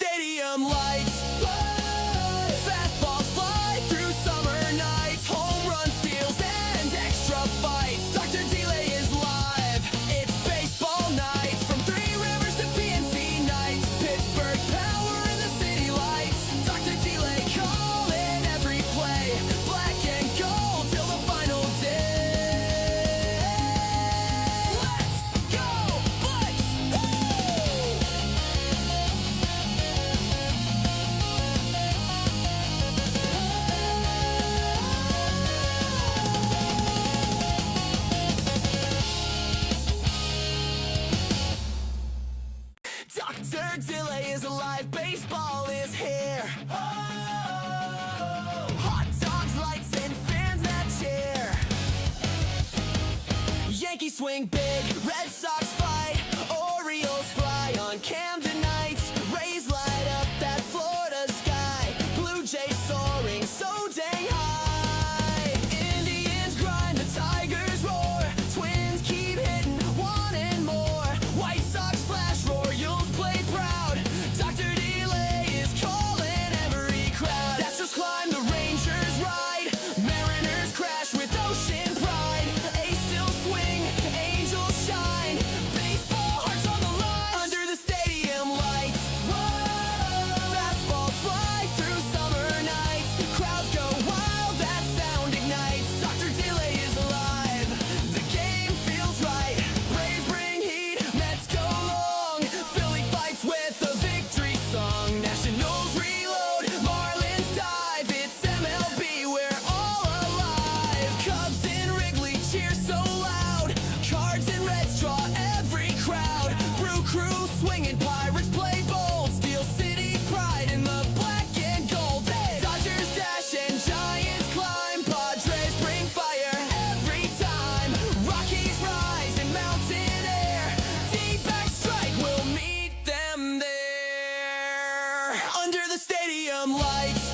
stadium lights. Fastballs fly through summer nights. Home run steals and extra fights. Dr. Delay is live. It's baseball nights. From Three Rivers to PNC nights. Pittsburgh power in the city lights. Dr. Delay calling every play. Black and gold till the final day. Let's go, Bucks! Dr. Delay is alive, baseball is here. Hot dogs, lights, and fans that cheer. Yankees swing big, Red Sox fight, Orioles fly on Camden nights. Rays light up that Florida sky, Blue Jays soaring so dang high. Indians grind, the Tigers roar, Twins keep hitting, wanting more. White Sox flash, Royals play proud. Dr. Delay is calling every crowd. That's just climb, the Rangers ride, Mariners crash with ocean pride. A's still swing, Angels shine, baseball hearts on the line. Under the stadium lights, fastballs fly through summer nights. Crowds go wild, that sound ignites. Dr. Delay is alive, the game feels right. Braves bring heat, Mets go long. Philly fights with a victory song. Nationals reload, Marlins dive. It's MLB, we're all alive. Cubs in Wrigley cheer so loud. Cards and Reds draw every crowd. Brew crew swinging, Pirates play bold. Steel City pride in the black and gold. Hey! Dodgers dash and Giants climb. Padres bring fire every time. Rockies rise in mountain air. D-back strike, we'll meet them there. Under the stadium lights,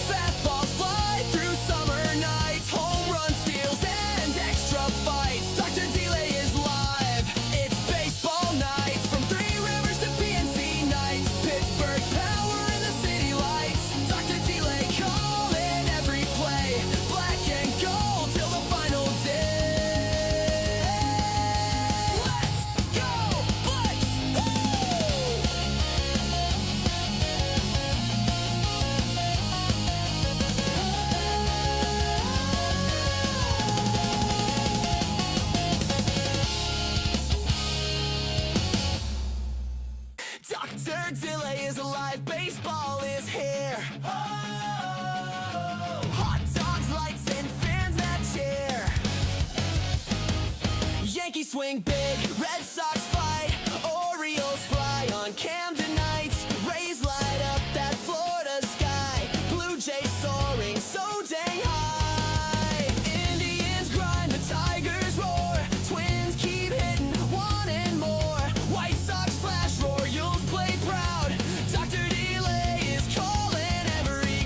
fastballs fly through summer nights. Home run steals and extra fights. Dr. Delay is live. It's baseball nights. From Three Rivers to PNC nights. Pittsburgh power in the city lights. Dr. Delay calling every play. Black and gold till the final day. Let's go, Bucks! Dr. Delay is alive, baseball is here. Hot dogs, lights, and fans that cheer. Yankees swing big, Red Sox fight, Orioles fly on Camden nights. Rays light up that Florida sky, Blue Jays soaring so dang high. Indians grind, the Tigers roar, Twins keep hitting, wanting more. White Sox flash, Royals play proud. Dr. Delay is calling every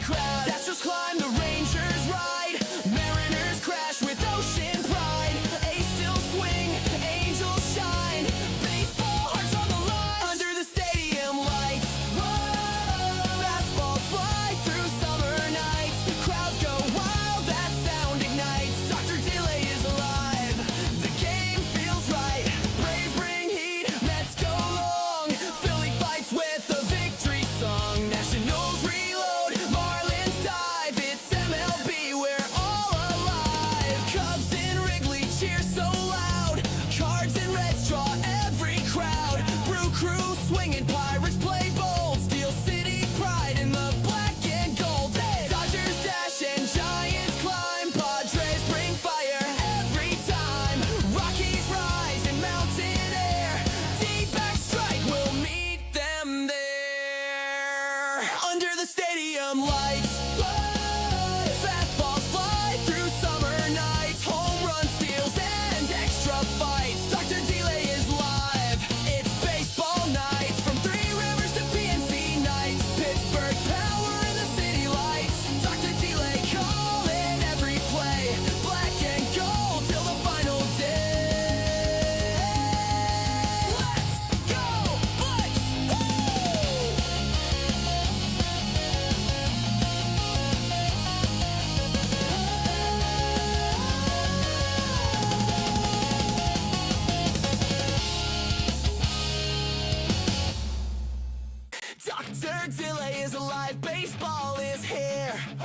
Dr. Delay is alive, baseball is here. Oh!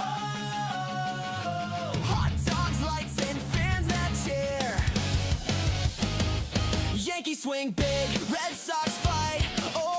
Hot dogs, lights, and fans that cheer. Yankees swing big, Red Sox fight,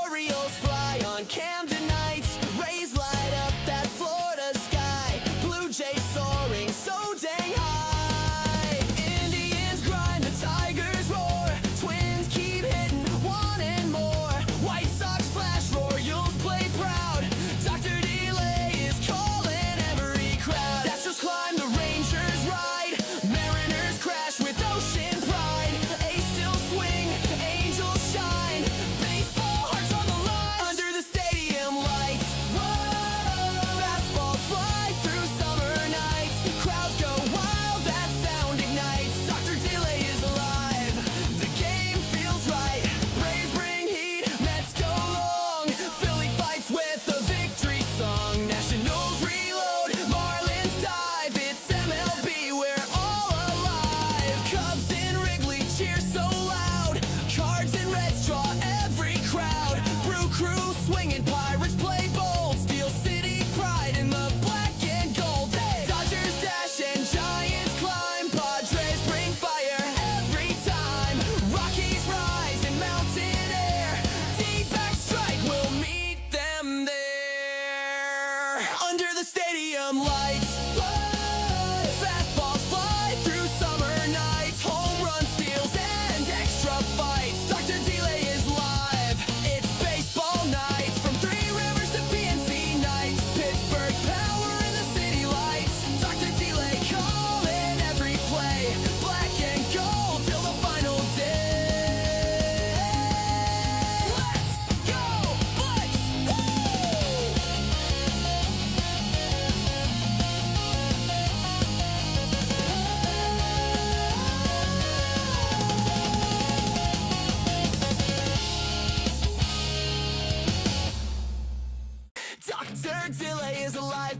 Orioles fly on Camden nights. Rays light up that Florida sky, Blue Jays soaring so dang high. Indians grind, the Tigers roar, Twins keep hitting, wanting more. White Sox flash, Royals play proud, Dr. Delay is calling every crowd. Astros climb, the Rangers ride, Mariners crash with ocean pride. A's still swing, Angels shine, baseball hearts on the line under the stadium lights. Whoa! Fastballs fly through summer nights, crowds go wild, that sound ignites. Dr. Delay is alive, the game feels right. Braves bring heat, Mets go long, Philly fights with a victory song. Nationals reload, Marlins dive, it's MLB, we're all alive. Cubs in Wrigley cheer so loud, Cards and Reds draw every crowd. Brew Crew swinging, Pirates play bold, Steel City pride in the black and gold. Hey! Dodgers dash and Giants climb, Padres bring fire every time. Rockies rise in mountain air, D-back strike will meet them there under the stadium lights. Whoa! Fastballs fly through summer nights, home run steals and extra fights. Dr. Delay is live, it's baseball nights, from Three Rivers to PNC nights. Pittsburgh power in the city lights, Dr. Delay calling every play, black and gold till the final day. Let's go, Bucks! Dr. Delay is alive.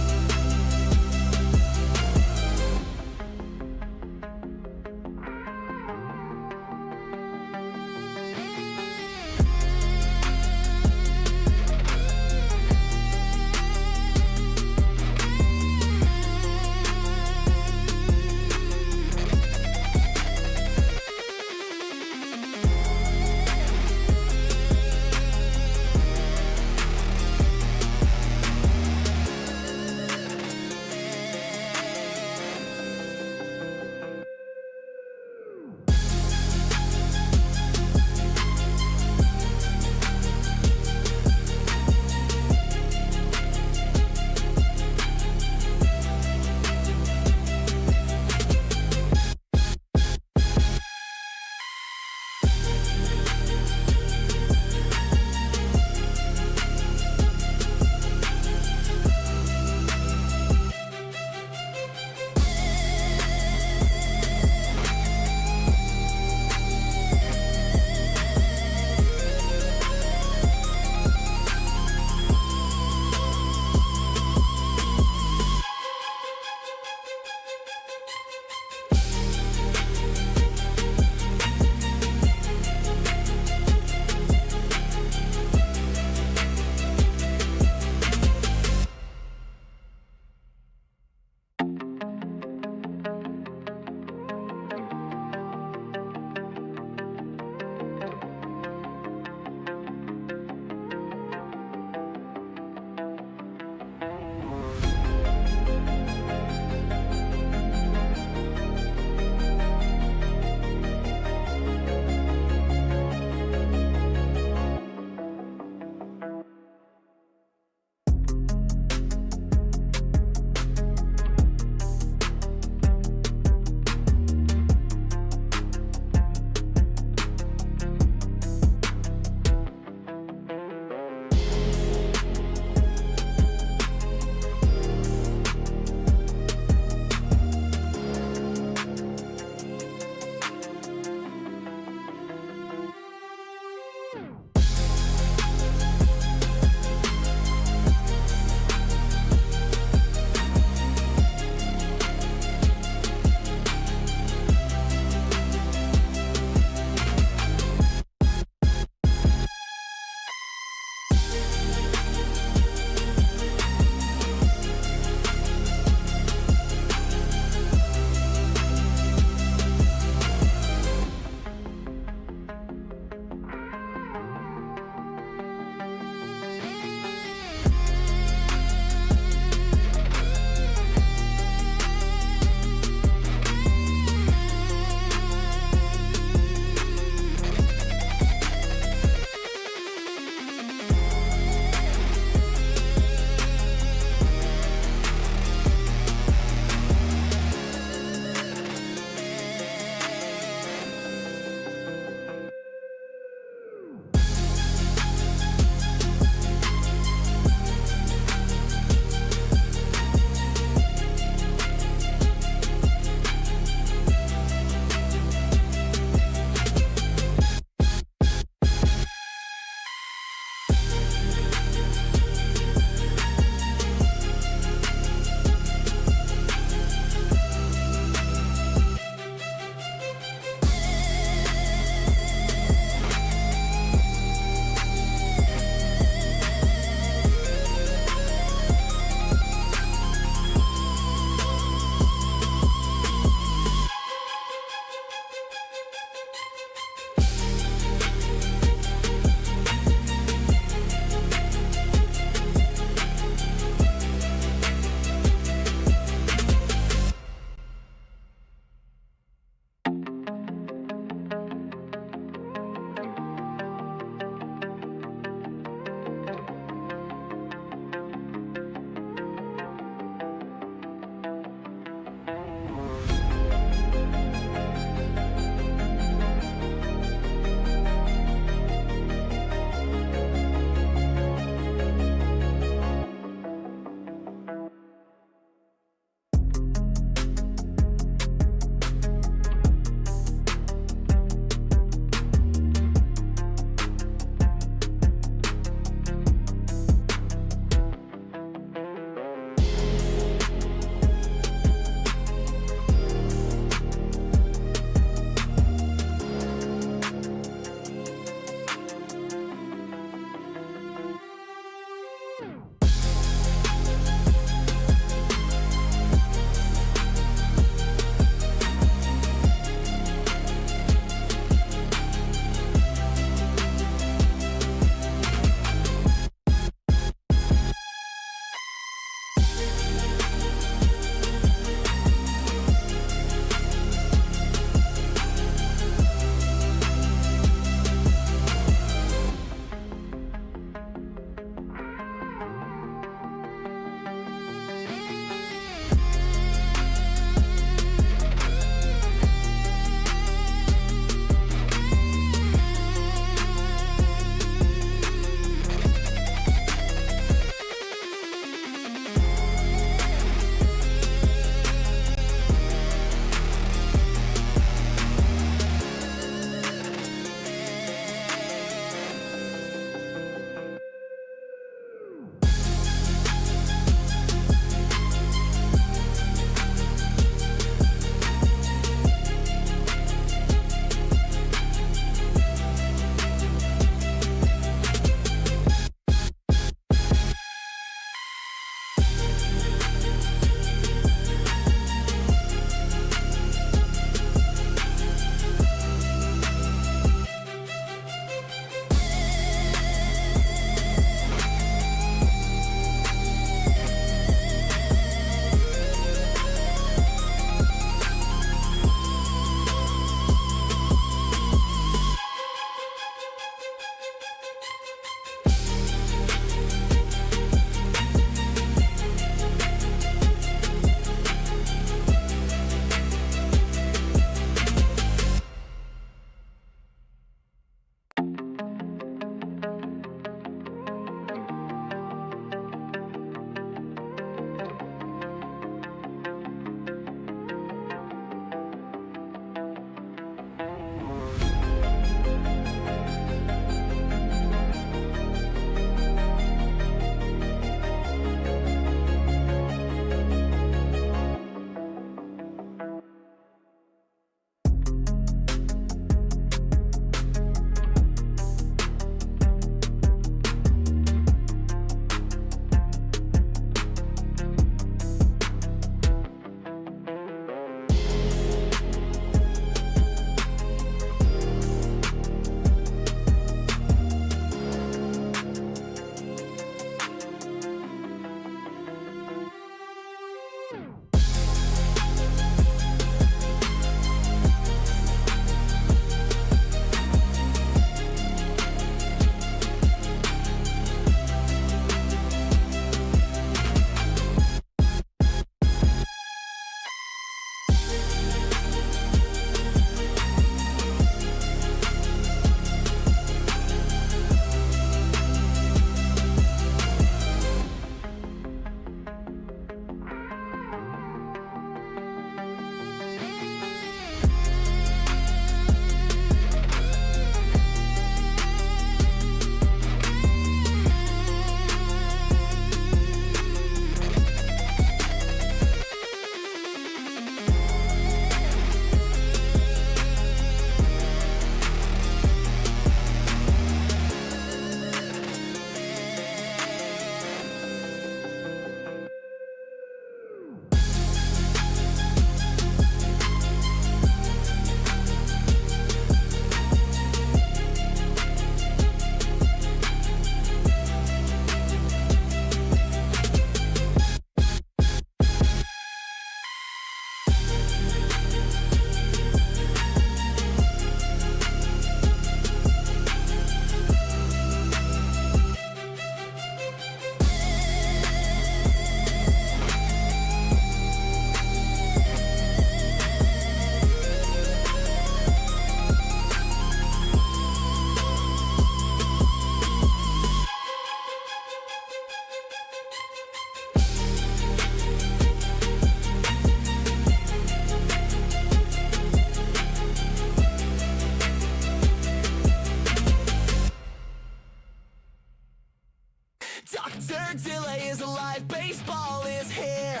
delay is alive, baseball is here.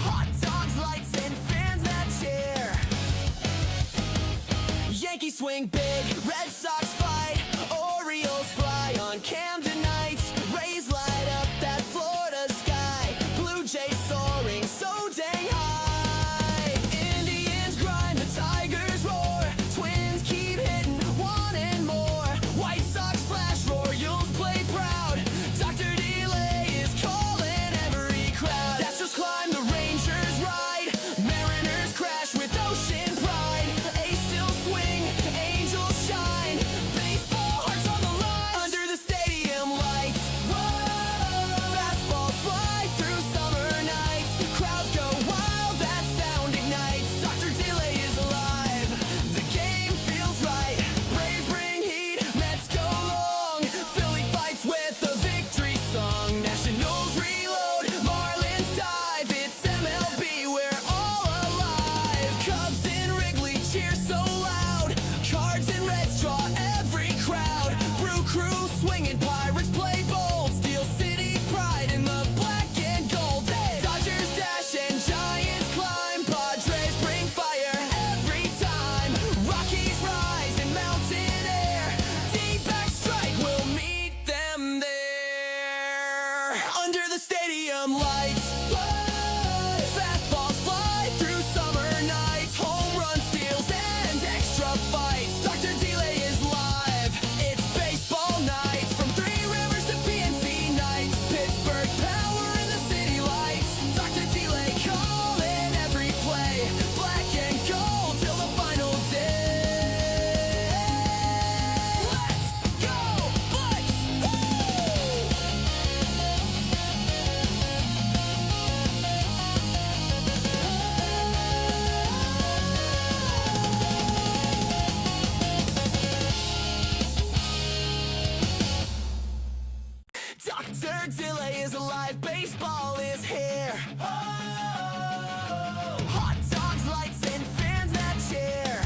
Hot dogs, lights, and fans that cheer. Yankees swing big, Red Sox fight, Orioles fly on Camden nights. Rays light up that Florida sky, Blue Jays soaring so dang high. Indians grind, the Tigers roar, Twins keep hitting, wanting more. White Sox flash, Royals play proud, Dr. Delay is calling every crowd. That's just climb, the Rangers ride, Mariners crash with ocean pride. A's still swing, Angels shine, baseball hearts on the line under the stadium lights. Whoa! Fastballs fly through summer nights, crowds go wild, that sound ignites. Dr. Delay is alive, the game feels right. Braves bring heat, Mets go long, Philly fights with the victory song. Nationals reload, Marlins dive, it's MLB, we're all alive. Cubs in Wrigley cheer so loud, Cards and Reds draw every crowd. Brew Crew swinging, Pirates play bold, Steel City pride in the black and gold. Dodgers dash and Giants climb, Padres bring fire every time. Rockies rise in mountain air, D-back strike will meet them there under the stadium lights. Fastballs fly through summer nights, home run steals and extra fights. Dr. Delay is live, it's baseball nights, from Three Rivers to PNC nights. Pittsburgh power in the city lights, Dr. Delay calling every play, black and gold till the final day. Let's go, Bucks! Dr. Delay is alive, baseball is here. Hot dogs, lights, and fans that cheer.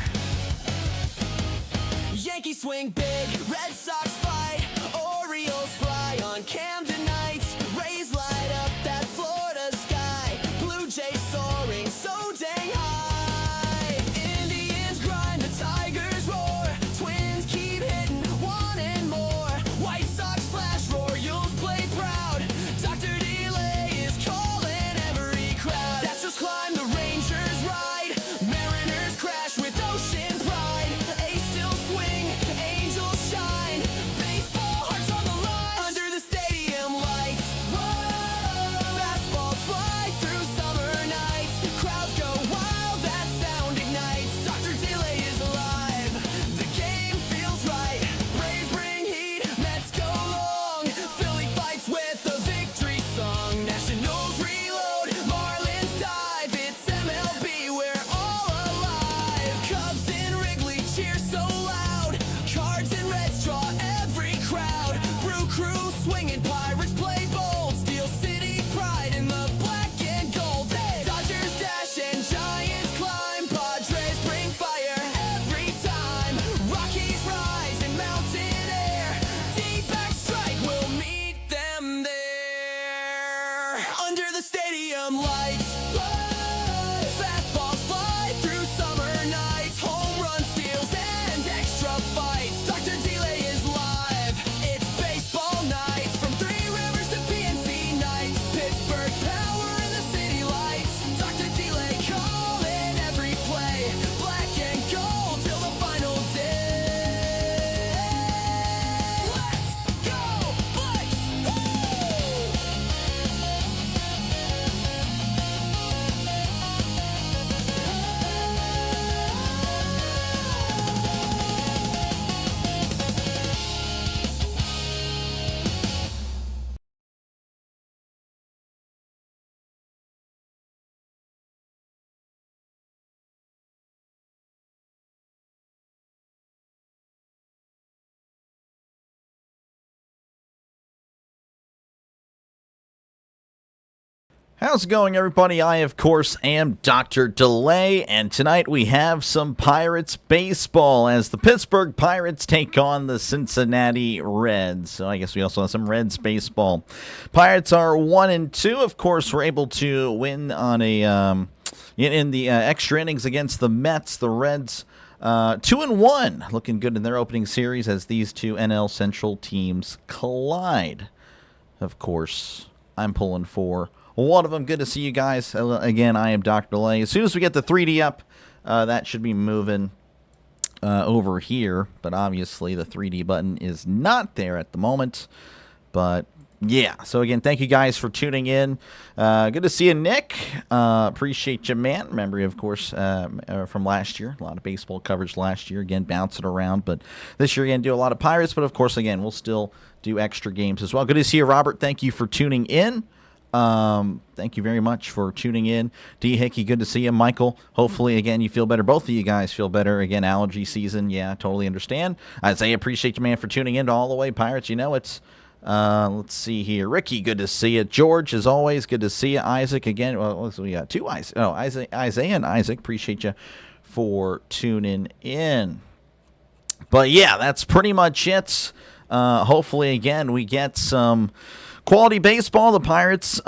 Yankees swing big, Red Sox fight, Orioles fly on Camden nights. Rays light up that Florida sky, Blue Jays soaring so dang high. Indians grind, the Tigers roar, Twins keep hitting, wanting more. White Sox flash, Royals play proud, Dr. Delay is calling every crowd. That's just climb, the Rangers ride, Mariners crash with ocean pride. A's still swing, Angels shine, How's it going, everybody? I, of course, am Dr. Delay, and tonight we have some Pirates baseball as the Pittsburgh Pirates take on the Cincinnati Reds. So I guess we also have some Reds baseball. Pirates are 1-2. Of course, we're able to win on a in the extra innings against the Mets. The Reds 2-1, looking good in their opening series as these two NL Central teams collide. Of course, I'm pulling for one of them. Good to see you guys. Again, I am Dr. Delay. As soon as we get the 3D up, that should be moving over here. But obviously, the 3D button is not there at the moment. But yeah, so again, thank you guys for tuning in. Good to see you, Nick. Appreciate you, man. Remember, of course, from last year. A lot of baseball coverage last year. Again, bouncing around. But this year, again, do a lot of Pirates. But of course, again, we'll still do extra games as well. Good to see you, Robert. Thank you for tuning in. Thank you very much for tuning in. D. Hickey, good to see you. Michael, hopefully, again, you feel better. Both of you guys feel better. Again, allergy season. Yeah, totally understand. Isaiah, appreciate you, man, for tuning in to All the Way Pirates. You know, it's, let's see here. Ricky, good to see you. George, as always, good to see you. Isaac, again, well, we got two Isaac. Oh, Isaiah and Isaac, appreciate you for tuning in. But yeah, that's pretty much it. Hopefully, again, we get some quality baseball. The Pirates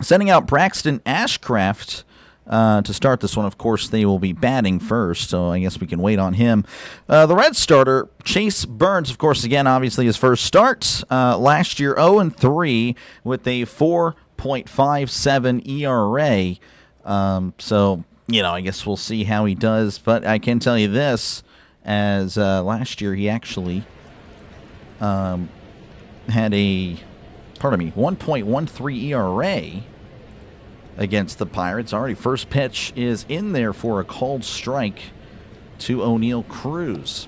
sending out Braxton Ashcraft to start this one. Of course, they will be batting first, so I guess we can wait on him. The Red starter, Chase Burns, of course, again, obviously his first start. Last year, 0-3 with a 4.57 ERA. So, you know, I guess we'll see how he does. But I can tell you this, as last year he actually had a, 1.13 ERA against the Pirates. Already first pitch is in there for a called strike to O'Neal Cruz.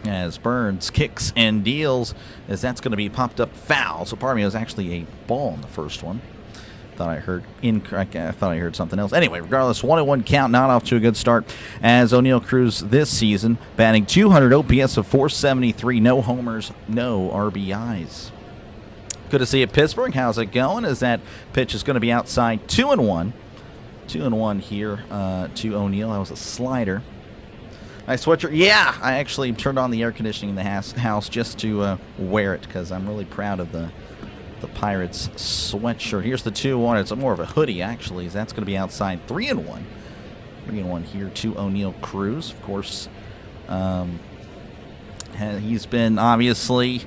As Burns kicks and deals, as that's going to be popped up foul. So pardon me, it was actually a ball in the first one. I thought I heard something else. Anyway, regardless, 1-1 count, not off to a good start as O'Neal Cruz this season, batting .200, OPS of .473, no homers, no RBIs. Good to see you, Pittsburgh. How's it going? As that pitch is going to be outside, 2-1. 2-1 here to O'Neal. That was a slider. Nice sweatshirt. Yeah, I actually turned on the air conditioning in the house just to wear it because I'm really proud of the Pirates sweatshirt. Here's the 2-1. It's more of a hoodie, actually. That's going to be outside. 3-1. 3-1 here to O'Neal Cruz. Of course, he's been obviously,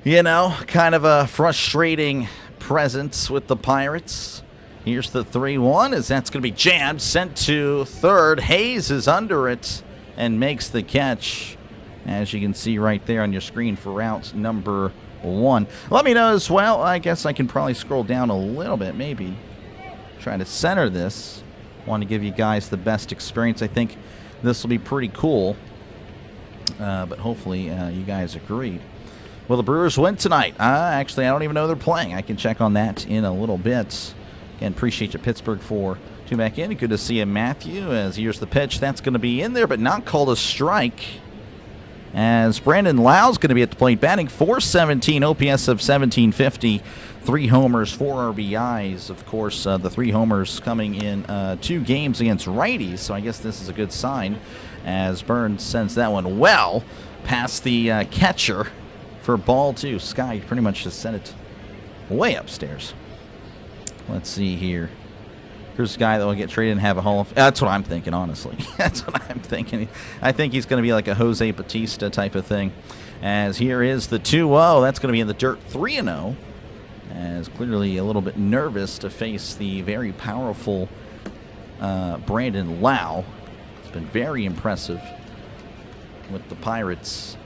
you know, kind of a frustrating presence with the Pirates. Here's the 3-1 as that's going to be jammed, sent to third. Hayes is under it and makes the catch, as you can see right there on your screen for route number 1. Let me know as well. I guess I can probably scroll down a little bit, maybe try to center this. Want to give you guys the best experience. I think this will be pretty cool, but hopefully you guys agree. Will the Brewers win tonight? Actually, I don't even know they're playing. I can check on that in a little bit. Again, appreciate you, Pittsburgh, for tuning back in. Good to see you, Matthew, as here's the pitch. That's going to be in there, but not called a strike, as Brandon Lau's going to be at the plate, batting .417, OPS of 1750, 3 homers, 4 RBIs. Of course, the 3 homers coming in 2 games against righties, so I guess this is a good sign, as Burns sends that one well past the catcher for ball 2. Sky pretty much just sent it way upstairs. Let's see here. Here's a guy that will get traded and have a Hall of... That's what I'm thinking, honestly. That's what I'm thinking. I think he's going to be like a Jose Bautista type of thing. As here is the 2-0. That's going to be in the dirt, 3-0. As clearly a little bit nervous to face the very powerful Brandon Lau. It's been very impressive with the Pirates.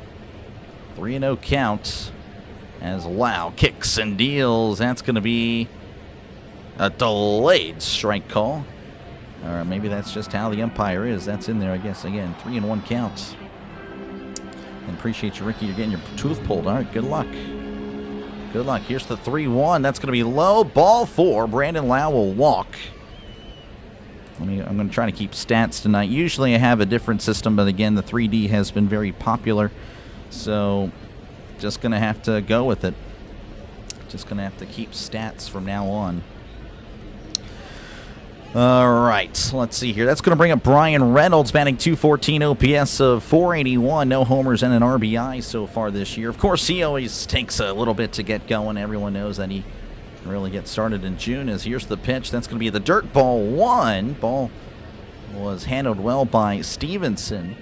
3-0 count as Lau kicks and deals. That's going to be a delayed strike call. Or maybe that's just how the umpire is. That's in there, I guess. Again, 3-1 counts. And appreciate you, Ricky. You're getting your tooth pulled. All right, good luck. Good luck. Here's the 3-1. That's going to be low. Ball 4. Brandon Lau will walk. I'm going to try to keep stats tonight. Usually I have a different system, but again, the 3D has been very popular. So just going to have to go with it. Just going to have to keep stats from now on. All right, let's see here. That's going to bring up Brian Reynolds, batting .214, OPS of .481, no homers and an RBI so far this year. Of course, he always takes a little bit to get going. Everyone knows that he really gets started in June. As here's the pitch. That's going to be the dirt ball 1. Ball was handled well by Stevenson.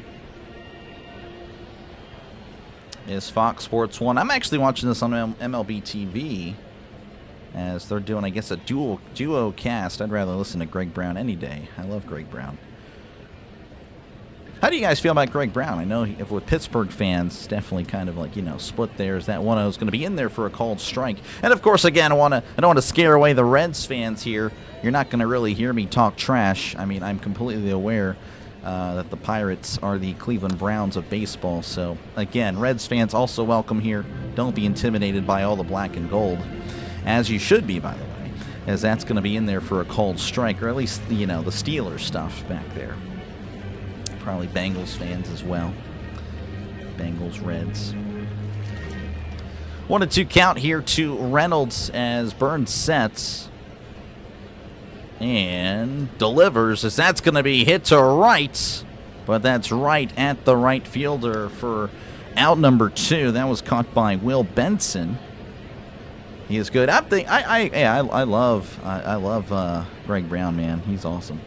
Is Fox Sports 1. I'm actually watching this on MLB TV. As they're doing, I guess, a duo cast. I'd rather listen to Greg Brown any day. I love Greg Brown. How do you guys feel about Greg Brown? I know if with Pittsburgh fans, definitely kind of like, split there. Is that one I was going to be in there for a called strike? And of course, again, I don't want to scare away the Reds fans here. You're not going to really hear me talk trash. I mean, I'm completely aware that the Pirates are the Cleveland Browns of baseball. So again, Reds fans also welcome here. Don't be intimidated by all the black and gold. As you should be, by the way, as that's going to be in there for a called strike, or at least, the Steelers stuff back there. Probably Bengals fans as well. Bengals, Reds. 1-2 count here to Reynolds as Burns sets. And delivers, as that's going to be hit to right. But that's right at the right fielder for out number 2. That was caught by Will Benson. He is good. I love Greg Brown, man. He's awesome.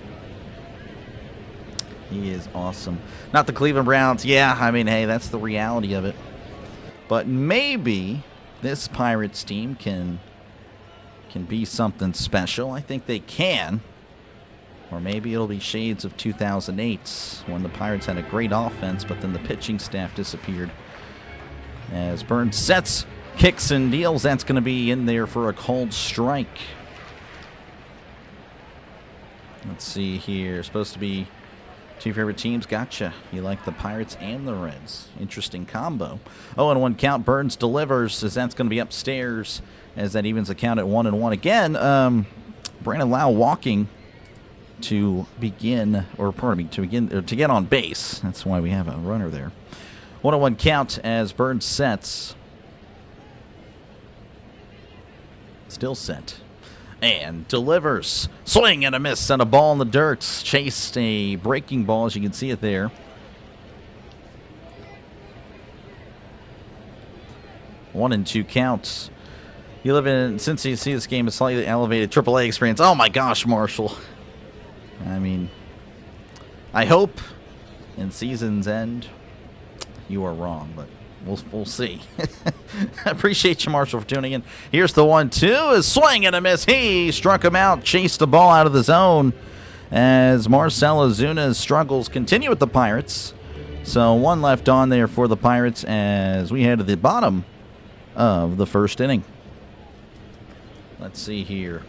He is awesome. Not the Cleveland Browns. Yeah, I mean, hey, that's the reality of it. But maybe this Pirates team can be something special. I think they can. Or maybe it'll be shades of 2008 when the Pirates had a great offense, but then the pitching staff disappeared. As Burns sets, kicks and deals. That's going to be in there for a cold strike. Let's see here. Supposed to be two favorite teams. Gotcha. You like the Pirates and the Reds. Interesting combo. 0-1 count. Burns delivers as that's going to be upstairs as that evens the count at 1-1. Again, Brandon Lau walking to begin, or pardon me, to get on base. That's why we have a runner there. 1-1 count as Burns sets. Still set. And delivers. Swing and a miss and a ball in the dirt. Chased a breaking ball, as you can see it there. 1-2 counts. You live in Cincinnati, see this game, a slightly elevated AAA experience. Oh my gosh, Marshall. I mean, I hope in season's end you are wrong, but we'll see. I appreciate you, Marshall, for tuning in. Here's the 1-2. A swing and a miss. He struck him out, chased the ball out of the zone as Marcell Ozuna's struggles continue with the Pirates. So one left on there for the Pirates as we head to the bottom of the first inning. Let's see here.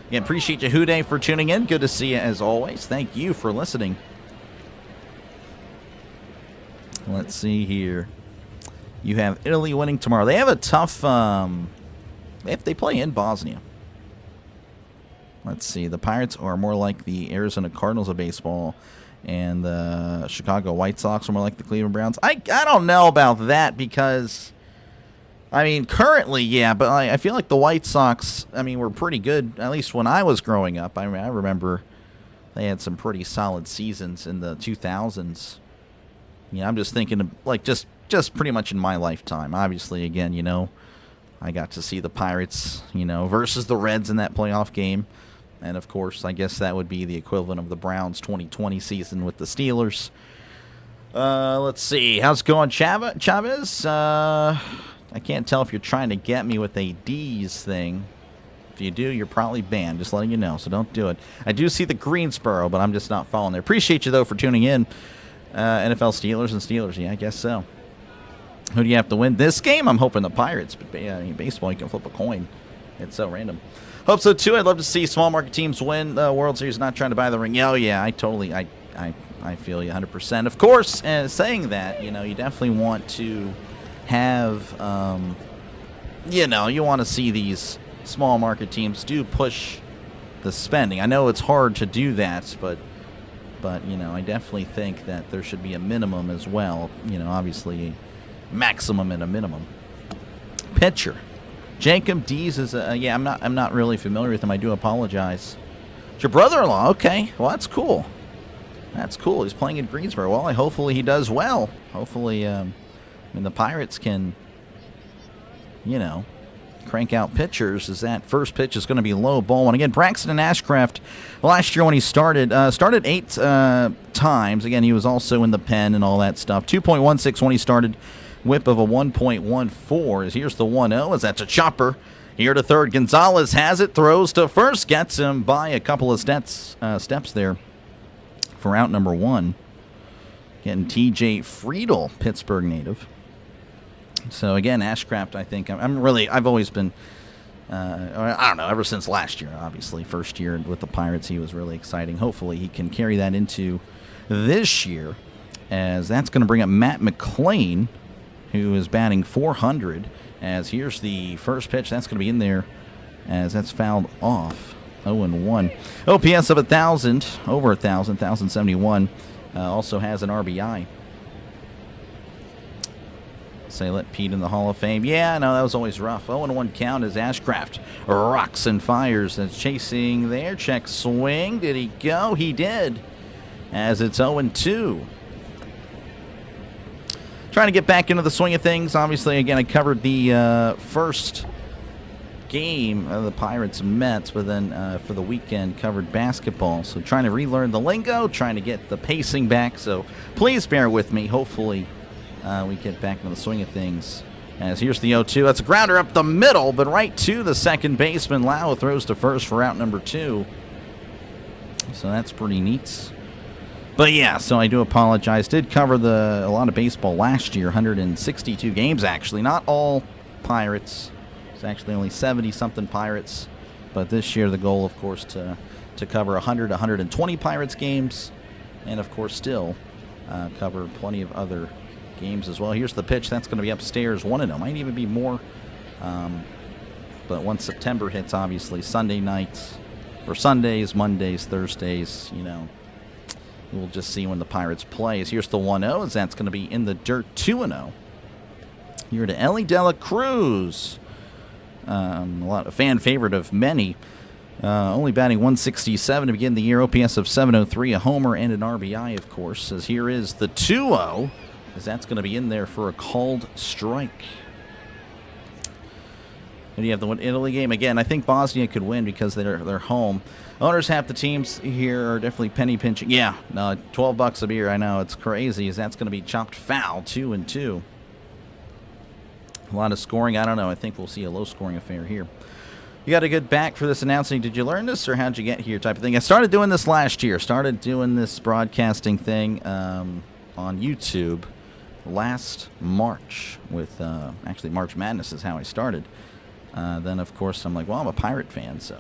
Again, appreciate you, Huday, for tuning in. Good to see you as always. Thank you for listening. Let's see here. You have Italy winning tomorrow. They have a tough. They play in Bosnia. Let's see. The Pirates are more like the Arizona Cardinals of baseball, and the Chicago White Sox are more like the Cleveland Browns. I don't know about that because, I mean, currently, yeah, but I feel like the White Sox, I mean, were pretty good, at least when I was growing up. I mean, I remember they had some pretty solid seasons in the 2000s. Yeah, I'm just thinking of, like, just pretty much in my lifetime. Obviously, again, I got to see the Pirates, versus the Reds in that playoff game. And, of course, I guess that would be the equivalent of the Browns' 2020 season with the Steelers. Let's see. How's it going, Chavez? I can't tell if you're trying to get me with a D's thing. If you do, you're probably banned. Just letting you know, so don't do it. I do see the Greensboro, but I'm just not following there. Appreciate you, though, for tuning in. NFL Steelers and Steelers. Yeah, I guess so. Who do you have to win this game? I'm hoping the Pirates, but baseball, you can flip a coin. It's so random. Hope so, too. I'd love to see small market teams win the World Series, not trying to buy the ring. Oh, yeah, I feel you 100%. Of course, saying that, you definitely want to have, you want to see these small market teams do push the spending. I know it's hard to do that, but I definitely think that there should be a minimum as well. Obviously a maximum and a minimum. Pitcher. Jacob Dees is yeah, I'm not really familiar with him. I do apologize. It's your brother-in-law. Okay. Well, that's cool. That's cool. He's playing at Greensboro. Well, hopefully he does well. Hopefully, the Pirates can, crank out pitchers, as that first pitch is going to be low, ball one. Again, Braxton Ashcraft, last year when he started 8 times. Again, he was also in the pen and all that stuff. 2.16 when he started. Whip of a 1.14. As here's the 1-0, as that's a chopper. Here to third. Gonzalez has it, throws to first, gets him by a couple of steps there for out number 1. Getting T.J. Friedel, Pittsburgh native. So again, Ashcraft, I think I've always been, I don't know, ever since last year, obviously. First year with the Pirates, he was really exciting. Hopefully he can carry that into this year, as that's going to bring up Matt McClain, who is batting .400. As here's the first pitch, that's going to be in there, as that's fouled off. 0-1. OPS of 1,000, over 1,000, 1,071. Also has an RBI. Say let Pete in the Hall of Fame. Yeah, no, that was always rough. 0-1 count as Ashcraft rocks and fires. That's chasing there. Check swing. Did he go? He did. As it's 0-2. Trying to get back into the swing of things. Obviously, again, I covered the first game of the Pirates and Mets, but then for the weekend covered basketball. So trying to relearn the lingo, trying to get the pacing back. So please bear with me. Hopefully we get back into the swing of things. As here's the 0-2. That's a grounder up the middle, but right to the second baseman. Lau throws to first for out number 2. So that's pretty neat. But yeah, so I do apologize. Did cover a lot of baseball last year, 162 games actually. Not all Pirates. It's actually only 70-something Pirates. But this year the goal, of course, to cover 100, 120 Pirates games. And, of course, still cover plenty of other games as well. Here's the pitch. That's going to be upstairs, 1-0. Might even be more. But once September hits, obviously, Sunday nights, or Sundays, Mondays, Thursdays, we'll just see when the Pirates play. Here's the 1-0, as that's going to be in the dirt, 2-0. Here to Ellie De La Cruz. A fan favorite of many. Only batting .167 to begin the year. OPS of .703, a homer and an RBI, of course. As here is the 2-0, as that's going to be in there for a called strike. And you have the Italy game. Again, I think Bosnia could win because they're home. Owners, half the teams here are definitely penny pinching. Yeah, no, $12 a beer. I know, it's crazy, as that's going to be chopped foul, 2-2. A lot of scoring. I don't know. I think we'll see a low-scoring affair here. You got a good back for this announcing. Did you learn this, or how'd you get here type of thing? I started doing this last year. Started doing this broadcasting thing on YouTube last March with, actually, March Madness is how I started. Then, of course, I'm like, well, I'm a Pirate fan, so,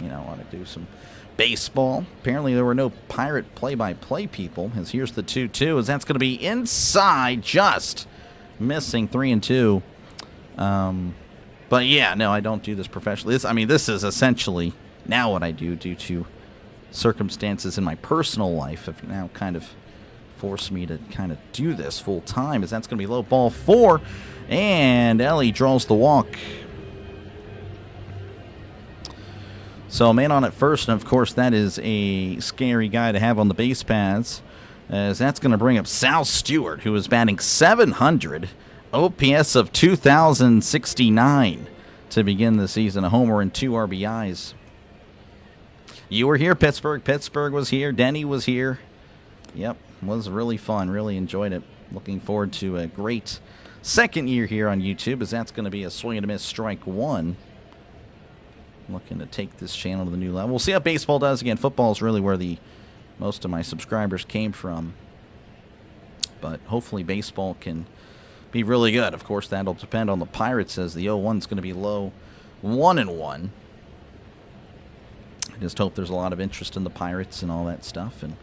I want to do some baseball. Apparently, there were no Pirate play-by-play people, as here's the 2-2, as that's going to be inside, just missing 3-2. But yeah, no, I don't do this professionally. This is essentially now what I do due to circumstances in my personal life have now kind of forced me to kind of do this full time, as that's going to be low, ball 4, and Ellie draws the walk. So man on at first, and of course that is a scary guy to have on the base paths, as that's going to bring up Sal Stewart, who is batting .700, OPS of 2,069 to begin the season, a homer and 2 RBIs. You were here, Pittsburgh. Pittsburgh was here. Denny was here. Yep, was really fun. Really enjoyed it. Looking forward to a great second year here on YouTube, as that's going to be a swing and a miss, strike 1. Looking to take this channel to the new level. We'll see how baseball does. Again, football is really where most of my subscribers came from. But hopefully baseball can be really good. Of course, that'll depend on the Pirates, as the 0-1 is going to be low, 1-1. I just hope there's a lot of interest in the Pirates and all that stuff. And,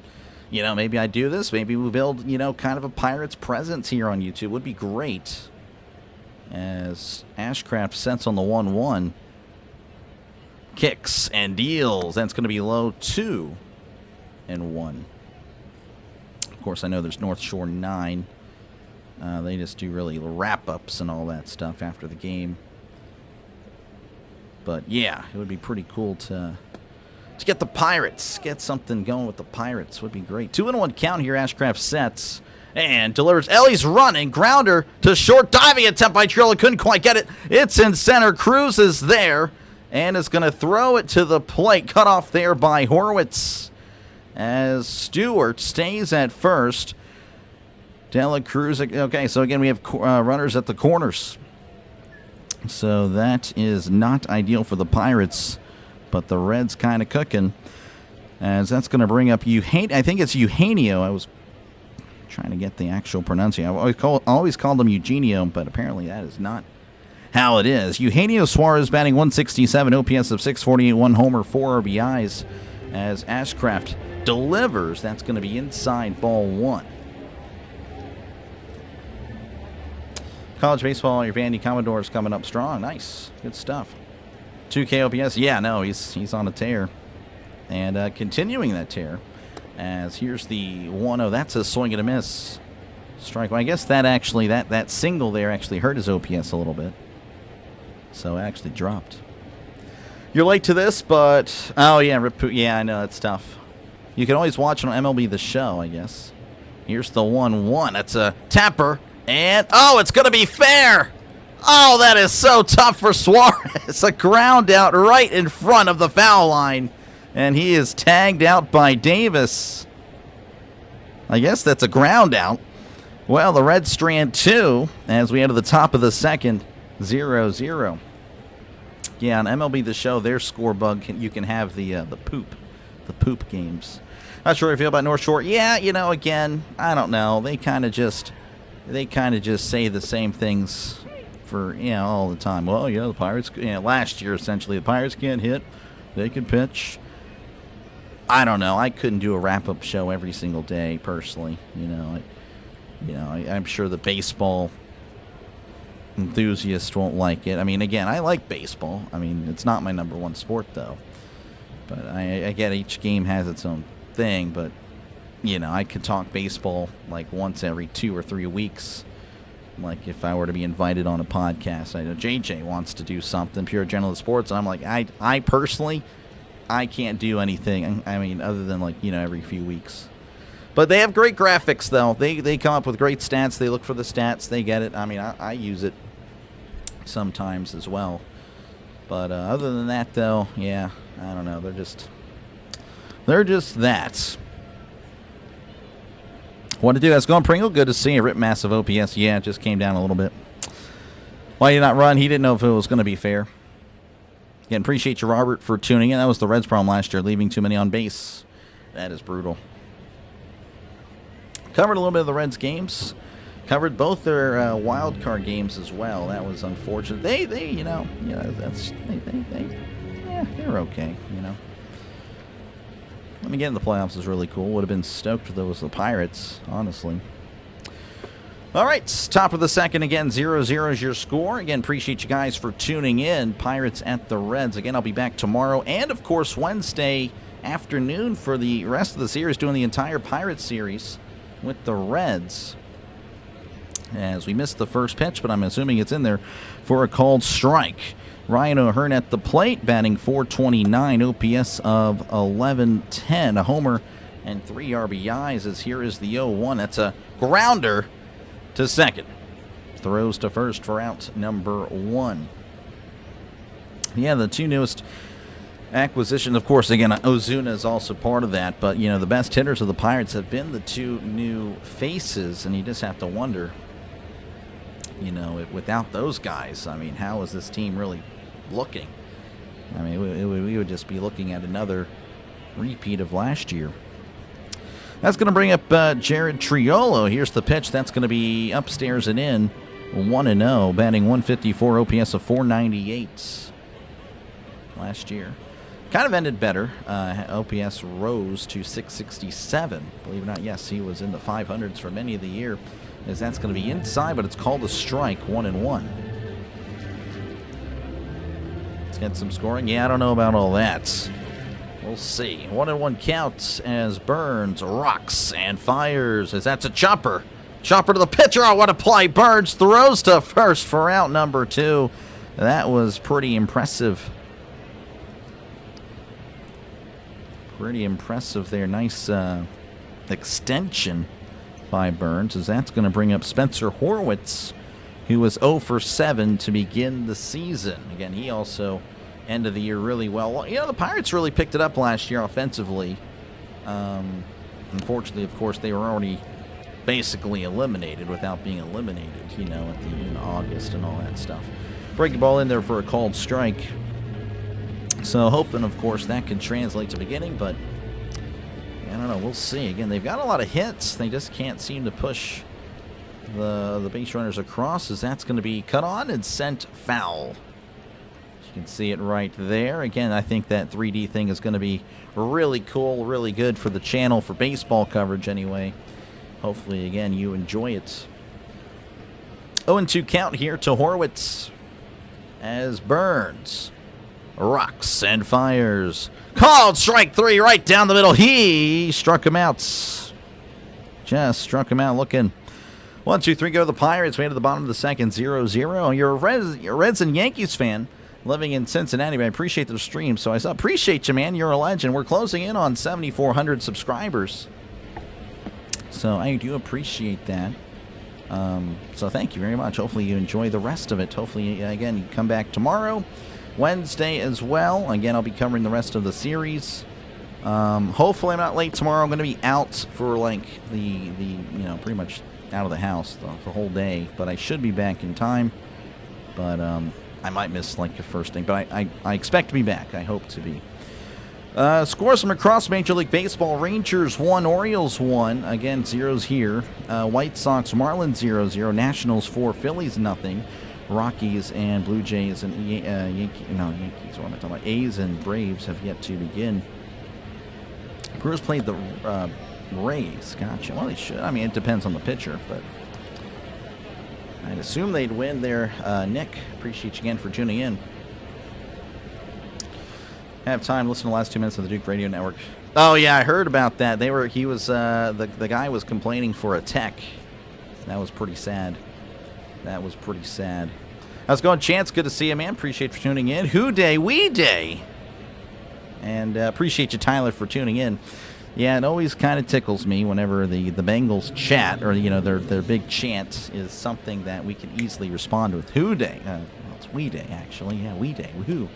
maybe I do this. Maybe we build, kind of a Pirates presence here on YouTube. Would be great. As Ashcraft sets on the 1-1. Kicks and deals. That's going to be low, 2-1. Of course, I know there's North Shore 9. They just do really wrap-ups and all that stuff after the game. But yeah, it would be pretty cool to get the Pirates, get something going with the Pirates. Would be great. 2-1 count here. Ashcraft sets and delivers. Ellie's running. Grounder to short. Diving attempt by Trilla. Couldn't quite get it. It's in center. Cruz is there and is going to throw it to the plate. Cut off there by Horwitz as Stewart stays at first. Dela Cruz. Okay, so again, we have runners at the corners. So that is not ideal for the Pirates, but the Reds kind of cooking. As that's going to bring up I think it's Eugenio. I was trying to get the actual pronunciation. I've always called him Eugenio, but apparently that is not how it is. Eugenio Suarez batting 167, OPS of 648, 1 homer, 4 RBIs. As Ashcraft delivers, that's going to be inside ball 1. College baseball, your Vandy Commodores coming up strong. Nice. Good stuff. 2K OPS. Yeah, no, he's on a tear. And continuing that tear. As here's the 1-0. That's a swing and a miss. Strike. Well, I guess that actually, that single there actually hurt his OPS a little bit. So it actually dropped. You're late to this, but... Oh, yeah, yeah, I know, that's tough. You can always watch it on MLB The Show, I guess. Here's the 1-1. That's a tapper. And, oh, it's going to be fair. Oh, that is so tough for Suarez. A ground out right in front of the foul line. And he is tagged out by Davis. I guess that's a ground out. Well, the Reds strand 2 as we head to the top of the second. 0-0. Yeah, on MLB The Show, their score bug, you can have the poop games. Not sure how you feel about North Shore. Yeah, again, I don't know. They kind of just say the same things for all the time. Well, the Pirates. Last year essentially, the Pirates can't hit. They can pitch. I don't know. I couldn't do a wrap-up show every single day personally. I'm sure the baseball enthusiasts won't like it. I mean, again, I like baseball. I mean, it's not my number one sport though. But I get each game has its own thing. But I could talk baseball like once every 2 or 3 weeks. Like if I were to be invited on a podcast. I know JJ wants to do something, Pure General Sports, and I'm like, I personally, I can't do anything. I mean, other than like, every few weeks. But they have great graphics, though. They come up with great stats. They look for the stats. They get it. I mean, I use it sometimes as well. But other than that, though, yeah, I don't know. They're just that. What to do? That's going Pringle. Good to see you. Rip massive OPS. Yeah, it just came down a little bit. Why did he not run? He didn't know if it was going to be fair. Again, appreciate you, Robert, for tuning in. That was the Reds' problem last year, leaving too many on base. That is brutal. Covered a little bit of the Reds' games. Covered both their wild card games as well. That was unfortunate. They're okay. Let me get in the playoffs is really cool. Would have been stoked if it was the Pirates, honestly. All right, top of the second again, 0-0 is your score. Again, appreciate you guys for tuning in. Pirates at the Reds. Again, I'll be back tomorrow and, of course, Wednesday afternoon for the rest of the series, doing the entire Pirates series with the Reds. As we missed the first pitch, but I'm assuming it's in there for a called strike. Ryan O'Hearn at the plate, batting .429, OPS of 1110, a homer and 3 RBIs. As here is the 0-1. That's a grounder to second. Throws to first for out number 1. Yeah, the two newest acquisitions, of course, again, Ozuna is also part of that. But, the best hitters of the Pirates have been the two new faces, and you just have to wonder, without those guys, I mean, how is this team really looking? I mean, we would just be looking at another repeat of last year. That's going to bring up Jared Triolo. Here's the pitch. That's going to be upstairs and in. 1-0, batting .154, OPS of .498 last year. Kind of ended better. OPS rose to .667. Believe it or not, yes, he was in the 500s for many of the year. As that's going to be inside, but it's called a strike, 1-1. Let's get some scoring. Yeah, I don't know about all that. We'll see. 1-1 counts as Burns rocks and fires. As that's a chopper. Chopper to the pitcher. Oh, what a play. Burns throws to first for out number 2. That was pretty impressive Pretty impressive there. Nice extension by Burns, as that's going to bring up Spencer Horwitz, who was 0 for 7 to begin the season. Again, he also ended the year really well. You know, the Pirates really picked it up last year offensively. Unfortunately, of course, they were already basically eliminated without being eliminated, you know, in August and all that stuff. Breaking ball in there for a called strike. So hoping, of course, that can translate to beginning, but I don't know. We'll see. Again, they've got a lot of hits. They just can't seem to push the base runners across, as that's going to be cut on and sent foul. You can see it right there. Again, I think that 3D thing is going to be really cool, really good for the channel, for baseball coverage anyway. Hopefully, again, you enjoy it. 0-2 count here to Horwitz as Burns rocks and fires. Called strike 3 right down the middle. He struck him out. Just struck him out looking. 1-2-3 go the Pirates. We head to the bottom of the second, 0-0. You're a Reds and Yankees fan living in Cincinnati, but I appreciate the stream. So I appreciate you, man. You're a legend. We're closing in on 7,400 subscribers. So I do appreciate that. So thank you very much. Hopefully you enjoy the rest of it. Hopefully, again, you come back tomorrow, Wednesday as well. Again, I'll be covering the rest of the series. Hopefully I'm not late tomorrow. I'm going to be out for like the you know, pretty much out of the house the whole day, but I should be back in time. But I might miss like the first thing, but I expect to be back. I hope to be. Scores from across Major League Baseball: Rangers 1, Orioles 1. Again, zeros here. White Sox, Marlins 0-0. Nationals 4, Phillies nothing. Rockies and Blue Jays and Yankees. What am I talking about? A's and Braves have yet to begin. Brewers played the Rays. Gotcha. Well, they should. I mean, it depends on the pitcher, but I'd assume they'd win there. Nick, appreciate you again for tuning in. Have time. Listen to the last 2 minutes of the Duke Radio Network. Oh yeah, I heard about that. The guy was complaining for a tech. That was pretty sad. How's it going, Chance? Good to see you, man. Appreciate you for tuning in. Who Day, We Day. And appreciate you, Tyler, for tuning in. Yeah, it always kind of tickles me whenever the Bengals chat, or, you know, their big chant is something that we can easily respond with. Who Day. Well, it's We Day, actually. Yeah, We Day. Who?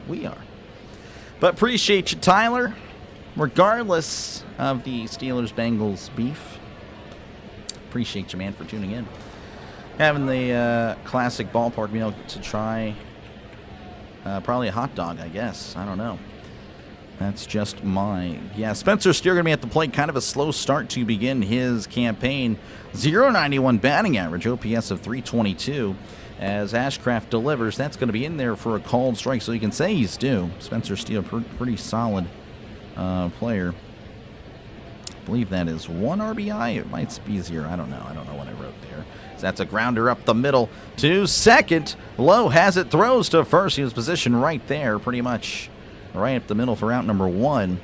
We are. But appreciate you, Tyler, regardless of the Steelers-Bengals beef. Appreciate you, man, for tuning in. Having the classic ballpark meal to try. Probably a hot dog, I guess. I don't know. That's just my... Yeah, Spencer Steer going to be at the plate. Kind of a slow start to begin his campaign. 0.91 batting average, OPS of 322. As Ashcraft delivers, that's going to be in there for a called strike, so you can say he's due. Spencer Steele, pretty solid player. I believe that is 1 RBI. It might be 0. I don't know. I don't know what I wrote there. So that's a grounder up the middle to second. Lowe has it, throws to first. He was positioned right there, pretty much right up the middle for out number 1.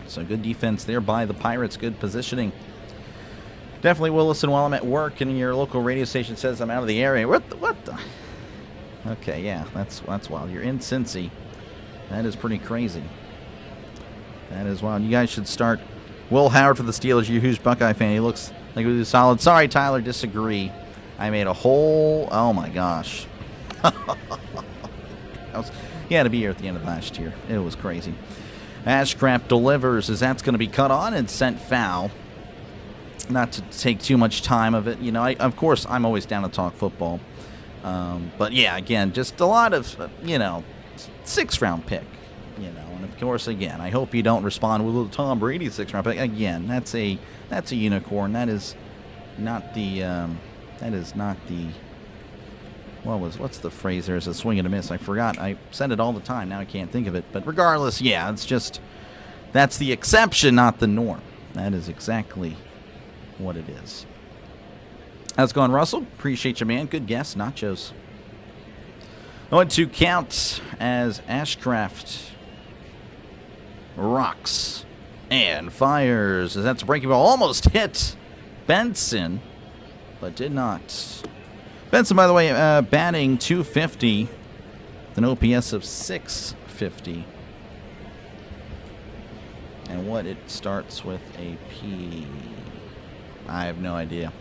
So good defense there by the Pirates. Good positioning. Definitely will listen while I'm at work, and your local radio station says I'm out of the area. What the? Okay, yeah, that's wild. You're in Cincy. That is pretty crazy. That is wild. You guys should start. Will Howard for the Steelers. You huge Buckeye fan. He looks like he was solid. Sorry, Tyler, disagree. I made a whole... Oh, my gosh. He had to be here at the end of last year. It was crazy. Ashcraft delivers, as that's going to be cut on and sent foul. Not to take too much time of it. You know, of course, I'm always down to talk football. But, yeah, again, just a lot of, 6th-round pick. You know, and, of course, again, I hope you don't respond with a Tom Brady 6th-round pick. Again, that's a unicorn. That is not the, what's the phrase there? Is a swing and a miss. I forgot. I said it all the time. Now I can't think of it. But regardless, yeah, it's just, that's the exception, not the norm. That is exactly what it is. How's it going, Russell? Appreciate you, man. Good guess. Nachos. 0-2 count as Ashcraft rocks and fires. As that's a breaking ball. Almost hit Benson, but did not. Benson, by the way, batting .250 with an OPS of .650. And what it starts with a P. I have no idea.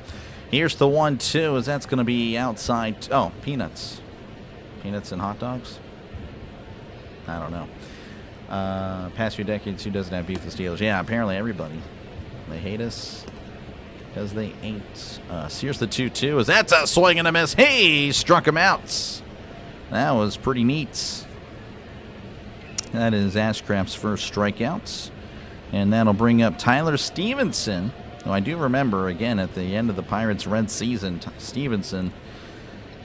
Here's the 1-2, as that's going to be outside. Oh, peanuts. Peanuts and hot dogs? I don't know. Past few decades, who doesn't have beef with Steelers? Yeah, apparently everybody. They hate us because they ain't us. Here's the 2-2, as that's a swing and a miss. Hey, struck him out. That was pretty neat. That is Ashcraft's first strikeouts. And that'll bring up Tyler Stevenson, who I do remember, again, at the end of the Pirates-Reds season. Stevenson,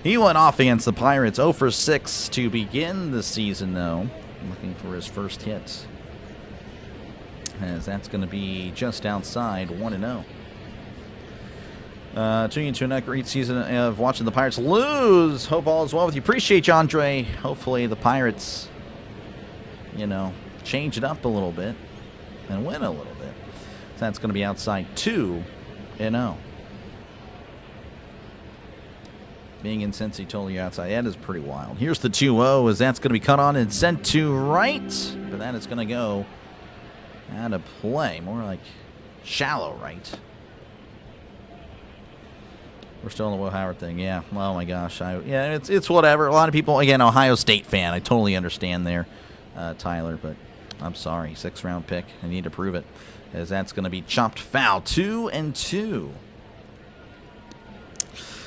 he went off against the Pirates 0 for 6 to begin the season, though. Looking for his first hit. As that's going to be just outside 1-0. Tuning into a great season of watching the Pirates lose. Hope all is well with you. Appreciate you, Andre. Hopefully the Pirates, change it up a little bit and win a little bit. So that's going to be outside 2-0. Being in Cincy totally outside. That is pretty wild. Here's the 2-0, as that's going to be cut on and sent to right. But that is going to go out of play. More like shallow right. We're still on the Will Howard thing. Yeah. Oh, my gosh. It's whatever. A lot of people, again, Ohio State fan. I totally understand there, Tyler. But I'm sorry. 6th-round pick. I need to prove it. As that's going to be chopped foul. 2-2.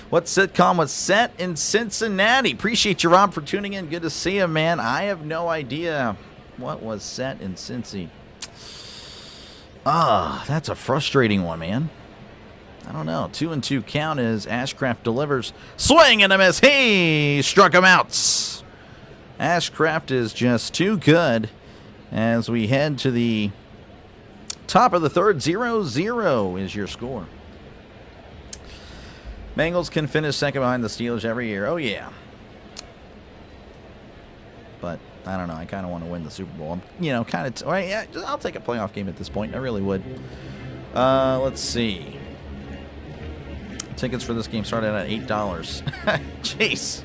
What sitcom was set in Cincinnati? Appreciate you, Rob, for tuning in. Good to see you, man. I have no idea what was set in Cincy. That's a frustrating one, man. I don't know. 2-2 count as Ashcraft delivers. Swing and a miss. Hey, struck him out. Ashcraft is just too good as we head to the top of the third. 0-0 is your score. Bengals can finish second behind the Steelers every year. Oh, yeah. But, I don't know. I kind of want to win the Super Bowl. I'll take a playoff game at this point. I really would. Let's see. Tickets for this game started at $8. Jeez.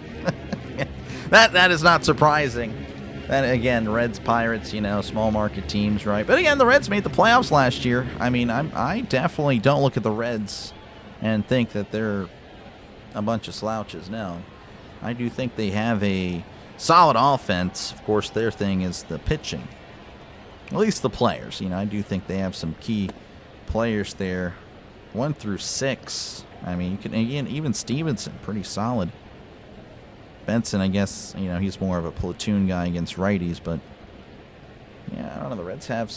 That is not surprising. Then again, Reds, Pirates, small market teams, right? But again, the Reds made the playoffs last year. I mean, I definitely don't look at the Reds and think that they're a bunch of slouches. No, I do think they have a solid offense. Of course, their thing is the pitching. At least the players. I do think they have some key players there. 1 through 6. I mean, even Stevenson, pretty solid. Benson, I guess, he's more of a platoon guy against righties, but yeah, I don't know. The Reds have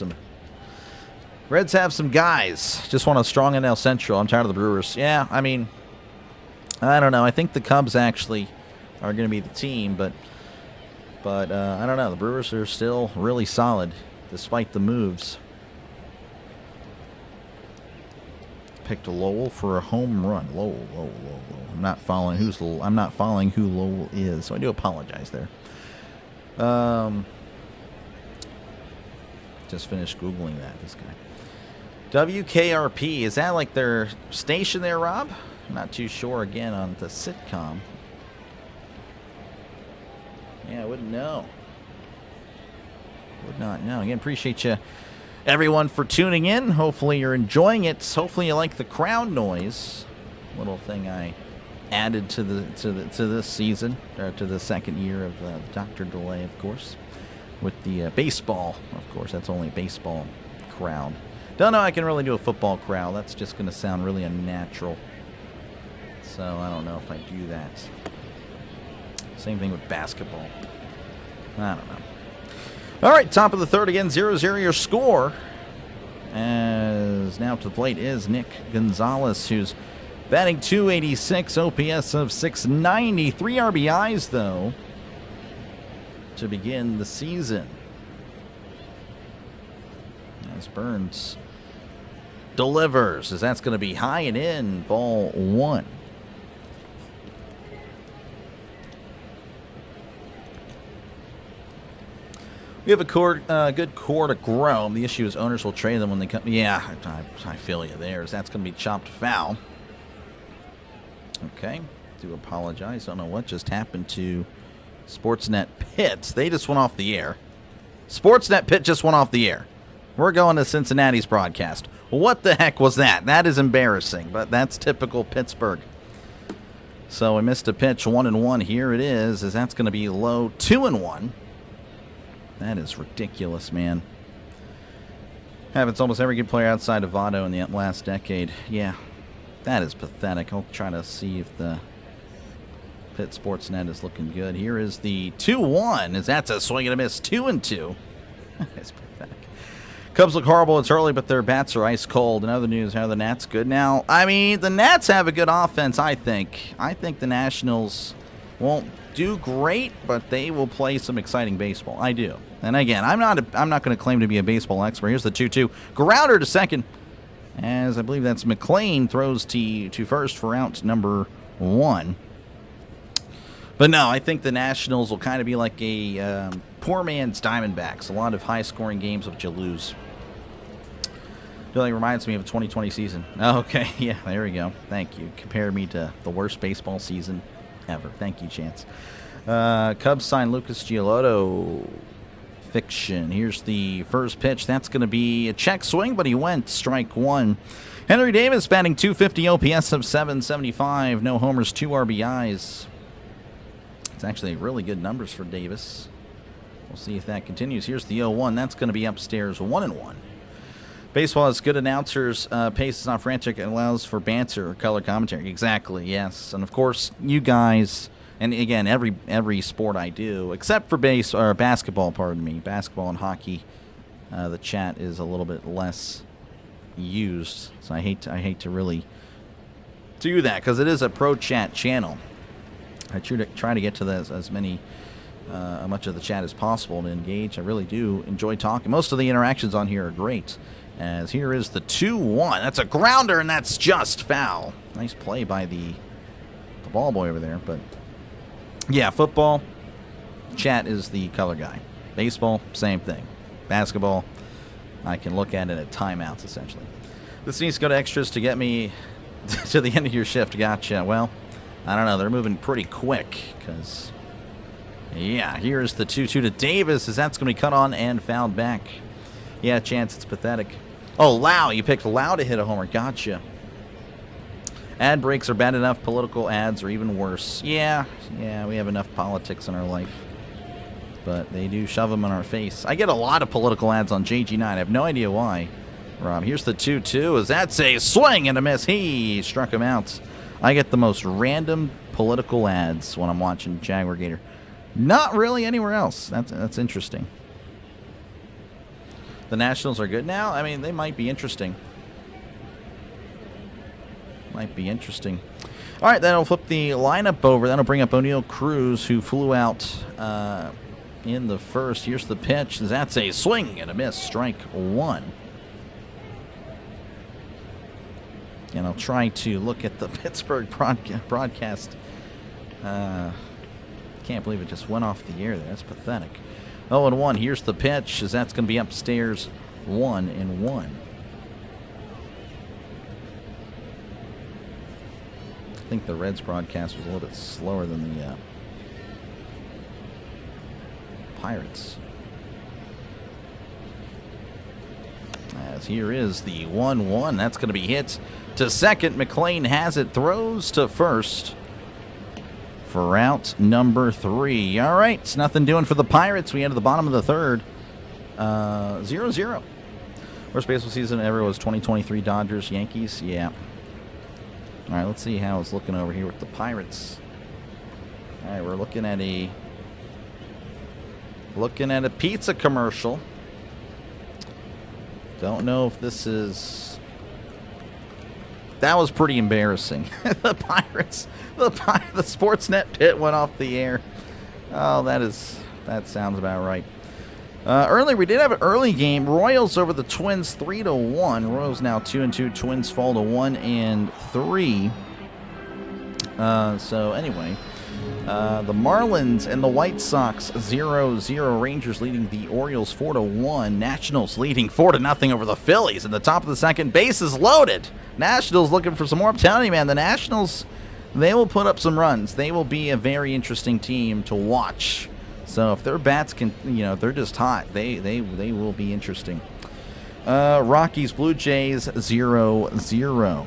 some guys. Just want a strong NL Central. I'm tired of the Brewers. Yeah, I mean, I don't know. I think the Cubs actually are going to be the team, but I don't know. The Brewers are still really solid despite the moves. Picked Lowell for a home run. Lowell. I'm not following who Lowell is, so I do apologize there. Just finished Googling that. This guy. WKRP, is that like their station there, Rob? I'm not too sure again on the sitcom. Yeah, I wouldn't know. Would not know. Again, appreciate you, everyone, for tuning in. Hopefully you're enjoying it. Hopefully you like the crowd noise. Little thing I added to this season, or to the second year of Dr. Delay, of course, with the baseball. Of course, that's only baseball crowd. Don't know I can really do a football crowd. That's just going to sound really unnatural. So I don't know if I do that. Same thing with basketball. I don't know. All right, top of the third again, 0-0 your score. As now to the plate is Nick Gonzalez, who's batting .286, OPS of .690. 3 RBIs, though, to begin the season. As Burns delivers, as that's going to be high and in, ball 1. We have a good core to grow. The issue is owners will trade them when they come. Yeah, I feel you there. As that's going to be chopped foul. Okay, do apologize. Don't know what just happened to Sportsnet Pitt. They just went off the air. Sportsnet Pitt just went off the air. We're going to Cincinnati's broadcast. What the heck was that? That is embarrassing, but that's typical Pittsburgh. So we missed a pitch, 1-1. Here it is, as that's going to be low, 2-1. That is ridiculous, man. Happens almost every good player outside of Votto in the last decade. Yeah, that is pathetic. I'll try to see if the Pitt Sportsnet is looking good. Here is the 2-1, as that's a swing and a miss, 2-2. That's pathetic. Cubs look horrible. It's early, but their bats are ice cold. In other news, how are the Nats good now? I mean, the Nats have a good offense, I think. I think the Nationals won't do great, but they will play some exciting baseball. I do. And again, I'm not going to claim to be a baseball expert. Here's the 2-2. Grounder to second, as I believe that's McLean throws to first for out number 1. But no, I think the Nationals will kind of be like a poor man's Diamondbacks. A lot of high-scoring games which you lose. I feel like it reminds me of a 2020 season. Okay, yeah, there we go. Thank you. Compare me to the worst baseball season ever. Thank you, Chance. Cubs sign Lucas Giolito. Fiction. Here's the first pitch. That's going to be a check swing, but he went strike 1. Henry Davis batting .250, OPS of .775. No homers, 2 RBIs. It's actually really good numbers for Davis. We'll see if that continues. Here's the 0-1. That's going to be upstairs, 1-1. Baseball has good announcers. Pace is not frantic and allows for banter or color commentary. Exactly, yes. And of course, you guys, and again, every sport I do, except for basketball, pardon me, basketball and hockey, the chat is a little bit less used. So I hate to really do that because it is a pro chat channel. I try to get to as much of the chat as possible to engage. I really do enjoy talking. Most of the interactions on here are great. As here is the 2-1. That's a grounder, and that's just foul. Nice play by the ball boy over there. But, yeah, football, chat is the color guy. Baseball, same thing. Basketball, I can look at it at timeouts, essentially. This needs to go to extras to get me to the end of your shift. Gotcha. Well, I don't know. They're moving pretty quick because, yeah, here's the 2-2 to Davis, as that's going to be cut on and fouled back. Yeah, Chance, it's pathetic. Oh, Lau. You picked Lau to hit a homer. Gotcha. Ad breaks are bad enough. Political ads are even worse. Yeah, we have enough politics in our life. But they do shove them in our face. I get a lot of political ads on JG9. I have no idea why, Rob. Here's the 2-2. As that's a swing and a miss. He struck him out. I get the most random political ads when I'm watching Jaguar Gator. Not really anywhere else. That's interesting. The Nationals are good now. I mean, they might be interesting. All right, that'll flip the lineup over. That'll bring up O'Neal Cruz, who flew out in the first. Here's the pitch. That's a swing and a miss. Strike 1. And I'll try to look at the Pittsburgh broadcast. Can't believe it just went off the air there. That's pathetic. 0-1. Here's the pitch, as that's going to be upstairs, 1-1. I think the Reds broadcast was a little bit slower than the Pirates. As here is the 1-1. That's going to be hit to second. McLean has it, throws to first for out number 3. All right, it's nothing doing for the Pirates. We enter the bottom of the third. 0-0. Worst baseball season ever was 2023 Dodgers, Yankees. Yeah. All right, let's see how it's looking over here with the Pirates. All right, we're looking at a pizza commercial. Don't know if this is... That was pretty embarrassing. The Pirates, the Sportsnet pit went off the air. Oh, that sounds about right. Earlier, we did have an early game. Royals over the Twins 3-1. Royals now 2-2. Twins fall to 1-3. So anyway, the Marlins and the White Sox 0-0. Rangers leading the Orioles 4-1. Nationals leading 4-0 over the Phillies in the top of the second. Bases loaded. Nationals looking for some more. I'm telling you, man, the Nationals, they will put up some runs. They will be a very interesting team to watch. So if their bats can, if they're just hot, they will be interesting. Rockies, Blue Jays, 0-0.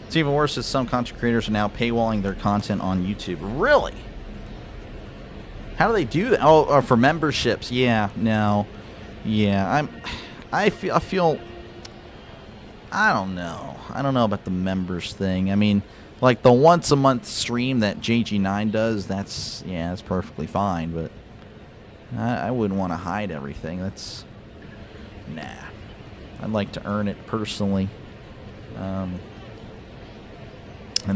It's even worse as some content creators are now paywalling their content on YouTube. Really? How do they do that? Oh, for memberships. Yeah, no. Yeah, I feel I don't know. I don't know about the members thing. I mean, like the once a month stream that JG9 does, that's perfectly fine, but I wouldn't want to hide everything. That's nah. I'd like to earn it personally. And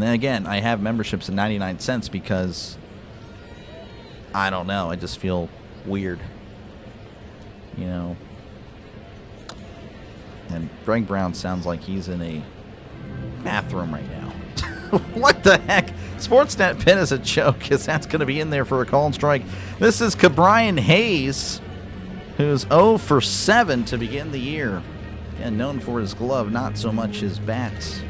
then again, I have memberships at 99 cents because I don't know, I just feel weird. You know. And Greg Brown sounds like he's in a bathroom right now. What the heck? Sportsnet pin is a joke, because that's going to be in there for a call and strike. This is Cabrian Hayes, who's 0 for 7 to begin the year. And known for his glove, not so much his bat.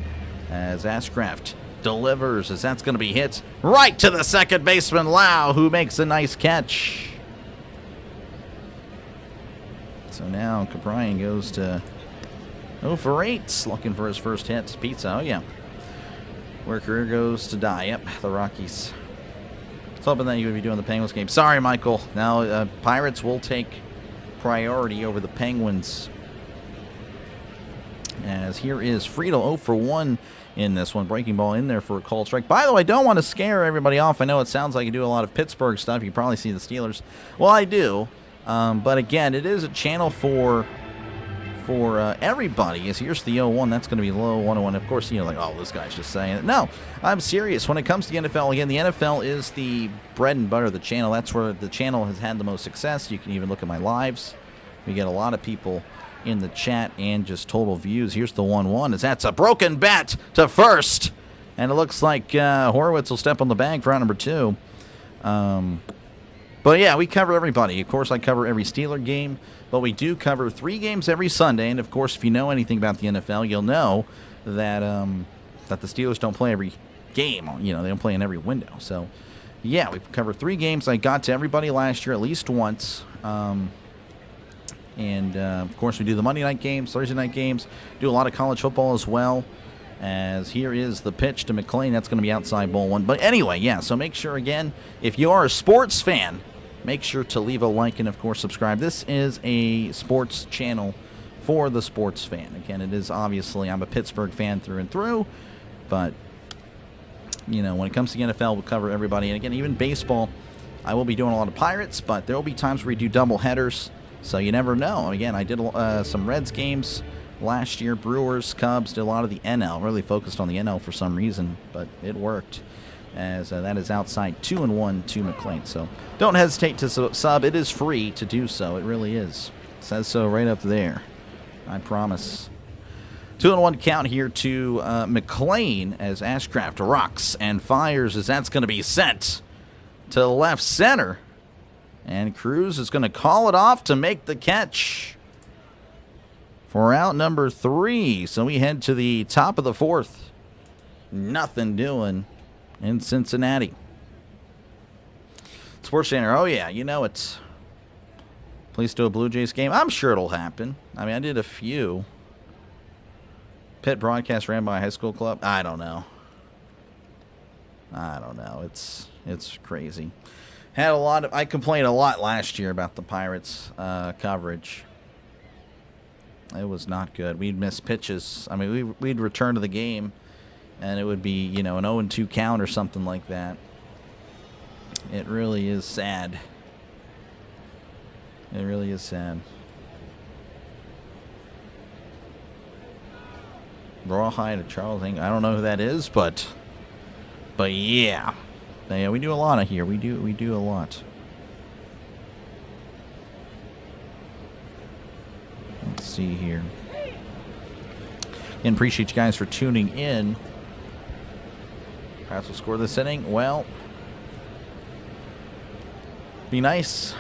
As Ashcraft delivers, as that's going to be hit right to the second baseman, Lau, who makes a nice catch. So now Cabrian goes to 0 for 8, looking for his first hit. Pizza, oh yeah. Where career goes to die. Yep, the Rockies. I was hoping that you would be doing the Penguins game. Sorry, Michael. Now, Pirates will take priority over the Penguins. As here is Friedel, 0 for 1 in this one. Breaking ball in there for a called strike. By the way, I don't want to scare everybody off. I know it sounds like you do a lot of Pittsburgh stuff. You can probably see the Steelers. Well, I do. But again, it is a channel for everybody. As here's the 0-1, that's going to be low 1-1. Of course, like, oh, this guy's just saying it. No, I'm serious. When it comes to the NFL, again, the NFL is the bread and butter of the channel. That's where the channel has had the most success. You can even look at my lives. We get a lot of people in the chat and just total views. Here's the 1-1, as that's a broken bat to first. And it looks like Horowitz will step on the bag for out number 2. But yeah, we cover everybody. Of course, I cover every Steeler game, but we do cover 3 games every Sunday. And of course, if you know anything about the NFL, you'll know that that the Steelers don't play every game. They don't play in every window. So yeah, we cover 3 games. I got to everybody last year at least once. And of course, we do the Monday night games, Thursday night games, do a lot of college football as well. As here is the pitch to McClain. That's going to be outside ball 1. But anyway, yeah, so make sure, again, if you are a sports fan, make sure to leave a like and, of course, subscribe. This is a sports channel for the sports fan. Again, it is obviously, I'm a Pittsburgh fan through and through, but, when it comes to the NFL, we'll cover everybody. And again, even baseball, I will be doing a lot of Pirates, but there will be times where we do double headers, so you never know. Again, I did some Reds games last year, Brewers, Cubs, did a lot of the NL, really focused on the NL for some reason, but it worked. As that is outside 2-1 to McClain. So don't hesitate to sub. It is free to do so. It really is. It says so right up there. I promise. 2-1 count here to McClain as Ashcraft rocks and fires as that's going to be sent to left center. And Cruz is going to call it off to make the catch for out number 3. So we head to the top of the 4th. Nothing doing in Cincinnati. Sports Center, oh yeah, it's please do a Blue Jays game. I'm sure it'll happen. I mean, I did a few. Pitt broadcast ran by a high school club. I don't know. It's crazy. I complained a lot last year about the Pirates coverage. It was not good. We'd miss pitches. I mean, we'd return to the game, and it would be, an 0-2 count or something like that. It really is sad. It really is sad. Rawhide of Charles Ing. I don't know who that is, but yeah. Yeah, we do a lot of here. We do a lot. Let's see here. And appreciate you guys for tuning in. Perhaps we'll score this inning. Well, be nice.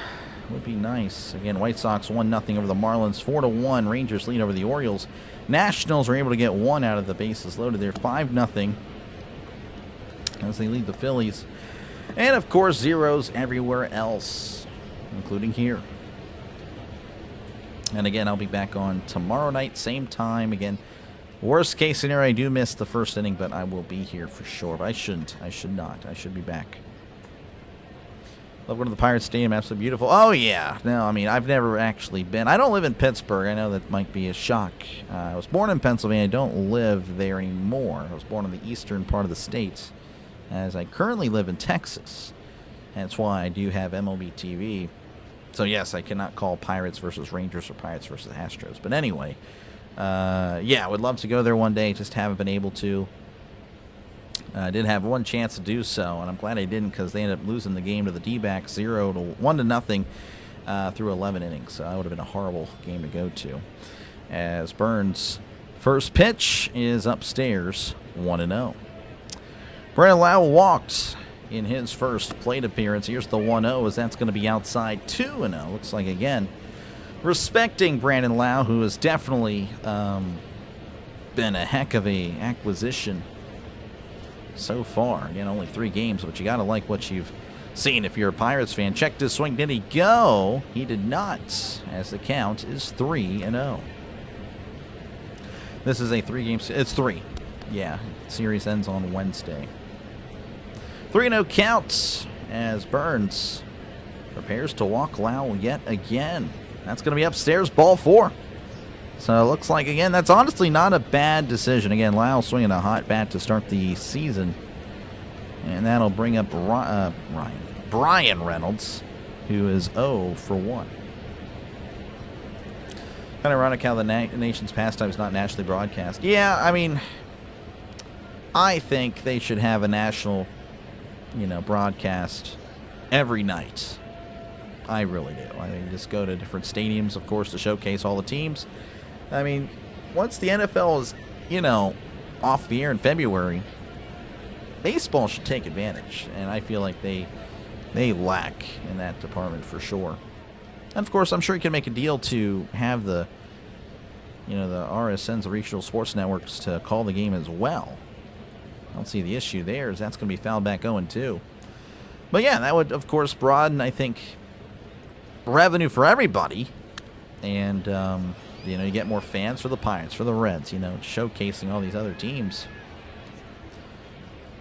Would be nice. Again, White Sox 1-0 over the Marlins. 4-1. Rangers lead over the Orioles. Nationals are able to get 1 out of the bases loaded there. 5-0 as they lead the Phillies. And, of course, zeros everywhere else, including here. And, again, I'll be back on tomorrow night, same time. Again, worst case scenario, I do miss the first inning, but I will be here for sure. But I shouldn't. I should not. I should be back. Love going to the Pirates Stadium. Absolutely beautiful. Oh, yeah. No, I mean, I've never actually been. I don't live in Pittsburgh. I know that might be a shock. I was born in Pennsylvania. I don't live there anymore. I was born in the eastern part of the state, as I currently live in Texas. That's why I do have MLB TV. So, yes, I cannot call Pirates versus Rangers or Pirates versus Astros. But anyway, yeah, I would love to go there one day. Just haven't been able to. I did have one chance to do so, and I'm glad I didn't because they ended up losing the game to the D-backs 1-0 through 11 innings. So that would have been a horrible game to go to. As Burns' first pitch is upstairs, 1-0. Brandon Lau walked in his first plate appearance. Here's the 1-0 as that's going to be outside 2-0. Looks like, again, respecting Brandon Lau, who has definitely been a heck of a acquisition so far. Again, only 3 games, but you got to like what you've seen if you're a Pirates fan. Check this swing. Did he go? He did not, as the count is 3-0. This is a 3-game. It's 3. Yeah, series ends on Wednesday. 3-0 counts as Burns prepares to walk Lau yet again. That's going to be upstairs, ball 4. So it looks like, again, that's honestly not a bad decision. Again, Lau swinging a hot bat to start the season. And that'll bring up Brian Reynolds, who is 0 for 1. Kind of ironic how the nation's pastime is not nationally broadcast. Yeah, I mean, I think they should have a national, broadcast every night. I really do. I mean, just go to different stadiums, of course, to showcase all the teams. I mean, once the NFL is, off the air in February, baseball should take advantage. And I feel like they lack in that department for sure. And, of course, I'm sure you can make a deal to have the RSNs, the regional sports networks, to call the game as well. I don't see the issue there, as that's going to be fouled back 0-2. But, yeah, that would, of course, broaden, I think, revenue for everybody. And, you get more fans for the Pirates, for the Reds, showcasing all these other teams.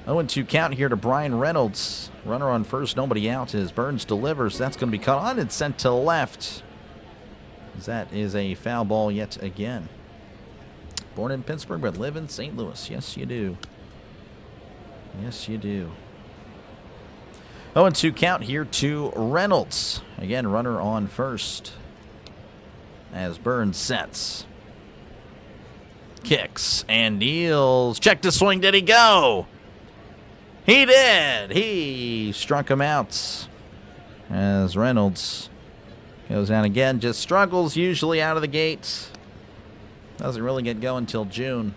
0-2 count here to Brian Reynolds. Runner on first, nobody out as Burns delivers. That's going to be cut on and sent to left. That is a foul ball yet again. Born in Pittsburgh, but live in St. Louis. Yes, you do. Yes, you do. 0-2 count here to Reynolds. Again, runner on first as Burns sets. Kicks and deals. Check the swing. Did he go? He did. He struck him out as Reynolds goes down again. Just struggles usually out of the gate. Doesn't really get going until June.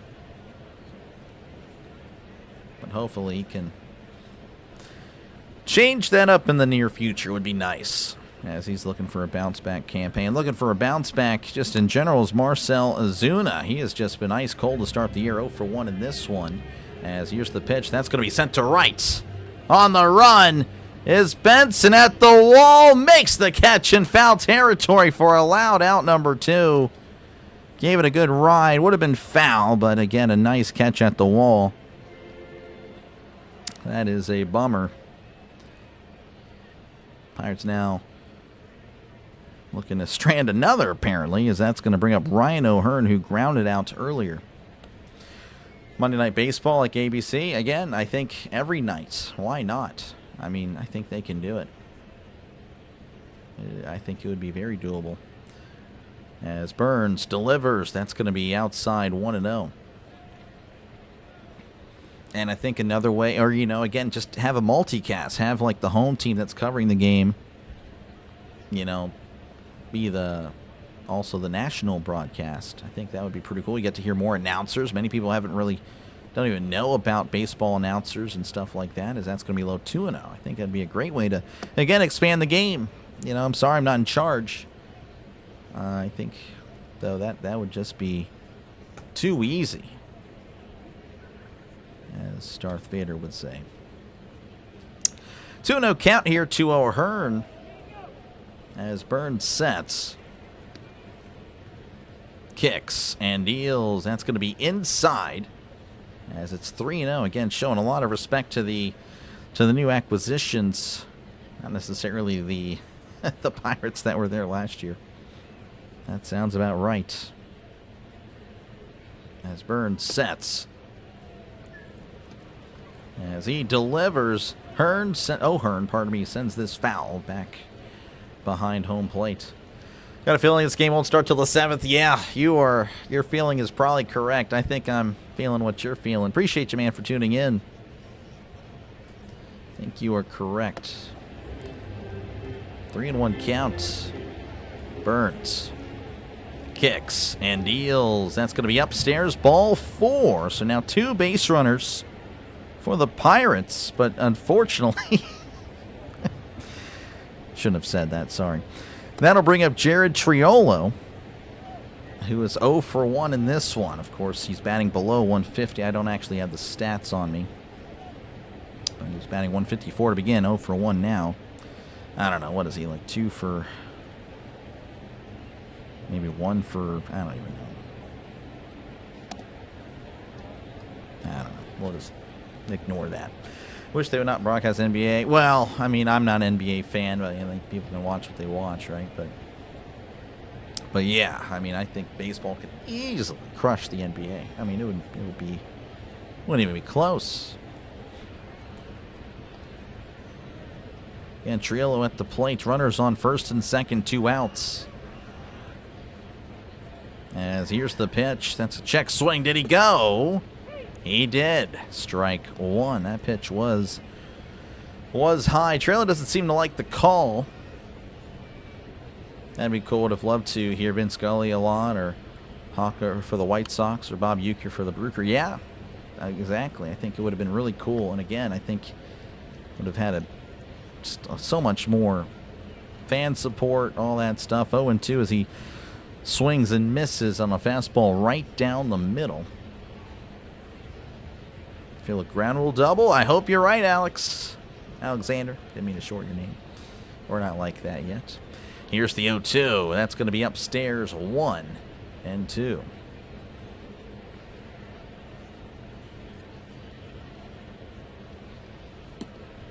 But hopefully he can change that up in the near future. Would be nice, as he's looking for a bounce-back campaign. Looking for a bounce-back just in general is Marcell Ozuna. He has just been ice cold to start the year. 0 for 1 in this one. As here's the pitch. That's going to be sent to right. On the run is Benson at the wall. Makes the catch in foul territory for a loud out number 2. Gave it a good ride. Would have been foul, but again, a nice catch at the wall. That is a bummer. Pirates now looking to strand another, apparently, as that's going to bring up Ryan O'Hearn, who grounded out earlier. Monday Night Baseball like ABC. Again, I think every night. Why not? I mean, I think they can do it. I think it would be very doable. As Burns delivers, that's going to be outside 1-0. And I think another way, or, again, just have a multicast. Have, like, the home team that's covering the game, be also the national broadcast. I think that would be pretty cool. You get to hear more announcers. Many people don't even know about baseball announcers and stuff like that, as that's going to be low 2-0. I think that'd be a great way to, again, expand the game. I'm sorry I'm not in charge. I think, though, that would just be too easy, as Darth Vader would say. 2-0 count here to O'Hearn as Burns sets. Kicks and deals. That's going to be inside as it's 3-0. Again, showing a lot of respect to the new acquisitions. Not necessarily the the Pirates that were there last year. That sounds about right. As Burns sets. As he delivers, O'Hearn, pardon me, sends this foul back behind home plate. Got a feeling this game won't start till the 7th. Yeah, your feeling is probably correct. I think I'm feeling what you're feeling. Appreciate you, man, for tuning in. I think you are correct. 3-1 count. Burns kicks and deals. That's going to be upstairs. Ball 4. So now 2 base runners for the Pirates, but unfortunately, shouldn't have said that, sorry. That'll bring up Jared Triolo, who is 0 for 1 in this one. Of course, he's batting below 150. I don't actually have the stats on me. But he was batting 154 to begin, 0 for 1 now. I don't know, what is he, like 2 for... maybe 1 for... I don't even know. I don't know. We'll just ignore that. Wish they would not broadcast NBA. Well, I mean, I'm not an NBA fan, but I think people can watch what they watch, right? But yeah, I mean, I think baseball could easily crush the NBA. I mean, wouldn't even be close. And Triolo at the plate. Runners on first and second, 2 outs. As here's the pitch. That's a check swing. Did he go? He did. Strike 1. That pitch was high. Triolo doesn't seem to like the call. That'd be cool. Would have loved to hear Vince Scully a lot, or Hawker for the White Sox, or Bob Uecker for the Brewers. Yeah, exactly. I think it would have been really cool. And again, I think would have had so much more fan support, all that stuff. 0-2 as he swings and misses on a fastball right down the middle. Feel a ground rule double? I hope you're right, Alexander. Didn't mean to short your name. We're not like that yet. Here's the 0-2. That's going to be upstairs, 1-2.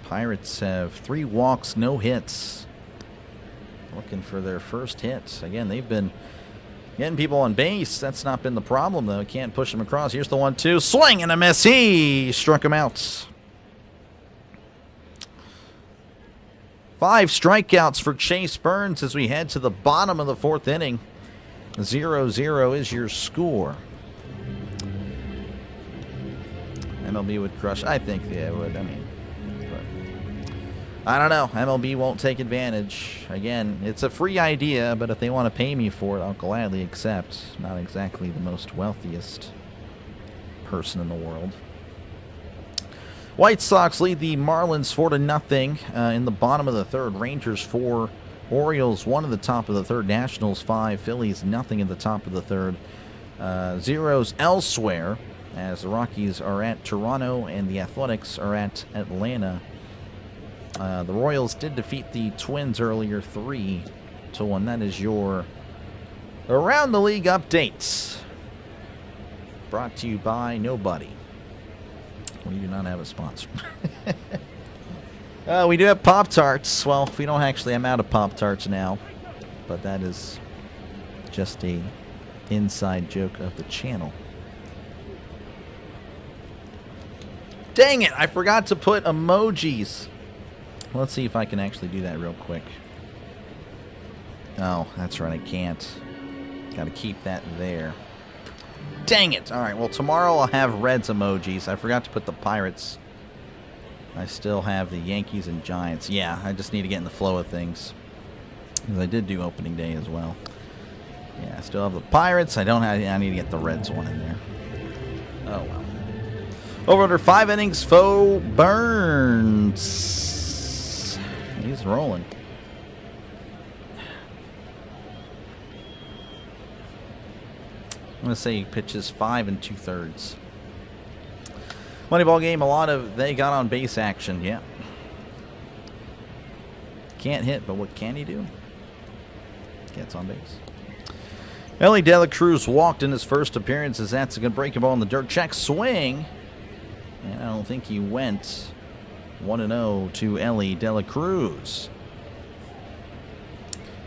Pirates have 3 walks, no hits. Looking for their first hit. Again, they've been getting people on base. That's not been the problem, though. Can't push them across. Here's the 1-2. Swing and a miss. He struck him out. 5 strikeouts for Chase Burns as we head to the bottom of the 4th inning. 0-0 is your score. MLB would crush. I think they would. I mean, but I don't know. MLB won't take advantage. Again, it's a free idea, but if they want to pay me for it, I'll gladly accept. Not exactly the most wealthiest person in the world. White Sox lead the Marlins 4-0 in the bottom of the 3rd. Rangers 4, Orioles 1 at the top of the 3rd. Nationals 5, Phillies nothing at the top of the 3rd. Zeros elsewhere as the Rockies are at Toronto and the Athletics are at Atlanta. The Royals did defeat the Twins earlier 3-1. That is your Around the League updates. Brought to you by nobody. We do not have a sponsor. We do have Pop-Tarts. Well, we don't actually. I'm out of Pop-Tarts now. But that is just a inside joke of the channel. Dang it! I forgot to put emojis. Let's see if I can actually do that real quick. Oh, that's right. I can't. Got to keep that there. Dang it! Alright, well, tomorrow I'll have Reds emojis. I forgot to put the Pirates. I still have the Yankees and Giants. Yeah, I just need to get in the flow of things. Because I did do opening day as well. Yeah, I still have the Pirates. I need to get the Reds one in there. Oh, well. Over under 5 innings, Foe Burns. He's rolling. I'm going to say he pitches 5 2/3. Moneyball game, they got on base action, yeah. can't hit, but what can he do? Gets on base. Ellie De La Cruz walked in his first appearance as that's going to break a ball in the dirt. Check swing. And I don't think he went. 1-0 to Ellie De La Cruz.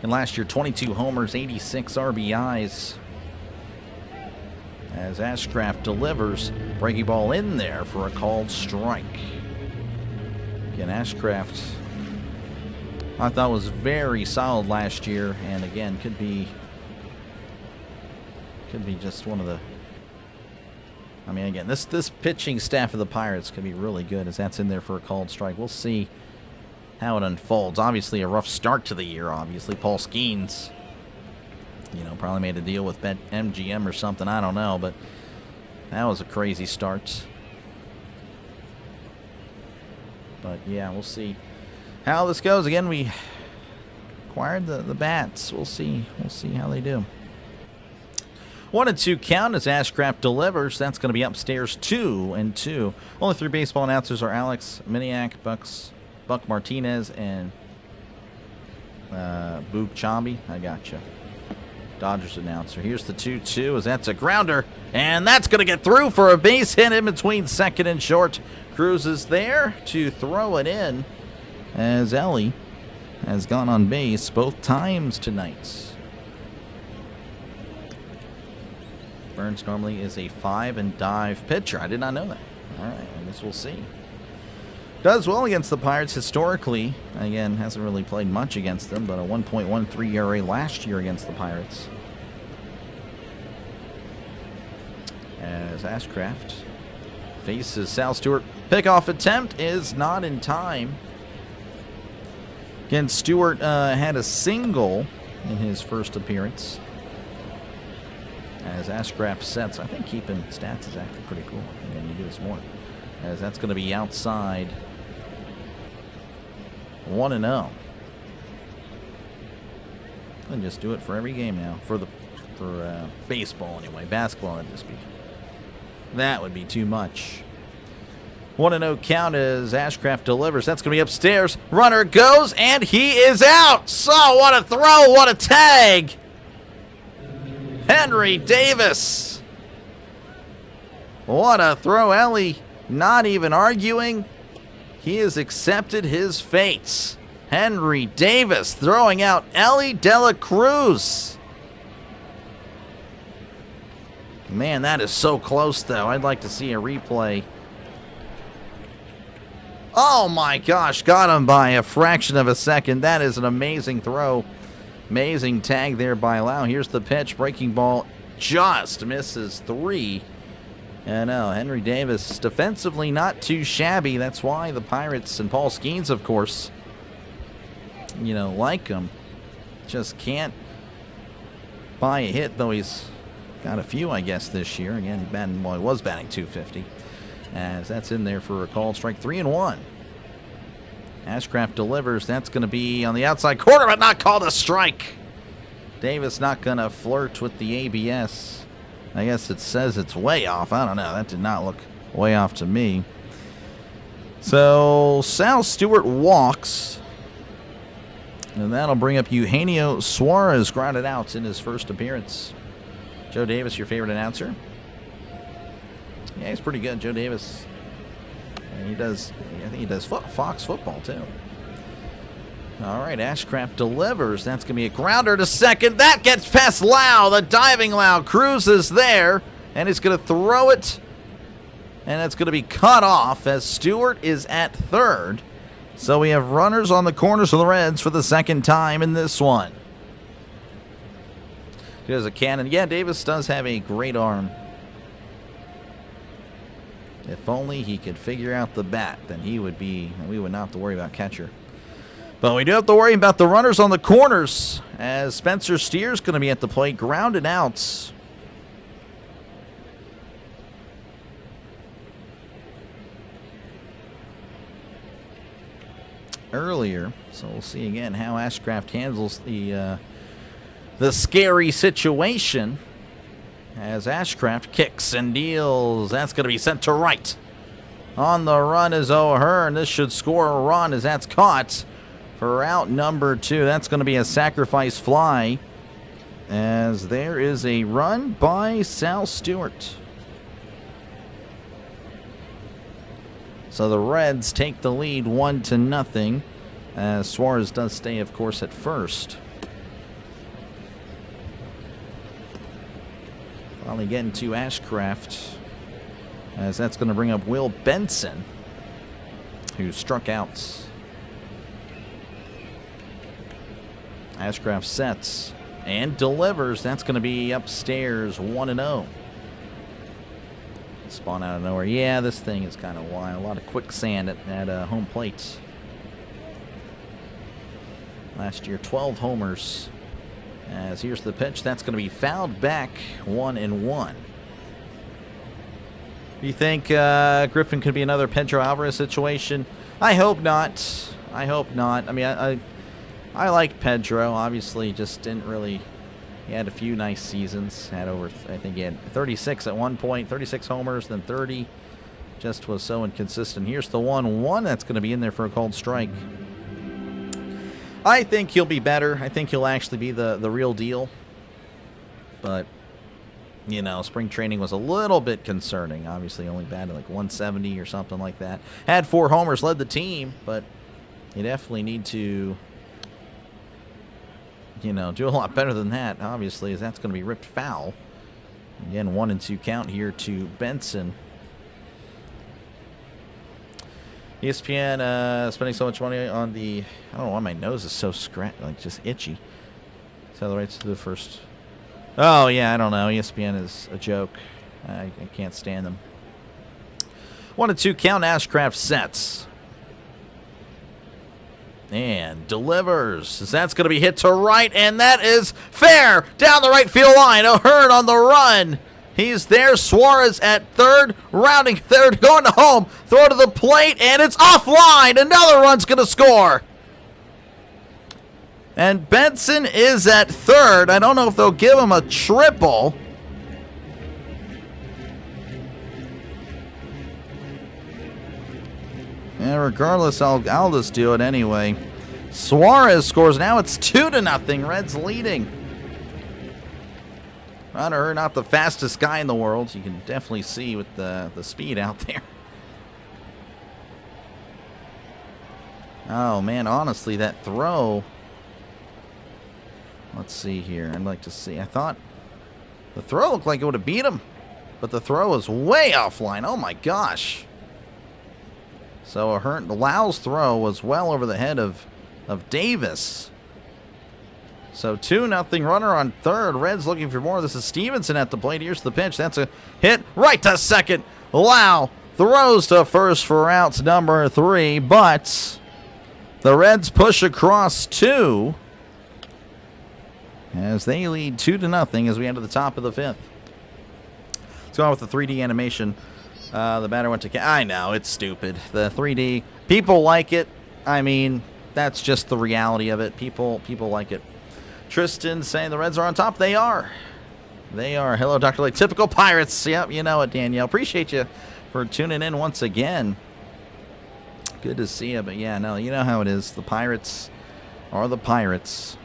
And last year, 22 homers, 86 RBIs. As Ashcraft delivers, breaking ball in there for a called strike. Again, Ashcraft, I thought was very solid last year, and again, could be just one of the. I mean, again, this pitching staff of the Pirates could be really good as that's in there for a called strike. We'll see how it unfolds. Obviously, a rough start to the year. Obviously, Paul Skeens, probably made a deal with MGM or something. I don't know, but that was a crazy start. But yeah, we'll see how this goes. Again, we acquired the bats. We'll see how they do. 1-2 count as Ashcraft delivers. That's going to be upstairs 2-2. Only 3 baseball announcers are Alex Miniak, Buck Martinez, and Boog Chambi. I gotcha. Dodgers announcer. Here's the 2-2 as that's a grounder, and that's going to get through for a base hit in between second and short. Cruz is there to throw it in as Ellie has gone on base both times tonight. Burns normally is a 5 and dive pitcher. I did not know that. All right, I guess we'll see. Does well against the Pirates historically. Again, hasn't really played much against them, but a 1.13 ERA last year against the Pirates. As Ashcraft faces Sal Stewart. Pickoff attempt is not in time. Again, Stewart had a single in his first appearance. As Ashcraft sets, I think keeping stats is actually pretty cool. Again, you do this more. As that's going to be outside. 1-0. And just do it for every game now. For baseball anyway. Basketball, that would be too much. 1-0 count as Ashcraft delivers. That's going to be upstairs. Runner goes, and he is out. So, what a throw, what a tag. Henry Davis. What a throw. Ellie not even arguing. He has accepted his fate. Henry Davis throwing out Ellie De La Cruz. Man, that is so close, though. I'd like to see a replay. Oh, my gosh. Got him by a fraction of a second. That is an amazing throw. Amazing tag there by Lau. Here's the pitch. Breaking ball just misses 3. And Henry Davis defensively not too shabby. That's why the Pirates and Paul Skeens, of course, like him. Just can't buy a hit, though he's got a few, I guess, this year. Again, he was batting .250. As that's in there for a called strike. 3-1. Ashcraft delivers. That's going to be on the outside corner, but not called a strike. Davis not going to flirt with the ABS. I guess it says it's way off. I don't know. That did not look way off to me. So Sal Stewart walks. And that'll bring up Eugenio Suarez, grounded out in his first appearance. Joe Davis, your favorite announcer? Yeah, he's pretty good. Joe Davis. And I think he does Fox football, too. All right, Ashcraft delivers. That's going to be a grounder to second. That gets past Lau, the diving Lau. Cruz is there, and he's going to throw it. And it's going to be cut off as Stewart is at third. So we have runners on the corners of the Reds for the second time in this one. Here's a cannon. Yeah, Davis does have a great arm. If only he could figure out the bat, then we would not have to worry about catcher. But we do have to worry about the runners on the corners as Spencer Steer's going to be at the plate, grounded out. Earlier, so we'll see again how Ashcraft handles the scary situation. As Ashcraft kicks and deals, that's going to be sent to right. On the run is O'Hearn. This should score a run as that's caught for out number 2. That's going to be a sacrifice fly, as there is a run by Sal Stewart. So the Reds take the lead 1-0, as Suarez does stay, of course, at first. Finally getting to Ashcraft, as that's going to bring up Will Benson, who struck out. Ashcraft sets and delivers. That's going to be upstairs 1-0. Spawn out of nowhere. Yeah, this thing is kind of wild. A lot of quicksand at home plate. Last year, 12 homers. As here's the pitch. That's going to be fouled back 1-1. Do you think Griffin could be another Pedro Alvarez situation? I hope not. I hope not. I mean, I like Pedro. Obviously, just didn't really. He had a few nice seasons. Had over, I think he had 36 at one point, 36 homers, then 30. Just was so inconsistent. Here's the 1-1. That's going to be in there for a called strike. I think he'll be better. I think he'll actually be the real deal. But, you know, spring training was a little bit concerning. Obviously, only batted like 170 or something like that. Had 4 homers, led the team, but you definitely need to, you know, do a lot better than that, obviously, as that's going to be ripped foul. Again, 1-2 count here to Benson. ESPN spending so much money on the, I don't know why my nose is so like just itchy. So the rights to the first. Oh, yeah, I don't know. ESPN is a joke. I can't stand them. 1-2 count. Ashcraft sets. And delivers. That's going to be hit to right, and that is fair. Down the right field line. O'Hearn on the run. He's there. Suarez at third. Rounding third. Going to home. Throw to the plate, and it's offline. Another run's going to score. And Benson is at third. I don't know if they'll give him a triple. And regardless, I'll just do it anyway. Suarez scores. Now it's 2-0. Reds leading. Runner, not the fastest guy in the world. You can definitely see with the speed out there. Oh, man, honestly, that throw. Let's see here. I'd like to see. I thought the throw looked like it would have beat him, but the throw was way offline. Oh, my gosh. So Lau's throw was well over the head of Davis. So 2-0 runner on third. Reds looking for more. This is Stevenson at the plate. Here's the pitch. That's a hit right to second. Lau throws to first for outs number 3, but the Reds push across 2 as they lead 2-0 as we enter the top of the 5th. Let's go on with the 3D animation. The batter went to... I know, it's stupid. The 3D. People like it. I mean, that's just the reality of it. People like it. Tristan saying the Reds are on top. They are. They are. Hello, Dr. Lake. Typical Pirates. Yep, you know it, Danielle. Appreciate you for tuning in once again. Good to see you. But, yeah, no, you know how it is. The Pirates are the Pirates.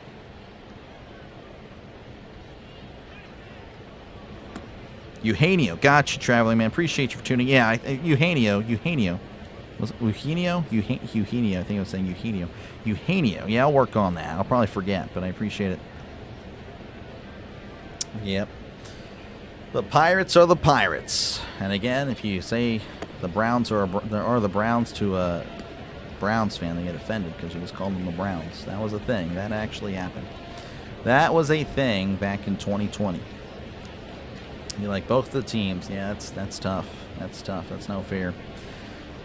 Eugenio. Gotcha, Traveling Man. Appreciate you for tuning in. Yeah, Eugenio. Was it Eugenio? Eugenio. I think I was saying Eugenio. Eugenio. Yeah, I'll work on that. I'll probably forget, but I appreciate it. Yep. The Pirates are the Pirates. And again, if you say the Browns are the Browns to a Browns fan, they get offended because you just called them the Browns. That was a thing. That actually happened. That was a thing back in 2020. You like both the teams. Yeah, that's tough. That's tough. That's no fair.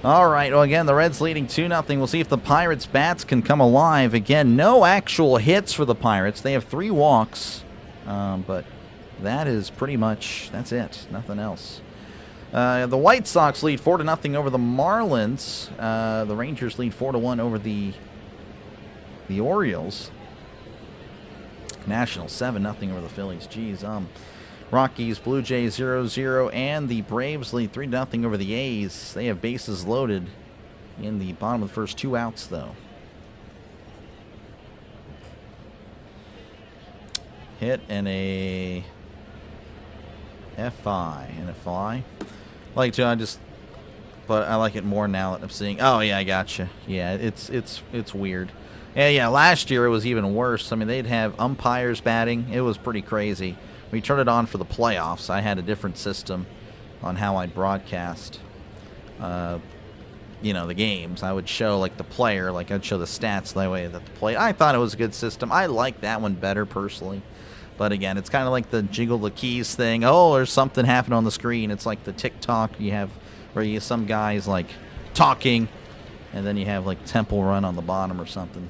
All right. Well, again, the Reds leading 2-0. We'll see if the Pirates' bats can come alive. Again, no actual hits for the Pirates. They have 3 walks, but that is pretty much, that's it. Nothing else. The White Sox lead 4-0 over the Marlins. The Rangers lead 4-1 over the Orioles. Nationals 7-0 over the Phillies. Geez, Rockies, Blue Jays 0-0, and the Braves lead 3-0 over the A's. They have bases loaded in the bottom of the first, 2 outs, though. hit and a FI and a fly. Like to, but I like it more now that I'm seeing. Oh yeah, I gotcha. Yeah, it's weird. Yeah. Last year it was even worse. I mean, they'd have umpires batting. It was pretty crazy. We turned it on for the playoffs. I had a different system on how I'd broadcast. The games. I would show like the player, like I'd show the stats that way that the play. I thought it was a good system. I like that one better personally. But again, it's kind of like the jiggle the keys thing. Oh, there's something happened on the screen. It's like the TikTok you have where you some guys like talking, and then you have like Temple Run on the bottom or something.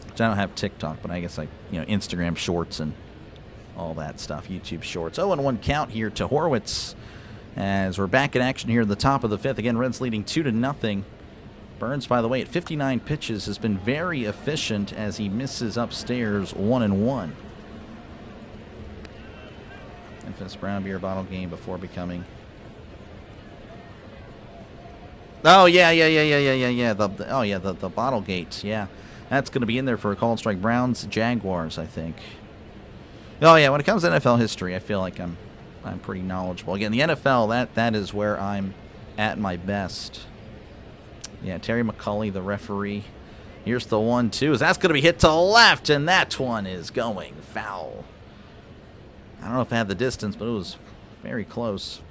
Which I don't have TikTok, but I guess like Instagram Shorts and all that stuff, YouTube Shorts. 0-1 count here to Horwitz as we're back in action here at the top of the fifth. Again, Reds leading 2-0. Burns, by the way, at 59 pitches has been very efficient as he misses upstairs 1-1. Infamous brown beer bottle game before becoming. Oh yeah. The bottle gate. Yeah, that's going to be in there for a called strike. Browns, Jaguars, I think. Oh yeah, when it comes to NFL history, I feel like I'm pretty knowledgeable. Again, the NFL, that is where I'm at my best. Yeah, Terry McCulley, the referee. Here's the 1-2. That's going to be hit to left, and that one is going foul. I don't know if I had the distance, but it was very close.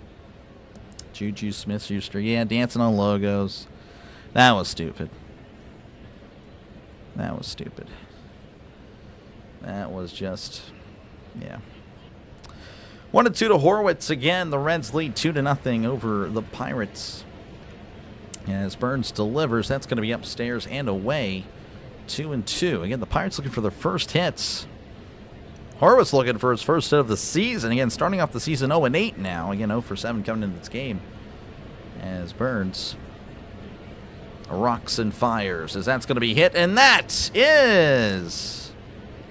Juju Smith-Schuster. Yeah, dancing on logos. That was stupid. That was just, yeah. 1-2 to Horwitz again. The Reds lead 2-0 over the Pirates. As Burns delivers, that's going to be upstairs and away. 2-2. Again, the Pirates looking for their first hits. Horwitz looking for his first hit of the season. Again, starting off the season 0-8 now. Again, 0-7 coming into this game. As Burns rocks and fires. As that's going to be hit. And that is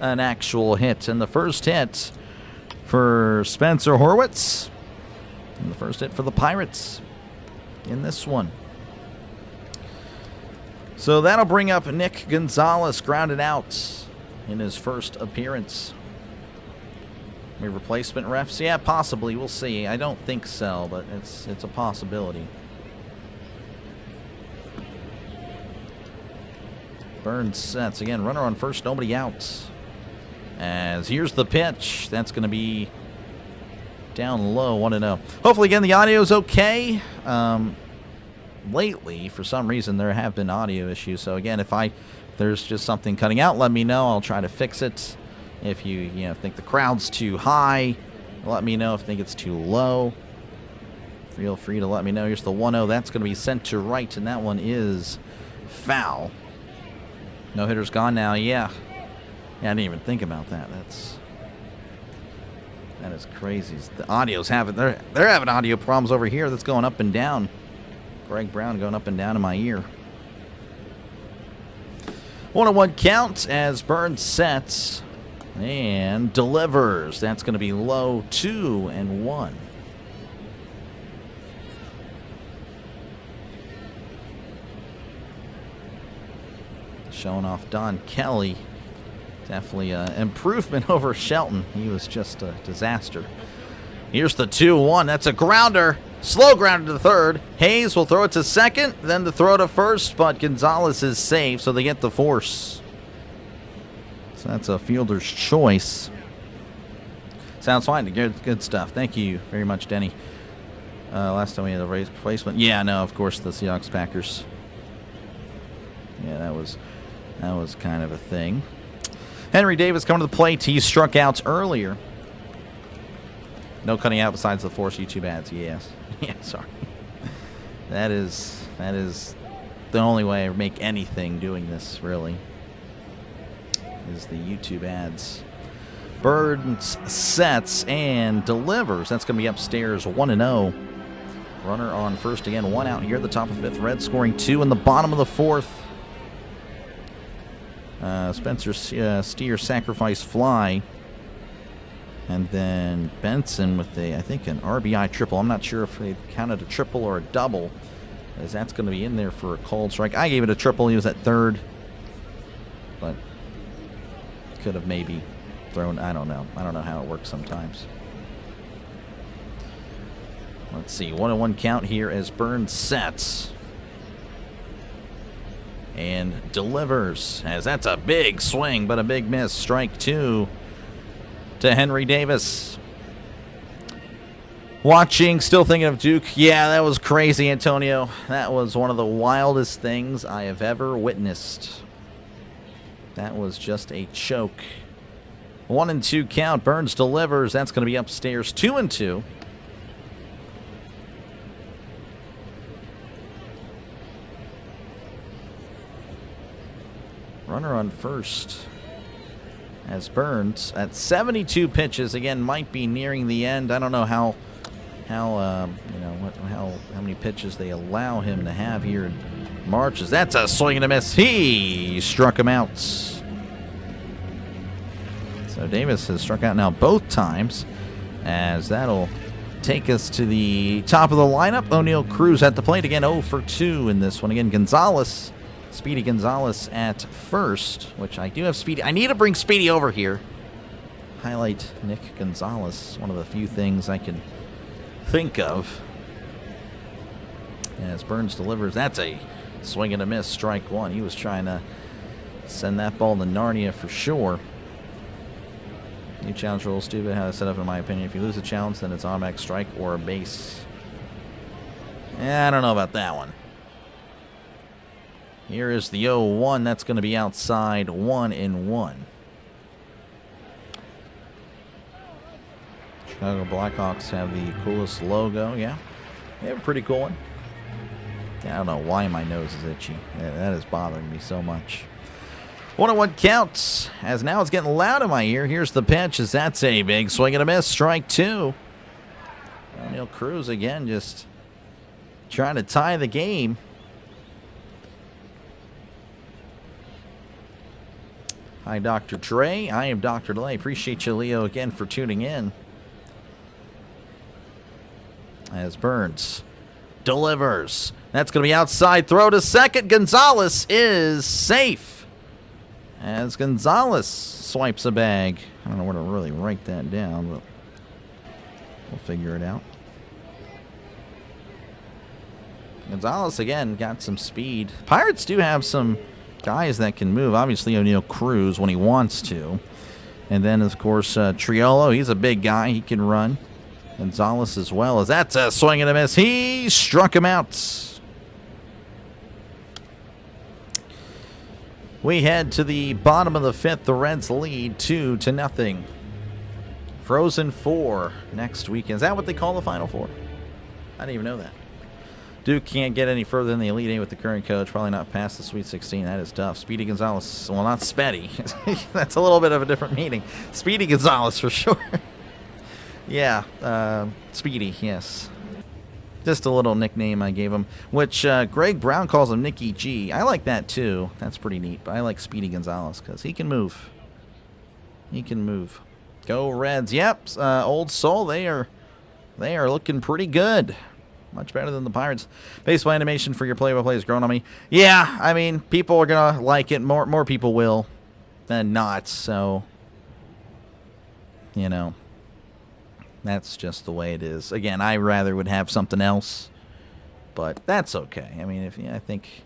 an actual hit. And the first hit for Spencer Horwitz. And the first hit for the Pirates in this one. So that'll bring up Nick Gonzalez, grounded out in his first appearance. Maybe replacement refs? Yeah, possibly. We'll see. I don't think so, but it's a possibility. Burns sets. Again, runner on first, nobody out. As here's the pitch. That's going to be down low, 1-0. Hopefully, again, the audio is okay. Lately, for some reason, there have been audio issues. So, again, if there's just something cutting out, let me know. I'll try to fix it. If you think the crowd's too high, let me know. If you think it's too low, feel free to let me know. Here's the 1-0. That's going to be sent to right, and that one is foul. No hitter's gone now. Yeah, I didn't even think about that. That is crazy. The audio's they're having audio problems over here. That's going up and down. Greg Brown going up and down in my ear. 1-1 count as Burns sets and delivers. That's going to be low, 2-1. Showing off Don Kelly. Definitely an improvement over Shelton. He was just a disaster. Here's the 2-1. That's a grounder. Slow grounder to the third. Hayes will throw it to second, then the throw to first, but Gonzalez is safe, so they get the force. So that's a fielder's choice. Sounds fine. Good stuff. Thank you very much, Denny. Last time we had a raise replacement. Yeah, no, of course, the Seahawks Packers. Yeah, that was kind of a thing. Henry Davis coming to the plate. He struck out earlier. No cutting out besides the force YouTube ads. Yes. Yeah, sorry. That is the only way I make anything doing this, really, is the YouTube ads. Burns sets and delivers. That's going to be upstairs, 1-0. Runner on first again, 1 out here at the top of fifth. Reds scoring 2 in the bottom of the fourth. Spencer Steer sacrifice fly. And then Benson with I think an RBI triple. I'm not sure if they counted a triple or a double, as that's going to be in there for a cold strike. I gave it a triple. He was at third, but could have maybe thrown. I don't know. I don't know how it works sometimes. Let's see. 1-1 count here as Burns sets. And delivers. As that's a big swing, but a big miss. Strike 2 to Henry Davis. Watching, still thinking of Duke. Yeah, that was crazy, Antonio. That was one of the wildest things I have ever witnessed. That was just a choke. 1-2 count. Burns delivers. That's going to be upstairs. 2-2. Runner on first. As Burns at 72 pitches again might be nearing the end. I don't know how many pitches they allow him to have here in March. That's a swing and a miss. He struck him out. So Davis has struck out now both times, as that'll take us to the top of the lineup. O'Neal Cruz at the plate again. 0 for 2 in this one. Again, Gonzalez. Speedy Gonzalez at first, which I do have Speedy. I need to bring Speedy over here. Highlight Nick Gonzalez. One of the few things I can think of. As Burns delivers, that's a swing and a miss. Strike 1. He was trying to send that ball to Narnia for sure. New challenge rule, stupid how it's set up in my opinion. If you lose a challenge, then it's automatic strike or a base. Yeah, I don't know about that one. Here is the 0-1. That's going to be outside. 1-1. Chicago Blackhawks have the coolest logo. Yeah, they have a pretty cool one. Yeah, I don't know why my nose is itchy. Yeah, that is bothering me so much. 1-1 counts. As now it's getting loud in my ear. Here's the pitch. As that's a big swing and a miss. Strike 2. O'Neal Cruz again just trying to tie the game. Hi, Dr. Trey. I am Dr. Delay. Appreciate you, Leo, again for tuning in. As Burns delivers. That's going to be outside. Throw to second. Gonzalez is safe. As Gonzalez swipes a bag. I don't know where to really write that down, but we'll figure it out. Gonzalez, again, got some speed. Pirates do have some guys that can move. Obviously, O'Neal Cruz when he wants to. And then, of course, Triolo. He's a big guy. He can run. Gonzalez as well. As that's a swing and a miss. He struck him out. We head to the bottom of the 5th. The Reds lead 2-0. Frozen 4 next weekend. Is that what they call the Final Four? I didn't even know that. Duke can't get any further than the Elite 8 with the current coach. Probably not past the Sweet 16. That is tough. Speedy Gonzalez. Well, not Spetty. That's a little bit of a different meaning. Speedy Gonzalez for sure. Yeah, Speedy, yes. Just a little nickname I gave him, which Greg Brown calls him Nicky G. I like that too. That's pretty neat. But I like Speedy Gonzalez because he can move. He can move. Go Reds. Yep, Old Soul. They are looking pretty good. Much better than the Pirates. Baseball animation for your play-by-play is growing on me. Yeah, I mean, people are gonna like it. More people will than not. So, you know, that's just the way it is. Again, I rather would have something else, but that's okay. I mean, I think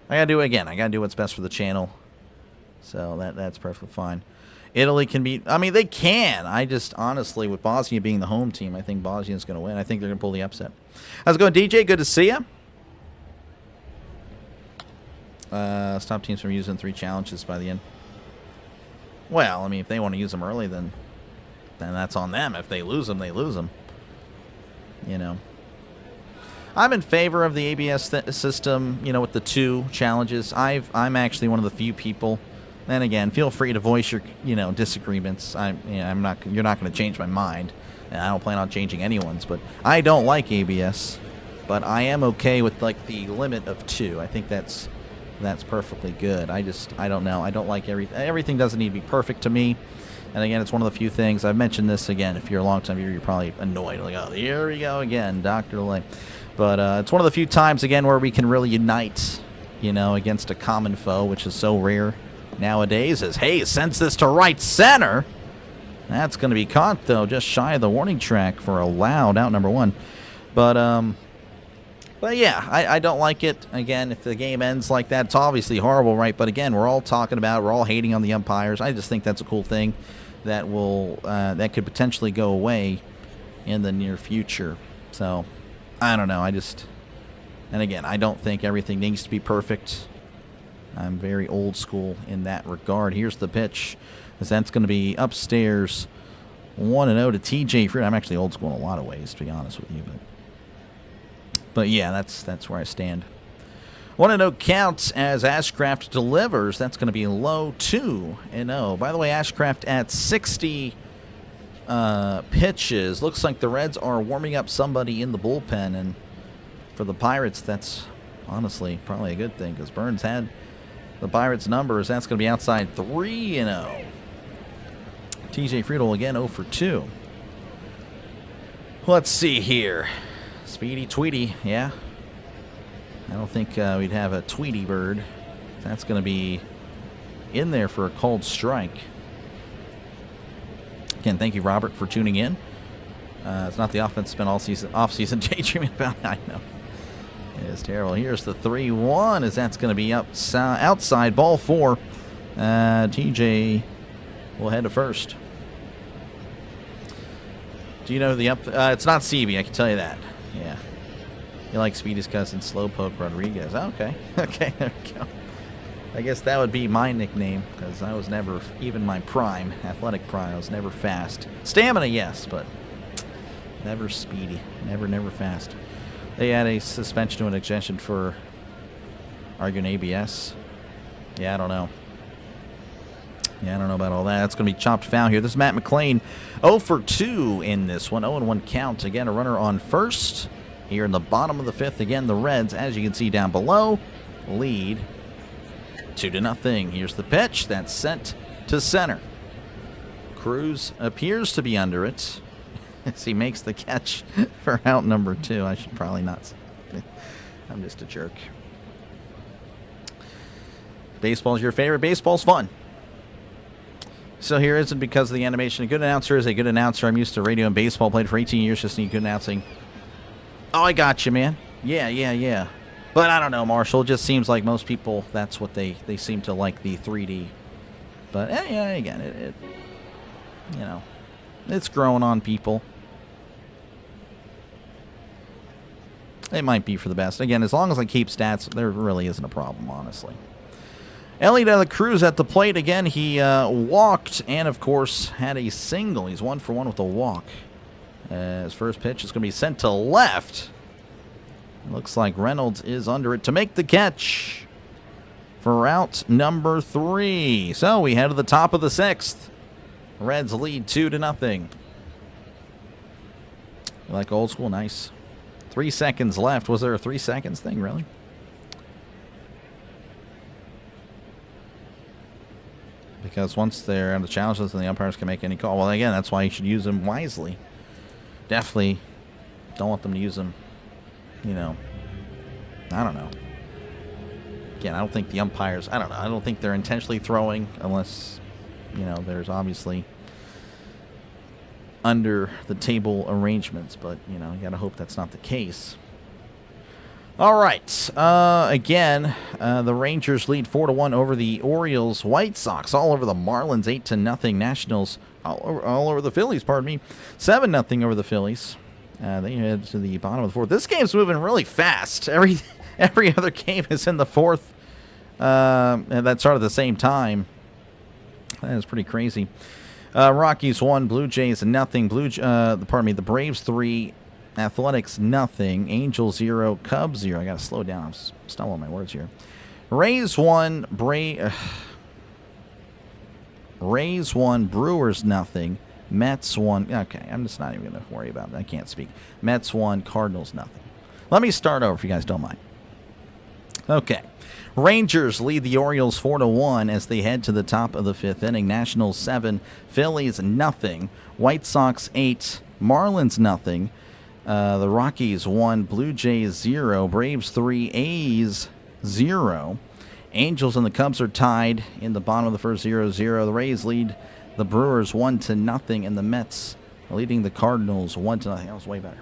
I gotta do it again. I gotta do what's best for the channel. So that's perfectly fine. Italy can beat. I mean, they can. I just honestly, with Bosnia being the home team, I think Bosnia's going to win. I think they're going to pull the upset. How's it going, DJ? Good to see you. Stop teams from using 3 challenges by the end. Well, I mean, if they want to use them early, then that's on them. If they lose them, they lose them. You know. I'm in favor of the ABS system. You know, with the 2 challenges. I'm actually one of the few people. And again, feel free to voice your, disagreements. You're not going to change my mind. And I don't plan on changing anyone's, but I don't like ABS. But I am okay with like the limit of 2. I think that's perfectly good. I don't know. I don't like everything. Everything doesn't need to be perfect to me. And again, it's one of the few things. I've mentioned this again. If you're a long-time viewer, you're probably annoyed. Like, oh, here we go again, Dr. Lay. But it's one of the few times again where we can really unite, against a common foe, which is so rare nowadays. As Hayes sends this to right center. That's going to be caught, though, just shy of the warning track for a loud out number 1. But yeah, I don't like it. Again, if the game ends like that, it's obviously horrible, right? But again, we're all talking about it. We're all hating on the umpires. I just think that's a cool thing that that could potentially go away in the near future. So, I don't know. And again, I don't think everything needs to be perfect. I'm very old school in that regard. Here's the pitch. As that's going to be upstairs, 1-0 to TJ Fruit. I'm actually old school in a lot of ways, to be honest with you. But yeah, that's where I stand. 1-0 counts as Ashcraft delivers. That's going to be low 2-0. By the way, Ashcraft at 60 pitches. Looks like the Reds are warming up somebody in the bullpen. And for the Pirates, that's honestly probably a good thing because Burns had the Pirates' numbers. That's going to be outside 3-0. TJ Friedel again 0 for 2. Let's see here. Speedy Tweety, yeah. I don't think we'd have a Tweety bird. That's going to be in there for a cold strike. Again, thank you, Robert, for tuning in. It's not the offense spent all off-season daydreaming about. I know. It is terrible. Here's the 3-1 as that's going to be outside ball 4. TJ will head to first. Do you know the it's not CB, I can tell you that. Yeah. You like Speedy's cousin, Slowpoke Rodriguez. Okay. Okay, there we go. I guess that would be my nickname because I was never, even my prime, athletic prime, I was never fast. Stamina, yes, but never speedy. Never fast. They had a suspension to an extension for arguing ABS. Yeah, I don't know. Yeah, I don't know about all that. That's going to be chopped foul here. This is Matt McClain, 0 for 2 in this one. 0-1 count. Again, a runner on first. Here in the bottom of the 5th, again, the Reds, as you can see down below, lead 2-0. Here's the pitch. That's sent to center. Cruz appears to be under it as he makes the catch for out number 2. I should probably not. I'm just a jerk. Baseball's your favorite. Baseball's fun. So here isn't because of the animation. A good announcer is a good announcer. I'm used to radio and baseball. Played for 18 years. Just need good announcing. Oh, I got you, man. Yeah. But I don't know, Marshall. It just seems like most people, that's what they seem to like, the 3D. But yeah, again, it you know, it's growing on people. It might be for the best. Again, as long as I keep stats, there really isn't a problem, honestly. Ellie de la Cruz at the plate again. He walked and, of course, had a single. He's 1 for 1 with a walk. His first pitch is going to be sent to left. Looks like Reynolds is under it to make the catch for out number 3. So we head to the top of the 6th. Reds lead 2-0. You like old school? Nice. 3 seconds left. Was there a 3 seconds thing, really? Because once they're on the challenges, then the umpires can make any call. Well, again, that's why you should use them wisely. Definitely don't want them to use them, you know, I don't know. Again, I don't think the umpires, I don't know. I don't think they're intentionally throwing unless, you know, there's obviously under the table arrangements. But, you know, you got to hope that's not the case. All right. Again, the Rangers lead 4-1 over the Orioles. White Sox all over the Marlins, 8-0. Nationals all over the Phillies, pardon me. 7-0 over the Phillies. They head to the bottom of the 4th. This game's moving really fast. Every other game is in the 4th. And that started at the same time. That is pretty crazy. Rockies 1, Blue Jays 0. The Braves 3. Athletics 0, Angels 0, Cubs 0. I gotta slow down. I'm stumbling my words here. Rays 1, Rays 1, Brewers 0, Mets 1. Okay, I'm just not even gonna worry about that. I can't speak. Mets 1, Cardinals 0. Let me start over if you guys don't mind. Okay. Rangers lead the Orioles 4-1 as they head to the top of the 5th inning. Nationals 7, Phillies 0, White Sox 8, Marlins 0. The Rockies 1, Blue Jays 0, Braves 3, A's 0. Angels and the Cubs are tied in the bottom of the first 0-0. The Rays lead the Brewers 1-0, and the Mets leading the Cardinals 1-0. That was way better.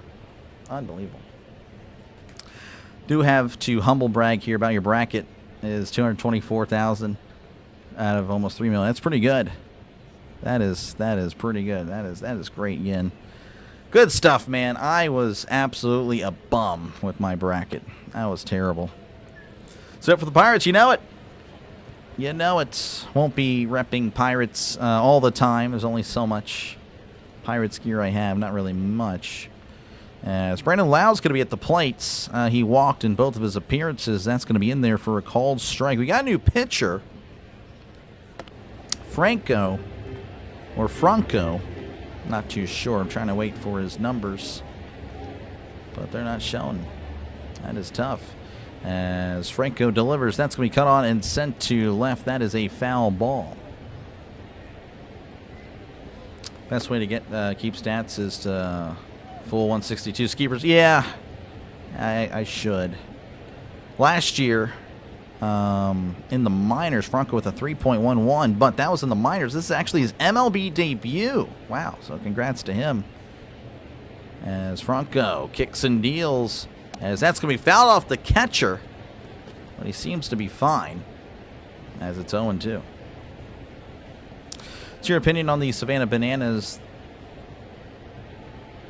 Unbelievable. Do have to humble brag here about your bracket. Is 224,000 out of almost 3 million. That's pretty good. That is pretty good. That is great, Yin. Good stuff, man. I was absolutely a bum with my bracket. That was terrible. So for the Pirates, you know it. You know it. Won't be repping Pirates all the time. There's only so much Pirates gear I have. Not really much. As Brandon Lau's going to be at the plates. He walked in both of his appearances. That's going to be in there for a called strike. We got a new pitcher. Franco. Not too sure. I'm trying to wait for his numbers. But they're not showing. That is tough. As Franco delivers, that's going to be cut on and sent to left. That is a foul ball. Best way to get keep stats is to full 162 skeepers. Yeah, I should. Last year, in the minors, Franco with a 3.11, but that was in the minors. This is actually his MLB debut. Wow, so congrats to him. As Franco kicks and deals, as that's going to be fouled off the catcher, but he seems to be fine, as it's 0-2. What's your opinion on the Savannah Bananas?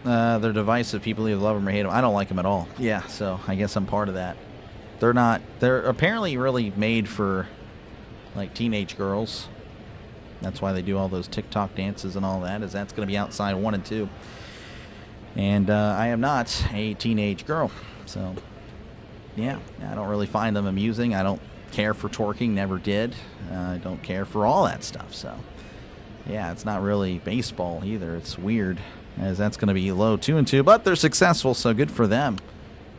They're divisive. People either love them or hate them. I don't like them at all. Yeah, so I guess I'm part of that. They're apparently really made for, like, teenage girls. That's why they do all those TikTok dances and all that, is that's going to be outside 1 and 2. And I am not a teenage girl. So, yeah, I don't really find them amusing. I don't care for twerking, never did. I don't care for all that stuff. So, yeah, it's not really baseball either. It's weird, as that's going to be low 2-2. But they're successful, so good for them.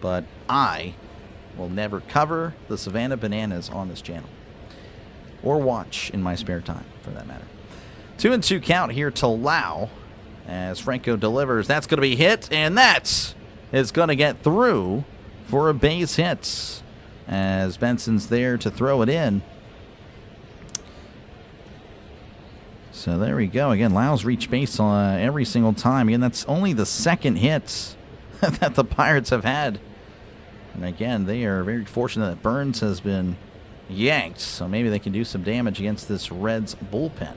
But I will never cover the Savannah Bananas on this channel. Or watch in my spare time, for that matter. 2-2 count here to Lau. As Franco delivers, that's going to be hit, and that is going to get through for a base hit. As Benson's there to throw it in. So there we go. Again, Lau's reached base every single time. Again, that's only the second hit that the Pirates have had. And again, they are very fortunate that Burns has been yanked. So maybe they can do some damage against this Reds bullpen.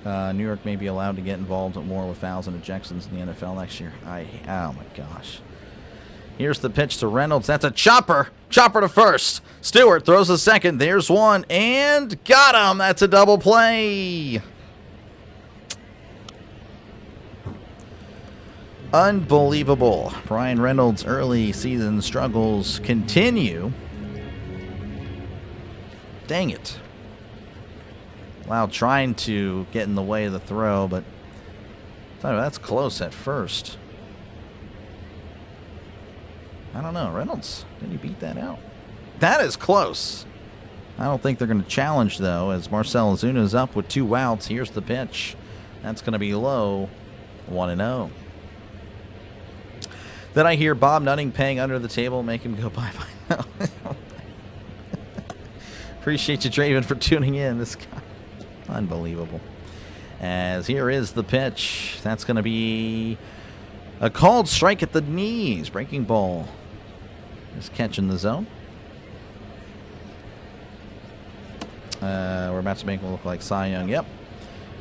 New York may be allowed to get involved more with fouls and ejections in the NFL next year. Oh my gosh. Here's the pitch to Reynolds. That's a chopper. Chopper to first. Stewart throws a second. There's one. And got him. That's a double play. Unbelievable. Brian Reynolds' early season struggles continue. Dang it. Wow, trying to get in the way of the throw, but that's close at first. I don't know. Reynolds, did he beat that out? That is close. I don't think they're going to challenge, though, as Marcell Ozuna's up with 2 outs. Here's the pitch. That's going to be low. 1-0. Did I hear Bob Nutting paying under the table, make him go bye-bye? No. Appreciate you, Draven, for tuning in. This guy. Unbelievable. As here is the pitch. That's going to be a called strike at the knees. Breaking ball. Just catching the zone. We're about to make it look like Cy Young. Yep.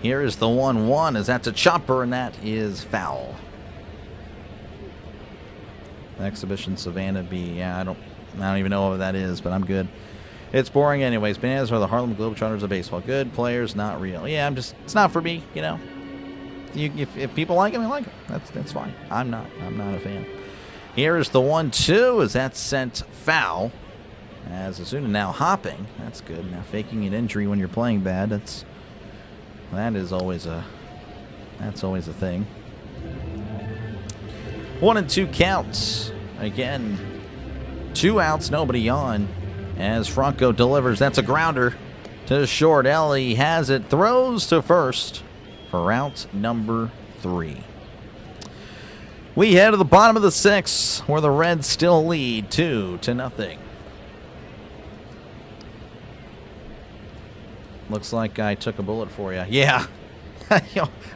Here is the 1-1, as that's a chopper, and that is foul. Exhibition Savannah B. Yeah, I don't even know what that is, but I'm good. It's boring anyways. Bananas are the Harlem Globetrotters of baseball. Good players, not real. Yeah, it's not for me, you know. If people like them, I like them. That's fine. I'm not a fan. Here is the 1-2, as that's sent foul. As Ozuna now hopping. That's good. Now faking an injury when you're playing bad. That is always a thing. 1-2 counts. Again, 2 outs, nobody on. As Franco delivers, that's a grounder to short. Ellie has it, throws to first for out number 3. We head to the bottom of the 6th, where the Reds still lead 2-0. Looks like I took a bullet for you. Yeah.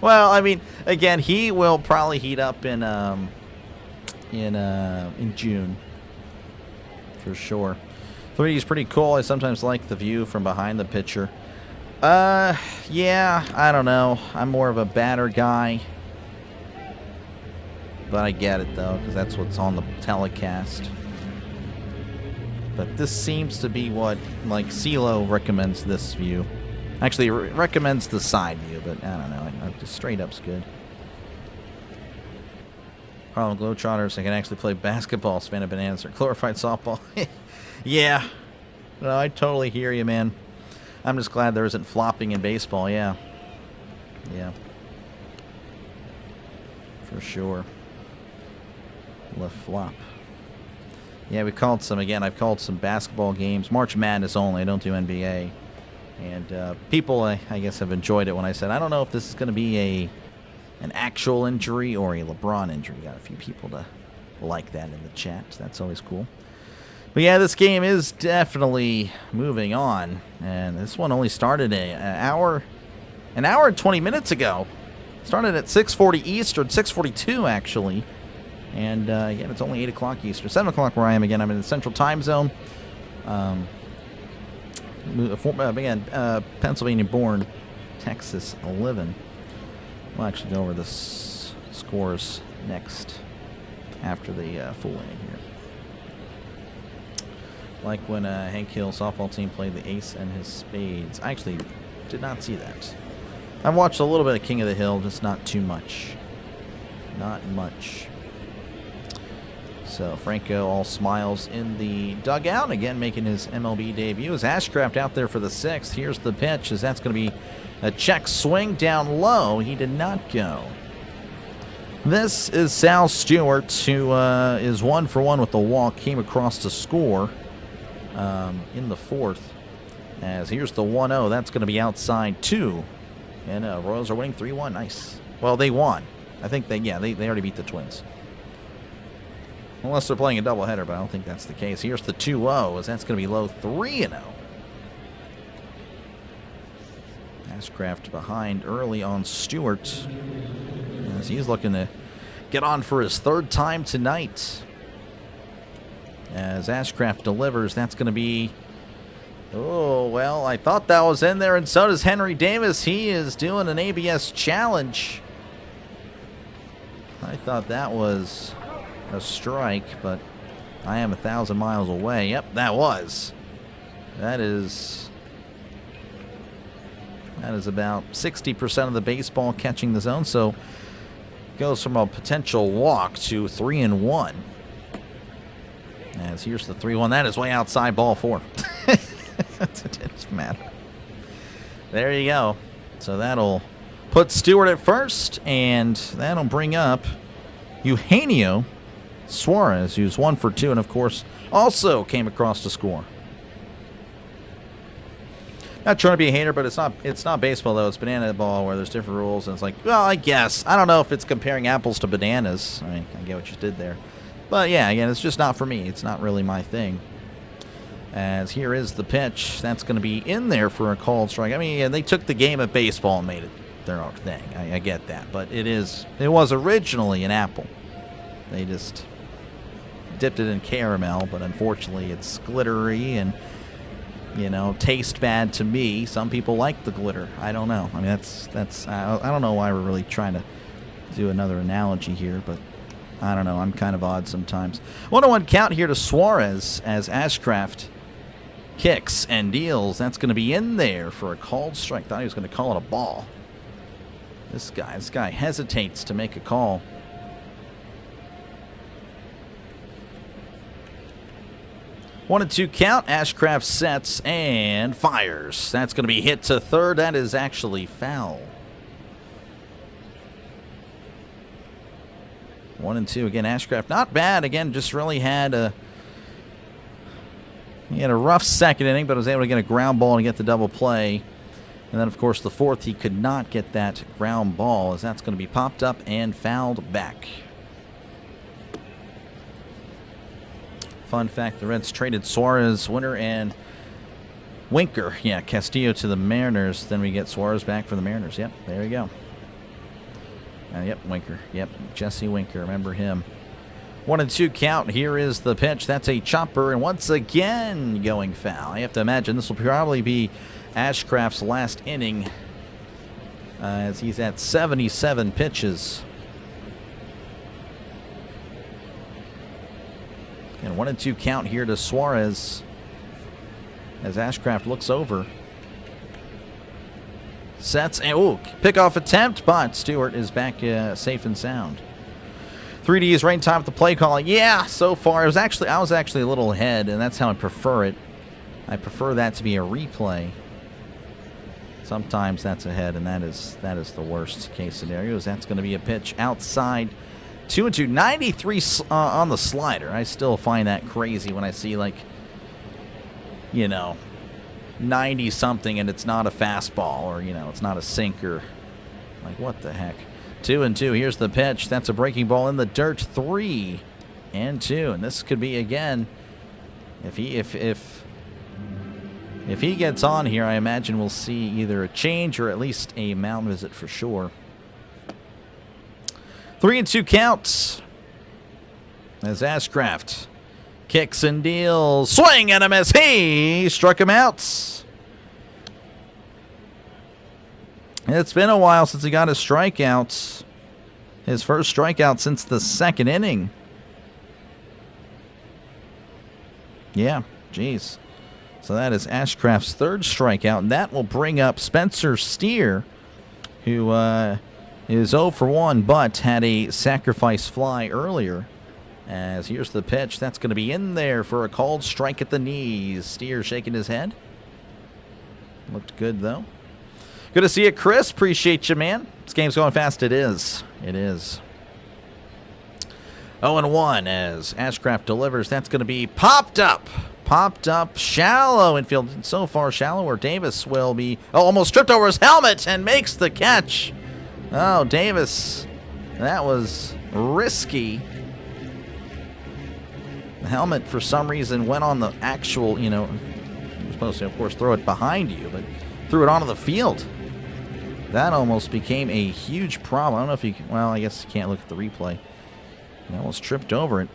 Well, I mean, again, he will probably heat up in June for sure. 3D is pretty cool. I sometimes like the view from behind the pitcher. Yeah, I don't know. I'm more of a batter guy. But I get it, though, because that's what's on the telecast. But this seems to be what, like, CeeLo recommends this view. Actually, recommends the side view, but I don't know. Just straight up's good. Harlem Globetrotters, I can actually play basketball, Savannah Bananas, or glorified softball. Yeah. No, I totally hear you, man. I'm just glad there isn't flopping in baseball, yeah. Yeah. For sure. Left flop. Yeah, we called some, again, I've called some basketball games. March Madness only, I don't do NBA. And people, I guess, have enjoyed it when I said, I don't know if this is going to be an actual injury or a LeBron injury. Got a few people to like that in the chat. That's always cool. But yeah, this game is definitely moving on. And this one only started an hour and 20 minutes ago. Started at 6:40 Eastern, 6:42 actually. And again, it's only 8 o'clock Eastern, 7 o'clock where I am. Again, I'm in the Central Time Zone. Again, Pennsylvania-born, Texas 11. We'll actually go over the scores next after the full inning here. Like when Hank Hill's softball team played the ace and his spades. I actually did not see that. I've watched a little bit of King of the Hill, just not too much. Not much. So Franco all smiles in the dugout. Again, making his MLB debut. Is Ashcraft out there for the 6th. Here's the pitch, as that's going to be a check swing down low. He did not go. This is Sal Stewart, who is 1 for 1 with the walk. Came across to score in the 4th. As here's the 1-0. That's going to be outside 2. And Royals are winning 3-1. Nice. Well, they won. I think they already beat the Twins. Unless they're playing a doubleheader, but I don't think that's the case. Here's the 2-0, as that's going to be low 3-0. Ashcraft behind early on Stewart, as he's looking to get on for his 3rd time tonight. As Ashcraft delivers, that's going to be... Oh, well, I thought that was in there, and so does Henry Davis. He is doing an ABS challenge. I thought that was a strike, but I am 1,000 miles away. Yep, that was. That is about 60% of the baseball catching the zone. So goes from a potential walk to 3-1. As here's the 3-1. That is way outside, ball 4. It doesn't matter. There you go. So that'll put Stewart at first, and that'll bring up Eugenio Suarez, who's 1 for 2, and of course also came across to score. Not trying to be a hater, but it's not baseball though. It's banana ball where there's different rules, and it's like, well, I guess I don't know if it's comparing apples to bananas. I mean, I get what you did there, but yeah, again, it's just not for me. It's not really my thing. As here is the pitch, that's going to be in there for a called strike. I mean, yeah, they took the game of baseball and made it their own thing. I get that, but it was originally an apple. They just dipped it in caramel, but unfortunately it's glittery and, you know, taste bad to me. Some people like the glitter. I don't know. I mean, I don't know why we're really trying to do another analogy here, but I don't know. I'm kind of odd sometimes. 1-1 count here to Suarez as Ashcraft kicks and deals. That's going to be in there for a called strike. Thought he was going to call it a ball. This guy hesitates to make a call. One and 2 count. Ashcraft sets and fires. That's going to be hit to third. That is actually foul. 1 and 2 again. Ashcraft not bad again. Just really had a rough second inning, but was able to get a ground ball and get the double play. And then of course the 4th he could not get that ground ball, as that's going to be popped up and fouled back. Fun fact, the Reds traded Suarez, winner, and Winker. Yeah, Castillo to the Mariners. Then we get Suarez back for the Mariners. Yep, there you go. Yep, Winker. Yep, Jesse Winker. Remember him. 1-2 count. Here is the pitch. That's a chopper. And once again, going foul. I have to imagine this will probably be Ashcraft's last inning, as he's at 77 pitches. And 1-2 count here to Suarez as Ashcraft looks over. Sets, and pickoff attempt, but Stewart is back safe and sound. 3D is right in time with the play calling. Yeah, so far I was actually a little ahead, and that's how I prefer it. I prefer that to be a replay. Sometimes that's ahead, and that is the worst case scenario. That's going to be a pitch outside. 2-2, 93 on the slider. I still find that crazy when I see, like, 90 something and it's not a fastball, or it's not a sinker. Like, what the heck? 2-2. Here's the pitch. That's a breaking ball in the dirt. 3-2, and this could be again. If he gets on here, I imagine we'll see either a change or at least a mound visit for sure. 3-2 counts as Ashcraft kicks and deals. Swing and a miss. He struck him out. It's been a while since he got his strikeouts. His first strikeout since the second inning. Yeah, geez. So that is Ashcraft's third strikeout, and that will bring up Spencer Steer, who is 0 for 1, but had a sacrifice fly earlier. As here's the pitch. That's going to be in there for a called strike at the knees. Steer shaking his head. Looked good, though. Good to see you, Chris. Appreciate you, man. This game's going fast. It is. It is. 0-1 as Ashcraft delivers. That's going to be popped up. Popped up shallow infield. So far shallow where Davis will be almost tripped over his helmet and makes the catch. Oh, Davis. That was risky. The helmet, for some reason, went on the actual, you're supposed to, of course, throw it behind you, but threw it onto the field. That almost became a huge problem. I don't know if you can, well, I guess you can't look at the replay. He almost tripped over it.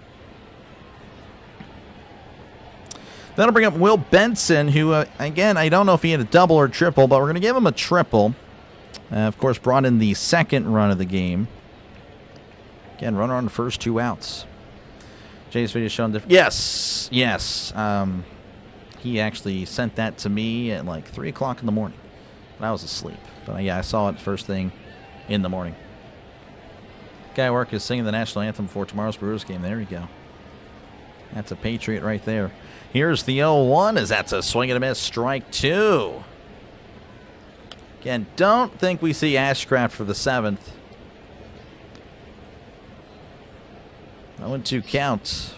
That'll bring up Will Benson, who, again, I don't know if he had a double or triple, but we're going to give him a triple. Of course, brought in the second run of the game. Again, runner on the first 2 outs. Jay's video showing different. Yes, yes. He actually sent that to me at like 3 o'clock in the morning. I was asleep. But yeah, I saw it first thing in the morning. Guy work is singing the national anthem for tomorrow's Brewers game. There you go. That's a Patriot right there. Here's the 0-1 as that's a swing and a miss. Strike 2. Again, don't think we see Ashcraft for the 7th. 0-2 count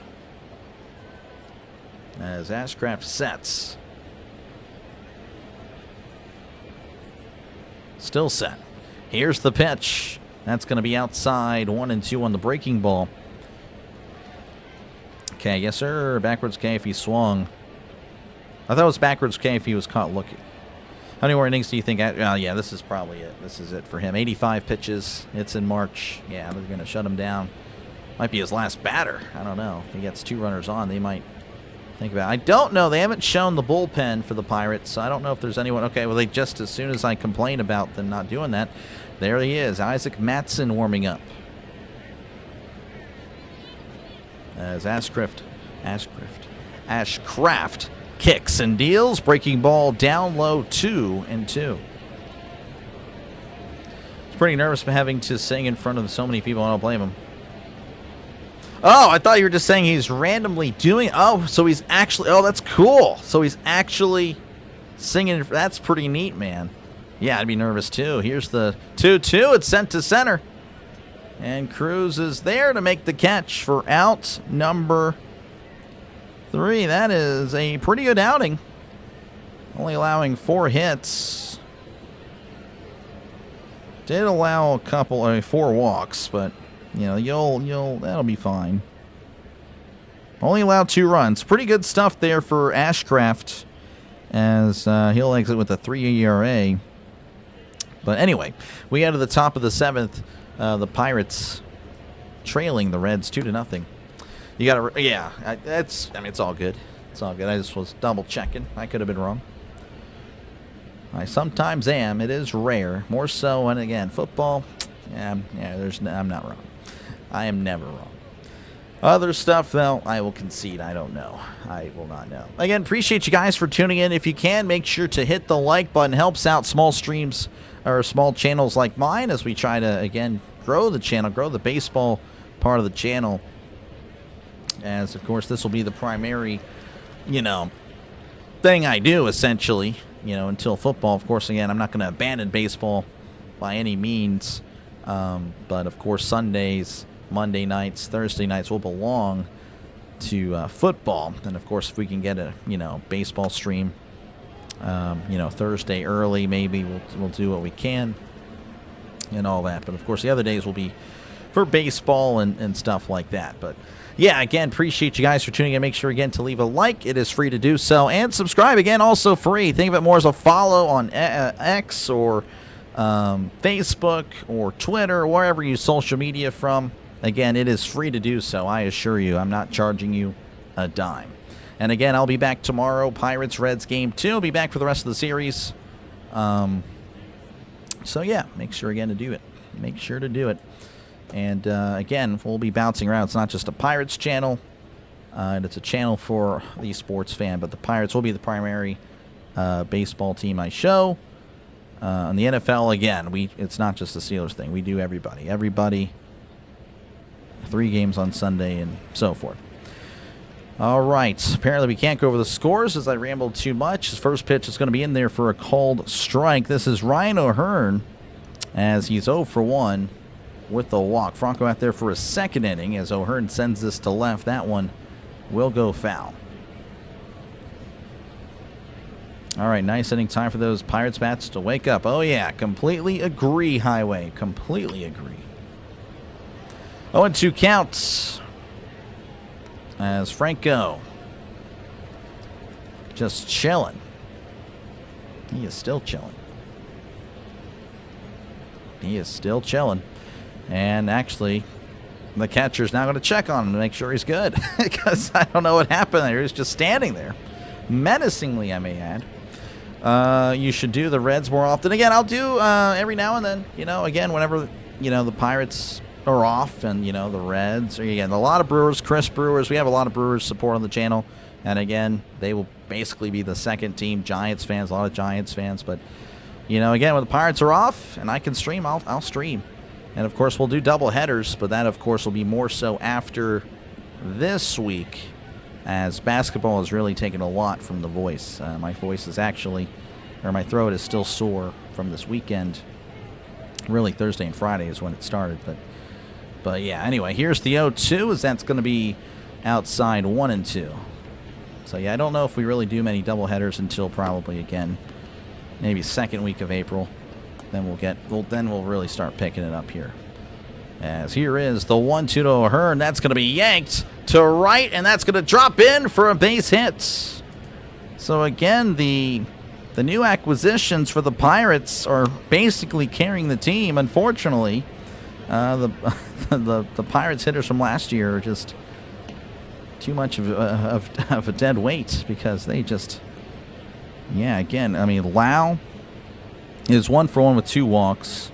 as Ashcraft sets. Still set. Here's the pitch. That's going to be outside. 1-2 on the breaking ball. Okay, yes, sir. Backwards K if he swung. I thought it was backwards K if he was caught looking. How many more innings do you think? Yeah, this is probably it. This is it for him. 85 pitches. It's in March. Yeah, they're going to shut him down. Might be his last batter. I don't know. If he gets 2 runners on, they might think about it. I don't know. They haven't shown the bullpen for the Pirates, so I don't know if there's anyone. Okay, well, they just, as soon as I complain about them not doing that, there he is. Isaac Matson warming up. As Ashcraft kicks and deals. Breaking ball down low, 2-2. He's pretty nervous having to sing in front of so many people. I don't blame him. Oh, I thought you were just saying he's randomly doing. Oh, so he's actually. Oh, that's cool. So he's actually singing. That's pretty neat, man. Yeah, I'd be nervous too. Here's the 2-2. It's sent to center. And Cruz is there to make the catch for out number 3. That is a pretty good outing. Only allowing 4 hits. Did allow a couple, 4 walks, but that'll be fine. Only allowed 2 runs. Pretty good stuff there for Ashcraft. as he'll exit with a 3 ERA. But anyway, we go to the top of the 7th. The Pirates trailing the Reds 2-0. You got to, yeah. It's all good. It's all good. I just was double checking. I could have been wrong. I sometimes am. It is rare. More so when, again, football. I'm not wrong. I am never wrong. Other stuff, though, I will concede. I don't know. I will not know. Again, appreciate you guys for tuning in. If you can, make sure to hit the like button. Helps out small streams or small channels like mine as we try to, again, grow the channel, grow the baseball part of the channel. As, of course, this will be the primary, thing I do, essentially, until football. Of course, again, I'm not going to abandon baseball by any means. But, of course, Sundays, Monday nights, Thursday nights will belong to football. And, of course, if we can get a, baseball stream, Thursday early, maybe we'll do what we can and all that. But, of course, the other days will be for baseball and stuff like that. But, yeah, again, appreciate you guys for tuning in. Make sure, again, to leave a like. It is free to do so. And subscribe, again, also free. Think of it more as a follow on X or Facebook or Twitter, wherever you social media from. Again, it is free to do so. I assure you, I'm not charging you a dime. And again, I'll be back tomorrow. Pirates-Reds game 2. I'll be back for the rest of the series. So, yeah, make sure, again, to do it. Make sure to do it. And, again, we'll be bouncing around. It's not just a Pirates channel. And it's a channel for the sports fan. But the Pirates will be the primary baseball team I show. And the NFL, again, it's not just the Steelers thing. We do everybody. Everybody. 3 games on Sunday and so forth. All right. Apparently we can't go over the scores as I rambled too much. His first pitch is going to be in there for a called strike. This is Ryan O'Hearn as he's 0 for 1 with the walk. Franco out there for a second inning as O'Hearn sends this to left. That one will go foul. All right, nice inning. Time for those Pirates bats to wake up. Oh, yeah, completely agree, Highway. Completely agree. 0-2 counts as Franco just chilling. He is still chilling. He is still chilling. And actually, the catcher's now going to check on him to make sure he's good. Because I don't know what happened there. He was just standing there. Menacingly, I may add. You should do the Reds more often. Again, I'll do every now and then. Again, whenever, the Pirates are off and, the Reds. Or, again, a lot of Brewers, Chris Brewers. We have a lot of Brewers support on the channel. And, again, they will basically be the second team. Giants fans, a lot of Giants fans. But, again, when the Pirates are off and I can stream, I'll stream. And, of course, we'll do double headers. But that, of course, will be more so after this week, as basketball has really taken a lot from the voice. My voice is actually, or my throat is still sore from this weekend. Really, Thursday and Friday is when it started. But yeah, anyway, here's the 0-2, as that's going to be outside 1-2. So, yeah, I don't know if we really do many doubleheaders until probably, again, maybe second week of April. Then we'll really start picking it up here. As here is the 1-2 to O'Hearn. That's going to be yanked to right, and that's going to drop in for a base hit. So, again, the new acquisitions for the Pirates are basically carrying the team. Unfortunately, the Pirates hitters from last year are just too much of a dead weight because they just, yeah, again, I mean, Lau is 1 for 1 with 2 walks.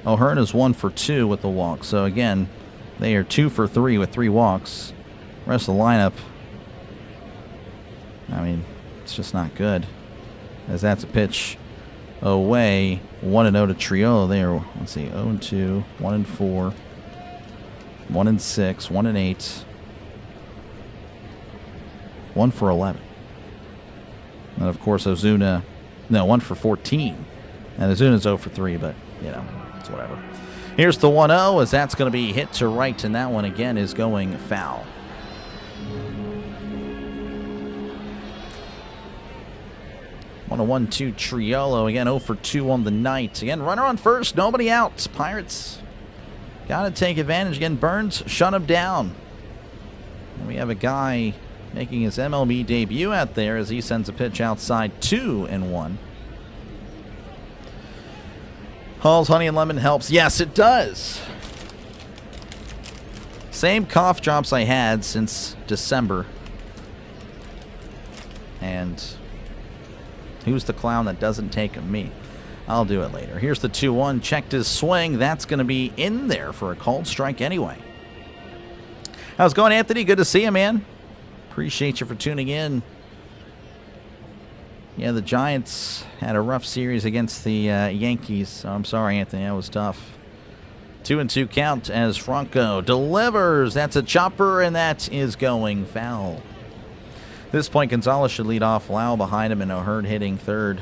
O'Hearn is 1 for 2 with the walk. So, again, they are 2 for 3 with 3 walks. The rest of the lineup, I mean, it's just not good. As that's a pitch away. 1-0 to Triolo there. Let's see, 0-2, 1-4, 1-6, 1-8, 1 for 11. And, of course, Ozuna, no, 1 for 14. And Ozuna's 0 for 3, but, it's whatever. Here's the 1-0, as that's going to be hit to right, and that one, again, is going foul. On a 1-2 Triolo. Again, 0 for 2 on the night. Again, runner on first. Nobody out. Pirates got to take advantage. Again, Burns shut him down. And we have a guy making his MLB debut out there as he sends a pitch outside, 2-1. Hall's honey and lemon helps. Yes, it does. Same cough drops I had since December. And who's the clown that doesn't take them? Me. I'll do it later. Here's the 2-1. Checked his swing. That's going to be in there for a called strike anyway. How's it going, Anthony? Good to see you, man. Appreciate you for tuning in. Yeah, the Giants had a rough series against the Yankees. So I'm sorry, Anthony. That was tough. 2-2 count as Franco delivers. That's a chopper, and that is going foul. At this point, Gonzalez should lead off. Lau behind him, and O'Hearn hitting third.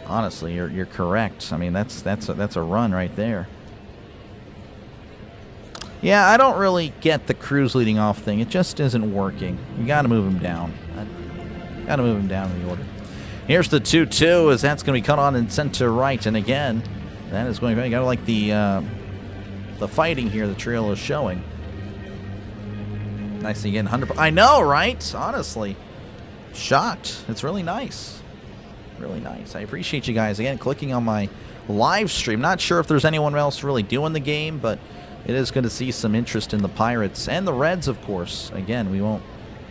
Honestly, you're correct. I mean, that's a run right there. Yeah, I don't really get the Cruz leading off thing. It just isn't working. You got to move him down. Got to move him down in the order. Here's the 2-2 as that's going to be cut on and sent to right. And again, that is going. You got to like the fighting here. The trail is showing. Nice again. 100. I know, right? Honestly, shocked. It's really nice. Really nice. I appreciate you guys again clicking on my live stream. Not sure if there's anyone else really doing the game, but it is good to see some interest in the Pirates and the Reds, of course. Again, we won't,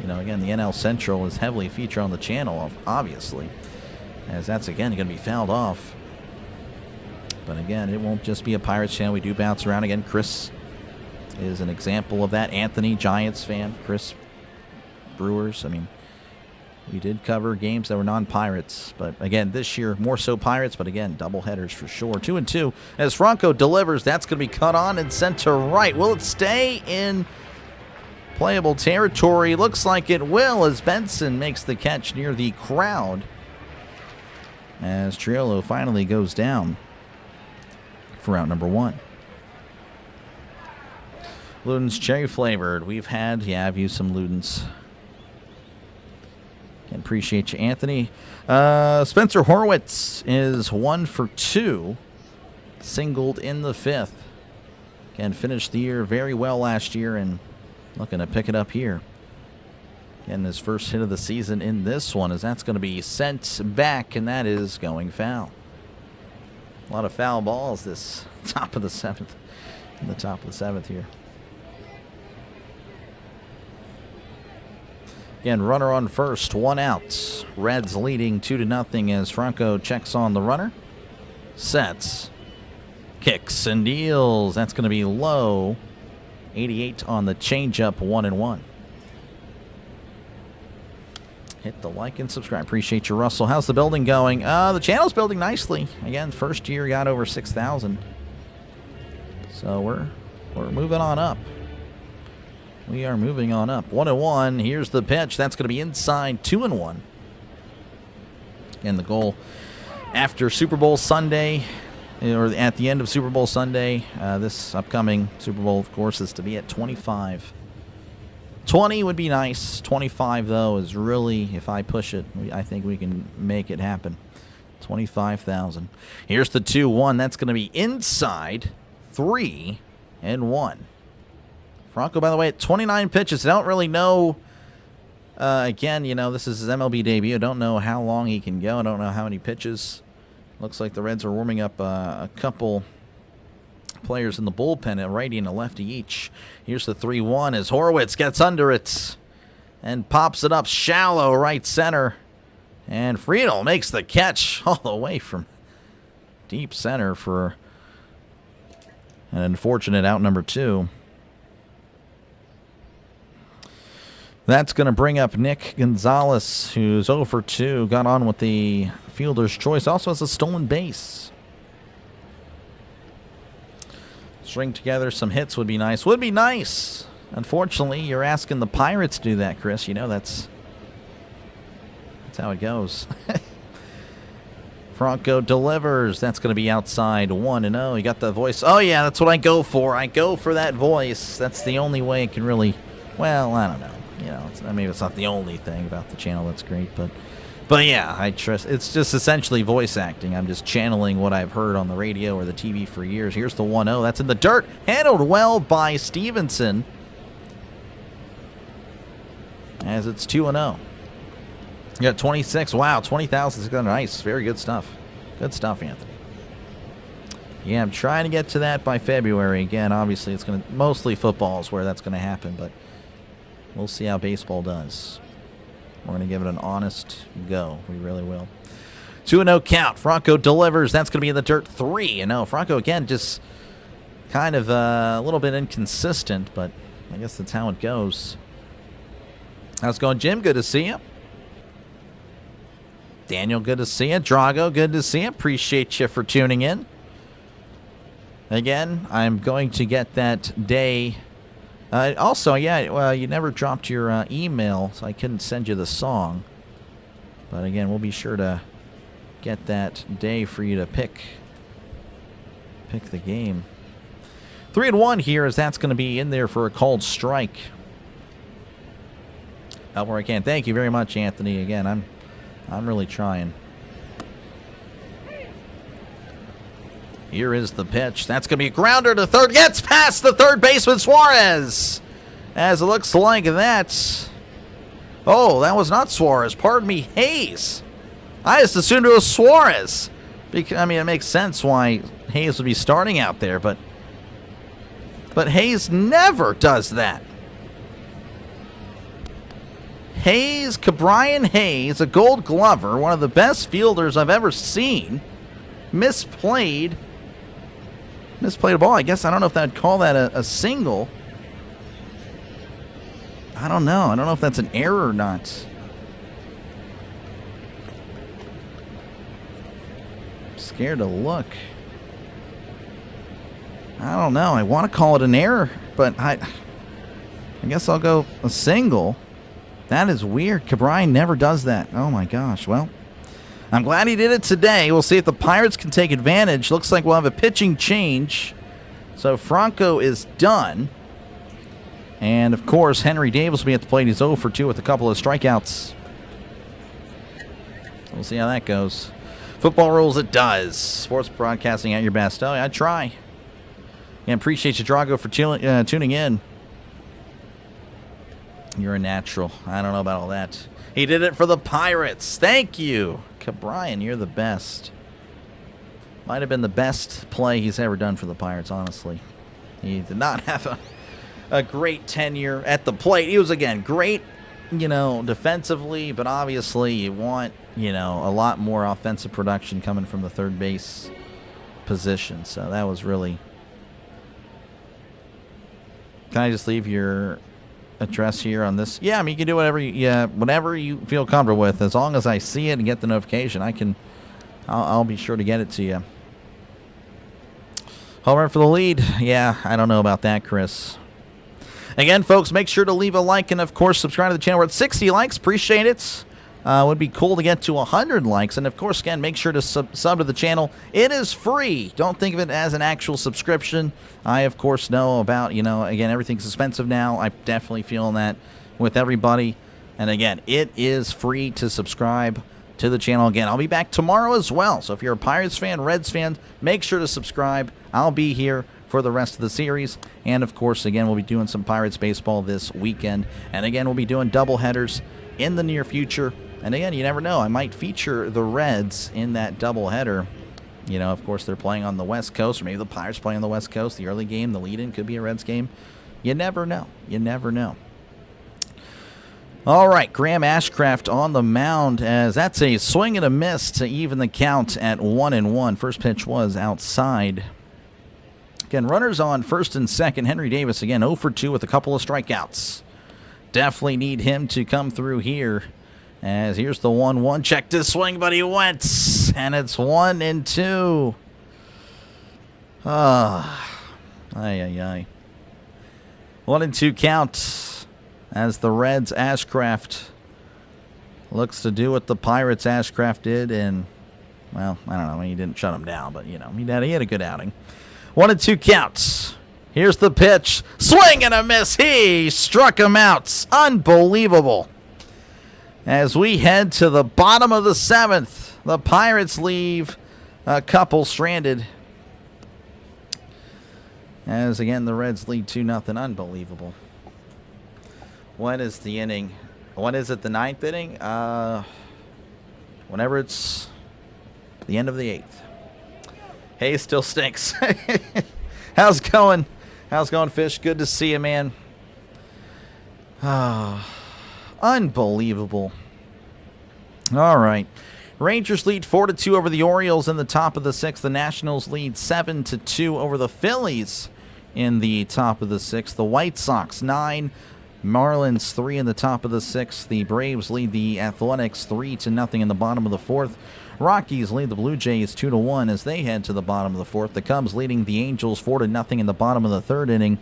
again, the NL Central is heavily featured on the channel, obviously, as that's, again, going to be fouled off. But, again, it won't just be a Pirates channel. We do bounce around. Again, Chris is an example of that. Anthony, Giants fan. Chris, Brewers. I mean, we did cover games that were non-Pirates. But, again, this year, more so Pirates. But, again, double headers for sure. 2-2. As Franco delivers, that's going to be cut on and sent to right. Will it stay in playable territory? Looks like it will as Benson makes the catch near the crowd. As Triolo finally goes down for out number 1. Luden's cherry flavored. I've used some Luden's. Can appreciate you, Anthony. Spencer Horwitz is 1 for 2. Singled in the 5th. Again, finished the year very well last year and looking to pick it up here. Again, his first hit of the season in this one, as that's going to be sent back, and that is going foul. A lot of foul balls this top of the 7th. In the top of the 7th here. Again, runner on first, 1 out. Reds leading 2-0 as Franco checks on the runner. Sets. Kicks and deals. That's going to be low. 88 on the changeup, 1-1. Hit the like and subscribe. Appreciate you, Russell. How's the building going? The channel's building nicely. Again, first year got over 6,000. So we're moving on up. We are moving on up. 1-1. Here's the pitch. That's going to be inside, 2-1. And the goal after Super Bowl Sunday, or at the end of Super Bowl Sunday, this upcoming Super Bowl, of course, is to be at 25. 20 would be nice. 25, though, is really, if I push it, I think we can make it happen. 25,000. Here's the 2-1. That's going to be inside, 3-1. Franco, by the way, at 29 pitches. I don't really know. Again, this is his MLB debut. I don't know how long he can go. I don't know how many pitches. Looks like the Reds are warming up a couple players in the bullpen, a righty and a lefty each. Here's the 3-1 as Horwitz gets under it and pops it up shallow right center. And Friedel makes the catch all the way from deep center for an unfortunate out number 2. That's going to bring up Nick Gonzalez, who's 0 for 2. Got on with the fielder's choice. Also has a stolen base. String together some hits would be nice. Would be nice. Unfortunately, you're asking the Pirates to do that, Chris. That's how it goes. Franco delivers. That's going to be outside, 1-0. You got the voice. Oh, yeah, that's what I go for. I go for that voice. That's the only way it can really, well, I don't know. Maybe it's not the only thing about the channel that's great, but yeah, I trust. It's just essentially voice acting. I'm just channeling what I've heard on the radio or the TV for years. Here's the 1-0. That's in the dirt. Handled well by Stevenson. as it's 2-0. You got 26. Wow, 20,000. Nice. Very good stuff. Good stuff, Anthony. Yeah, I'm trying to get to that by February. Again, obviously, it's going to mostly football is where that's going to happen, but we'll see how baseball does. We're going to give it an honest go. We really will. 2-0 count. Franco delivers. That's going to be in the dirt. 3-0. Franco, again, just kind of a little bit inconsistent, but I guess that's how it goes. How's it going, Jim? Good to see you. Daniel, good to see you. Drago, good to see you. Appreciate you for tuning in. Again, I'm going to get that day. Also, yeah, well, you never dropped your email, so I couldn't send you the song. But again, we'll be sure to get that day for you to pick the game. 3-1 here, as that's going to be in there for a called strike. Out where I can. Thank you very much, Anthony. Again, I'm really trying. Here is the pitch. That's going to be a grounder to third. Gets past the third baseman, Suarez. As it looks like that. Oh, that was not Suarez. Pardon me, Hayes. I just assumed it was Suarez. Because, I mean, it makes sense why Hayes would be starting out there, but Hayes never does that. Brian Hayes, a Gold Glover, one of the best fielders I've ever seen, misplayed a ball. I guess I don't know if I'd call that a single. I don't know. I don't know if that's an error or not. I'm scared to look. I don't know. I want to call it an error, but I guess I'll go a single. That is weird. Cabrini never does that. Oh, my gosh. Well, I'm glad he did it today. We'll see if the Pirates can take advantage. Looks like we'll have a pitching change. So Franco is done. And, of course, Henry Davis will be at the plate. He's 0 for 2 with a couple of strikeouts. We'll see how that goes. Football rules, it does. Sports broadcasting at your best. Oh, I try. And appreciate you, Drago, for tuning in. You're a natural. I don't know about all that. He did it for the Pirates. Thank you. Brian, you're the best. Might have been the best play he's ever done for the Pirates, honestly. He did not have a great tenure at the plate. He was, again, great, defensively, but obviously you want, a lot more offensive production coming from the third base position. So that was really... Can I just leave your address here on this? Yeah, I mean, you can do whatever you feel comfortable with. As long as I see it and get the notification, I'll be sure to get it to you. Home run for the lead. Yeah, I don't know about that, Chris. Again, folks, make sure to leave a like and, of course, subscribe to the channel. We're at 60 likes. Appreciate it. Would be cool to get to 100 likes. And, of course, again, make sure to sub to the channel. It is free. Don't think of it as an actual subscription. I, of course, know about, again, everything's expensive now. I'm definitely feeling that with everybody. And, again, it is free to subscribe to the channel. Again, I'll be back tomorrow as well. So if you're a Pirates fan, Reds fan, make sure to subscribe. I'll be here for the rest of the series. And, of course, again, we'll be doing some Pirates baseball this weekend. And, again, we'll be doing doubleheaders in the near future. And again, you never know. I might feature the Reds in that doubleheader. Of course, they're playing on the West Coast, or maybe the Pirates playing on the West Coast. The early game, the lead-in, could be a Reds game. You never know. You never know. All right, Graham Ashcraft on the mound, as that's a swing and a miss to even the count at 1-1. First pitch was outside. Again, runners on first and second. Henry Davis, again, 0 for 2 with a couple of strikeouts. Definitely need him to come through here. As here's the 1-1. Check this swing, but he went. And it's 1-2. Ay. 1-2 count. As the Reds, Ashcraft looks to do what the Pirates, Ashcraft did. And, well, I don't know. He didn't shut him down, but, he had a good outing. 1-2 counts. Here's the pitch. Swing and a miss. He struck him out. Unbelievable. As we head to the bottom of the 7th, the Pirates leave a couple stranded. As, again, the Reds lead 2-0. Unbelievable. What is the inning When is it, the 9th inning? Whenever it's the end of the 8th. Hay still stinks. How's it going? How's it going, Fish? Good to see you, man. Unbelievable. All right. Rangers lead 4-2 over the Orioles in the top of the 6th. The Nationals lead 7-2 over the Phillies in the top of the 6th. The White Sox 9, Marlins 3 in the top of the 6th. The Braves lead the Athletics 3-0 in the bottom of the 4th. Rockies lead the Blue Jays 2-1 as they head to the bottom of the 4th. The Cubs leading the Angels 4-0 in the bottom of the 3rd inning.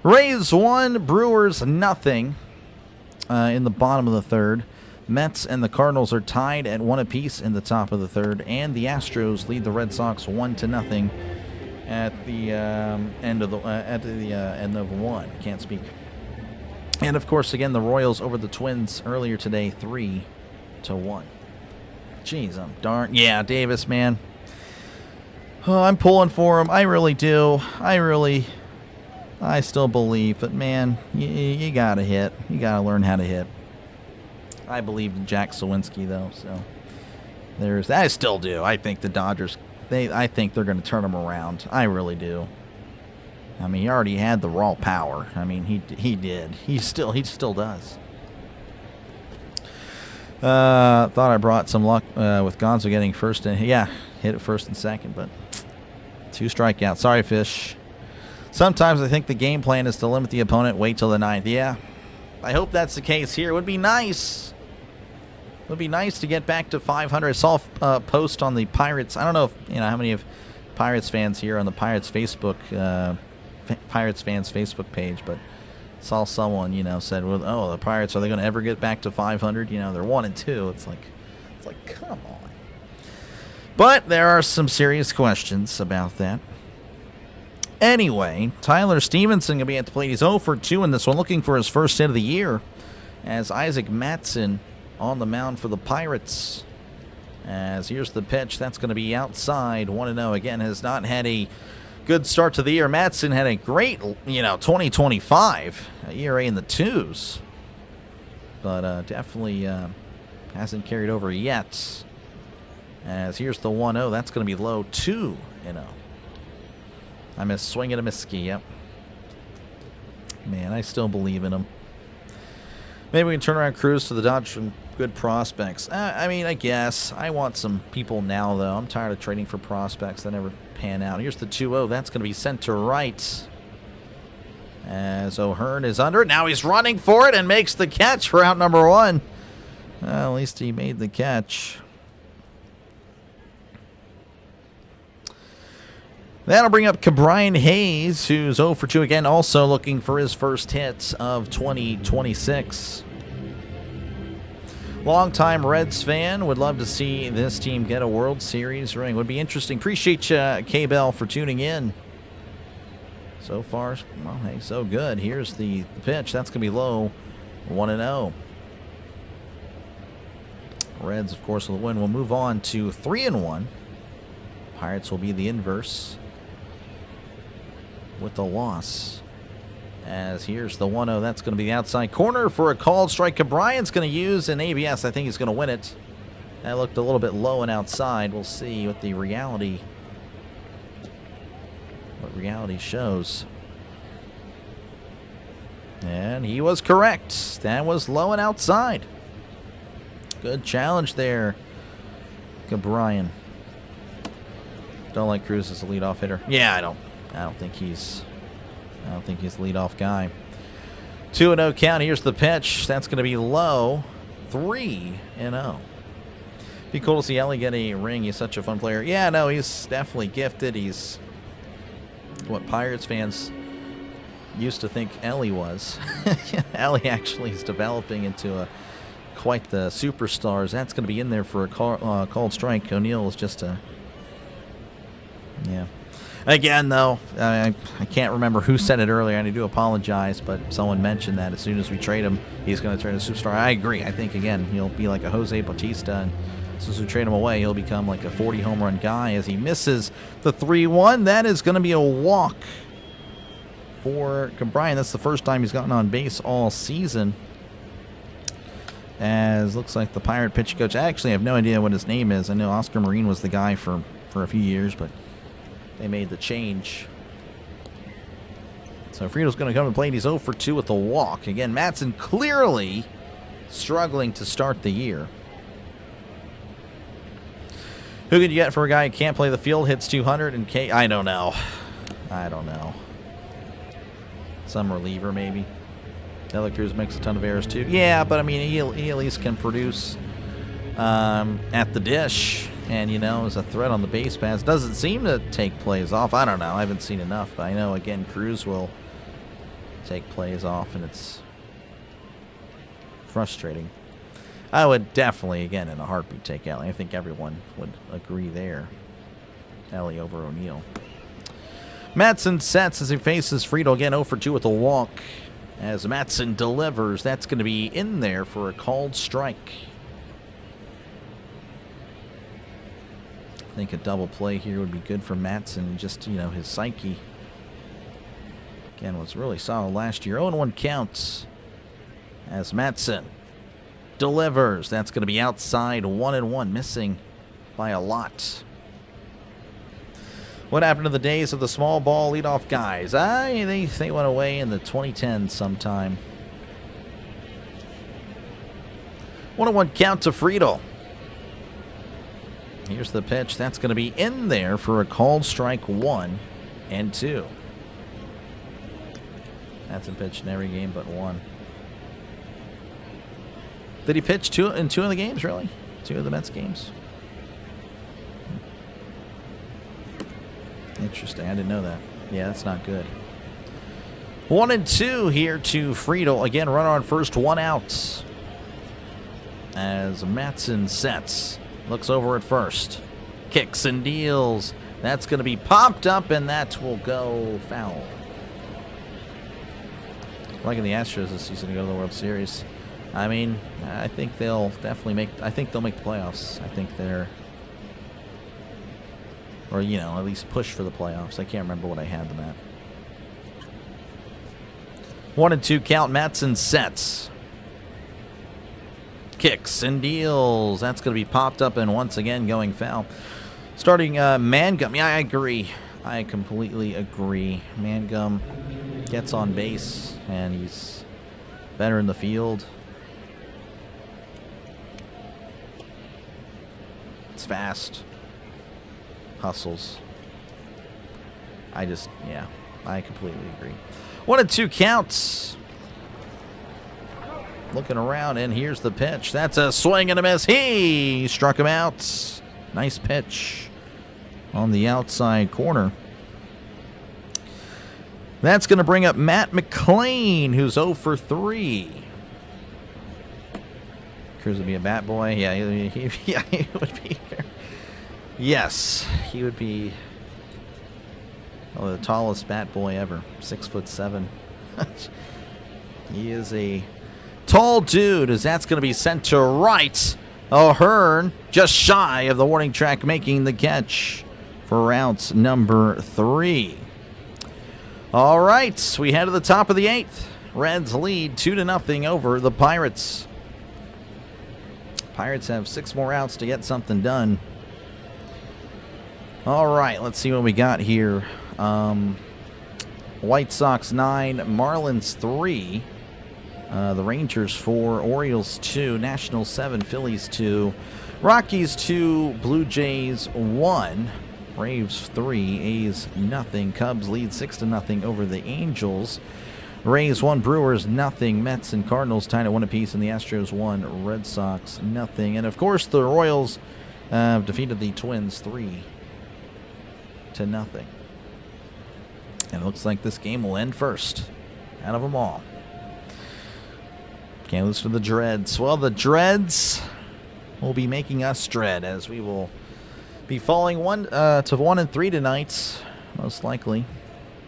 Rays 1, Brewers 0 in the bottom of the 3rd. Mets and the Cardinals are tied at 1 apiece in the top of the 3rd, and the Astros lead the Red Sox 1-0 at the end of 1. Can't speak. And of course, again, the Royals over the Twins earlier today, 3-1. Jeez, I'm darn. Yeah, Davis, man. Oh, I'm pulling for him. I really do. I still believe, but man, you gotta hit. You gotta learn how to hit. I believe in Jack Sawinski, though, so there's that. I still do. I think the Dodgers, I think they're going to turn them around. I really do. I mean, he already had the raw power. I mean, he did. He still does. Thought I brought some luck with Gonzo getting first, and yeah, hit it first and second, but 2 strikeouts. Sorry, Fish. Sometimes I think the game plan is to limit the opponent, wait till the 9th. Yeah, I hope that's the case here. It would be nice. It would be nice to get back to 500. I saw a post on the Pirates. I don't know if how many of Pirates fans here on the Pirates Facebook Pirates fans Facebook page, but saw someone said, "Well, oh, the Pirates, are they going to ever get back to 500? They're 1-2." It's like, come on. But there are some serious questions about that. Anyway, Tyler Stevenson going to be at the plate. He's 0 for 2 in this one, looking for his first hit of the year, as Isaac Mattson on the mound for the Pirates. As here's the pitch, that's going to be outside. 1-0. Again, has not had a good start to the year. Mattson had a great, 2025 ERA in the 2s, but definitely hasn't carried over yet. As here's the 1-0, that's going to be low. 2-0. I miss swing and a miss ski. Yep. Man, I still believe in him. Maybe we can turn around Cruz to the Dodgers from good prospects. I mean, I guess. I want some people now, though. I'm tired of trading for prospects that never pan out. Here's the 2-0. That's going to be sent to right. As O'Hearn is under it. Now he's running for it and makes the catch for out number 1. Well, at least he made the catch. That'll bring up Cabrian Hayes, who's 0 for 2 again, also looking for his first hit of 2026. Longtime Reds fan, would love to see this team get a World Series ring. Would be interesting. Appreciate you, K-Bell, for tuning in. So far, well, hey, so good. Here's the pitch. That's going to be low. 1-0. Reds, of course, will win. We'll move on to 3-1. Pirates will be the inverse with the loss. As here's the 1-0. That's going to be the outside corner for a called strike. Cabrian's going to use an ABS. I think he's going to win it. That looked a little bit low and outside. We'll see what the reality shows. And he was correct. That was low and outside. Good challenge there, Cabrian. Don't like Cruz as a leadoff hitter. Yeah, I don't think he's the leadoff guy. 2-0 count. Here's the pitch. That's going to be low. 3-0. Be cool to see Ellie get a ring. He's such a fun player. Yeah, no, he's definitely gifted. He's what Pirates fans used to think Ellie was. Ellie actually is developing into quite the superstars. That's going to be in there for a called strike. O'Neill is just a... Yeah. Again, though, I can't remember who said it earlier, and I do apologize, but someone mentioned that as soon as we trade him, he's going to turn a superstar. I agree. I think, again, he'll be like a Jose Bautista, and as soon as we trade him away, he'll become like a 40-home run guy as he misses the 3-1. That is going to be a walk for Cabrian. That's the first time he's gotten on base all season. As looks like the Pirate pitch coach. I actually have no idea what his name is. I know Oscar Marine was the guy for a few years, but they made the change. So Friedel's going to come to plate. He's 0 for 2 with a walk. Again, Matson clearly struggling to start the year. Who could you get for a guy who can't play the field, hits 200, and I don't know. I don't know. Some reliever, maybe. Dela Cruz makes a ton of errors, too. Yeah, but, I mean, he at least can produce at the dish. And, you know, is a threat on the base paths. Doesn't seem to take plays off. I don't know. I haven't seen enough. But I know, again, Cruz will take plays off, and it's frustrating. I would definitely, again, in a heartbeat, take Ellie. I think everyone would agree there. Ellie over O'Neill. Matson sets as he faces Friedel. Again, 0 for 2 with a walk. As Matson delivers, that's going to be in there for a called strike. I think a double play here would be good for Matson. Just, you know, his psyche, again, was really solid last year. 0-1 counts as Matson delivers. That's going to be outside, 1-1, missing by a lot. What happened to the days of the small ball leadoff guys? They went away in the 2010s sometime. 1-1 count to Friedel. Here's the pitch. That's going to be in there for a called strike 1 and 2. That's a pitch in every game but one. Did he pitch in 2 of the games, really? 2 of the Mets games? Interesting. I didn't know that. Yeah, that's not good. 1-2 here to Friedel. Again, runner on first, 1 out. As Matson sets. Looks over at first. Kicks and deals. That's going to be popped up, and that will go foul. Liking the Astros this season to go to the World Series. I mean, I think they'll definitely make. I think they'll make the playoffs. I think they're, or you know, at least push for the playoffs. I can't remember what I had them at. 1-2 count. Matson sets. Kicks and deals. That's going to be popped up and once again going foul. Starting Mangum. Yeah, I agree. I completely agree. Mangum gets on base and he's better in the field. It's fast. Hustles. Yeah, I completely agree. 1-2 counts. Looking around, and here's the pitch. That's a swing and a miss. He struck him out. Nice pitch on the outside corner. That's going to bring up Matt McClain, who's 0 for 3. Cruz would be a bat boy. Yeah, he would be. Yes, he would be the tallest bat boy ever. 6'7". He is a tall dude, as that's going to be sent to right. O'Hearn just shy of the warning track, making the catch for out number 3. All right, we head to the top of the 8th. Reds lead 2-0 over the Pirates. Pirates have 6 more outs to get something done. All right, let's see what we got here. White Sox 9, Marlins 3. The Rangers 4, Orioles 2, Nationals 7, Phillies 2, Rockies 2, Blue Jays 1, Braves 3, A's nothing, Cubs lead 6-0 over the Angels, Rays 1, Brewers nothing, Mets and Cardinals tied at 1 apiece, and the Astros 1, Red Sox nothing, and of course the Royals defeated the Twins 3-0. And it looks like this game will end first out of them all. Can't lose to the Dreads. Well, the Dreads will be making us dread, as we will be falling 1-3 tonight, most likely,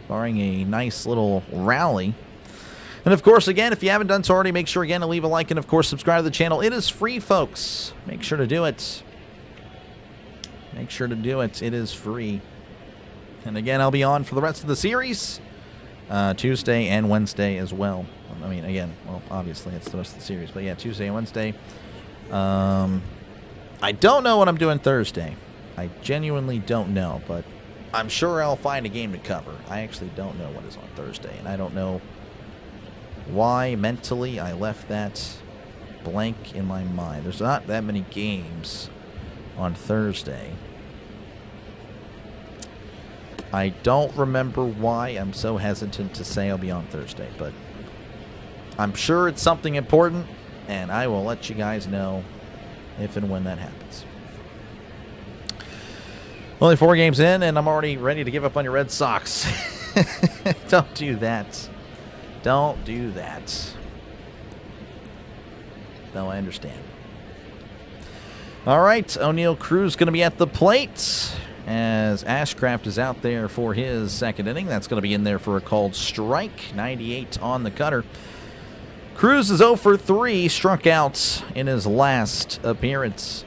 barring a nice little rally. And of course, again, if you haven't done so already, make sure again to leave a like and of course subscribe to the channel. It is free, folks. Make sure to do it. Make sure to do it. It is free. And again, I'll be on for the rest of the series. Tuesday and Wednesday as well. I mean, again, well, obviously it's the rest of the series, but yeah, Tuesday and Wednesday. I don't know what I'm doing Thursday. I genuinely don't know, but I'm sure I'll find a game to cover. I actually don't know what is on Thursday, and I don't know why mentally I left that blank in my mind. There's not that many games on Thursday. I don't remember why I'm so hesitant to say I'll be on Thursday, but I'm sure it's something important, and I will let you guys know if and when that happens. Only 4 games in, and I'm already ready to give up on your Red Sox. Don't do that. Don't do that. No, I understand. All right, O'Neal Cruz going to be at the plate as Ashcraft is out there for his second inning. That's going to be in there for a called strike. 98 on the cutter. Cruz is 0 for 3, struck out in his last appearance.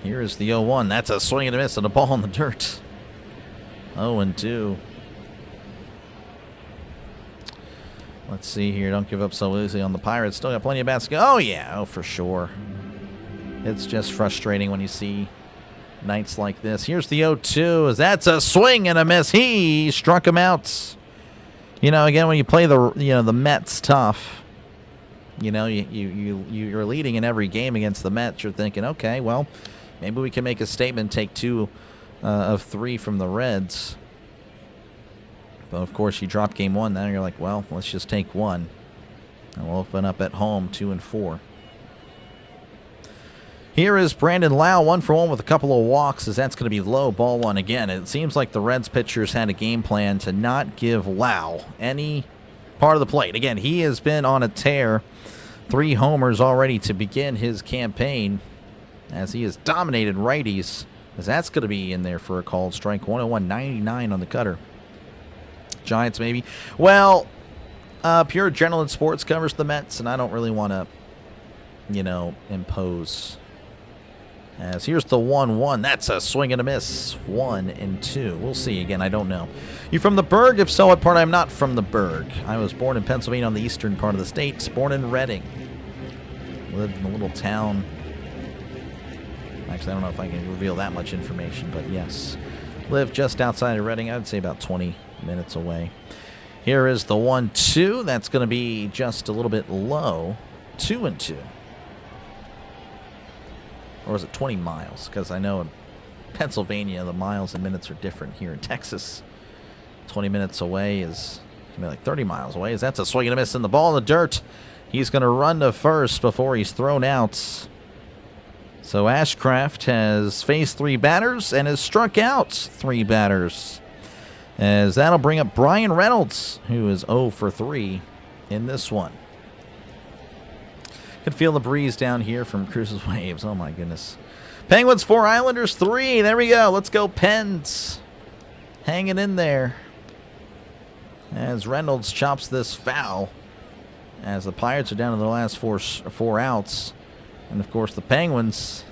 Here is the 0-1. That's a swing and a miss and a ball in the dirt. 0-2. Let's see here. Don't give up so easy on the Pirates. Still got plenty of bats to go. Oh, yeah. Oh, for sure. It's just frustrating when you see nights like this. Here's the 0-2. That's a swing and a miss. He struck him out. You know, again, when you play the Mets tough, you know, you're leading in every game against the Mets. You're thinking, okay, well, maybe we can make a statement, take 2 of 3 from the Reds. But, of course, you drop game 1. Now you're like, well, let's just take 1. And we'll open up at home 2-4. Here is Brandon Lau, 1 for 1 with a couple of walks, as that's going to be low, ball 1 again. It seems like the Reds pitchers had a game plan to not give Lau any part of the plate. Again, he has been on a tear. 3 homers already to begin his campaign, as he has dominated righties, as that's going to be in there for a called strike. 101, 99 on the cutter. Giants, maybe. Well, Pure Adrenaline Sports covers the Mets, and I don't really want to, you know, impose. As here's the 1-1. That's a swing and a miss. 1-2. We'll see. Again, I don't know. You from the Berg? If so, what part? I'm not from the Berg. I was born in Pennsylvania on the eastern part of the state. Born in Reading. Lived in a little town. Actually, I don't know if I can reveal that much information, but yes. Lived just outside of Reading. I would say about 20 minutes away. Here is the 1-2. That's going to be just a little bit low. 2-2. Or is it 20 miles? Because I know in Pennsylvania, the miles and minutes are different. Here in Texas, 20 minutes away is can be like 30 miles away. That's a swing and a miss in the ball in the dirt. He's going to run to first before he's thrown out. So Ashcraft has faced 3 batters and has struck out 3 batters. As that'll bring up Brian Reynolds, who is 0 for 3 in this one. Can feel the breeze down here from Cruz's Waves. Oh, my goodness. Penguins 4, Islanders 3. There we go. Let's go, Pens. Hanging in there. As Reynolds chops this foul. As the Pirates are down to the last four outs. And, of course, the Penguins,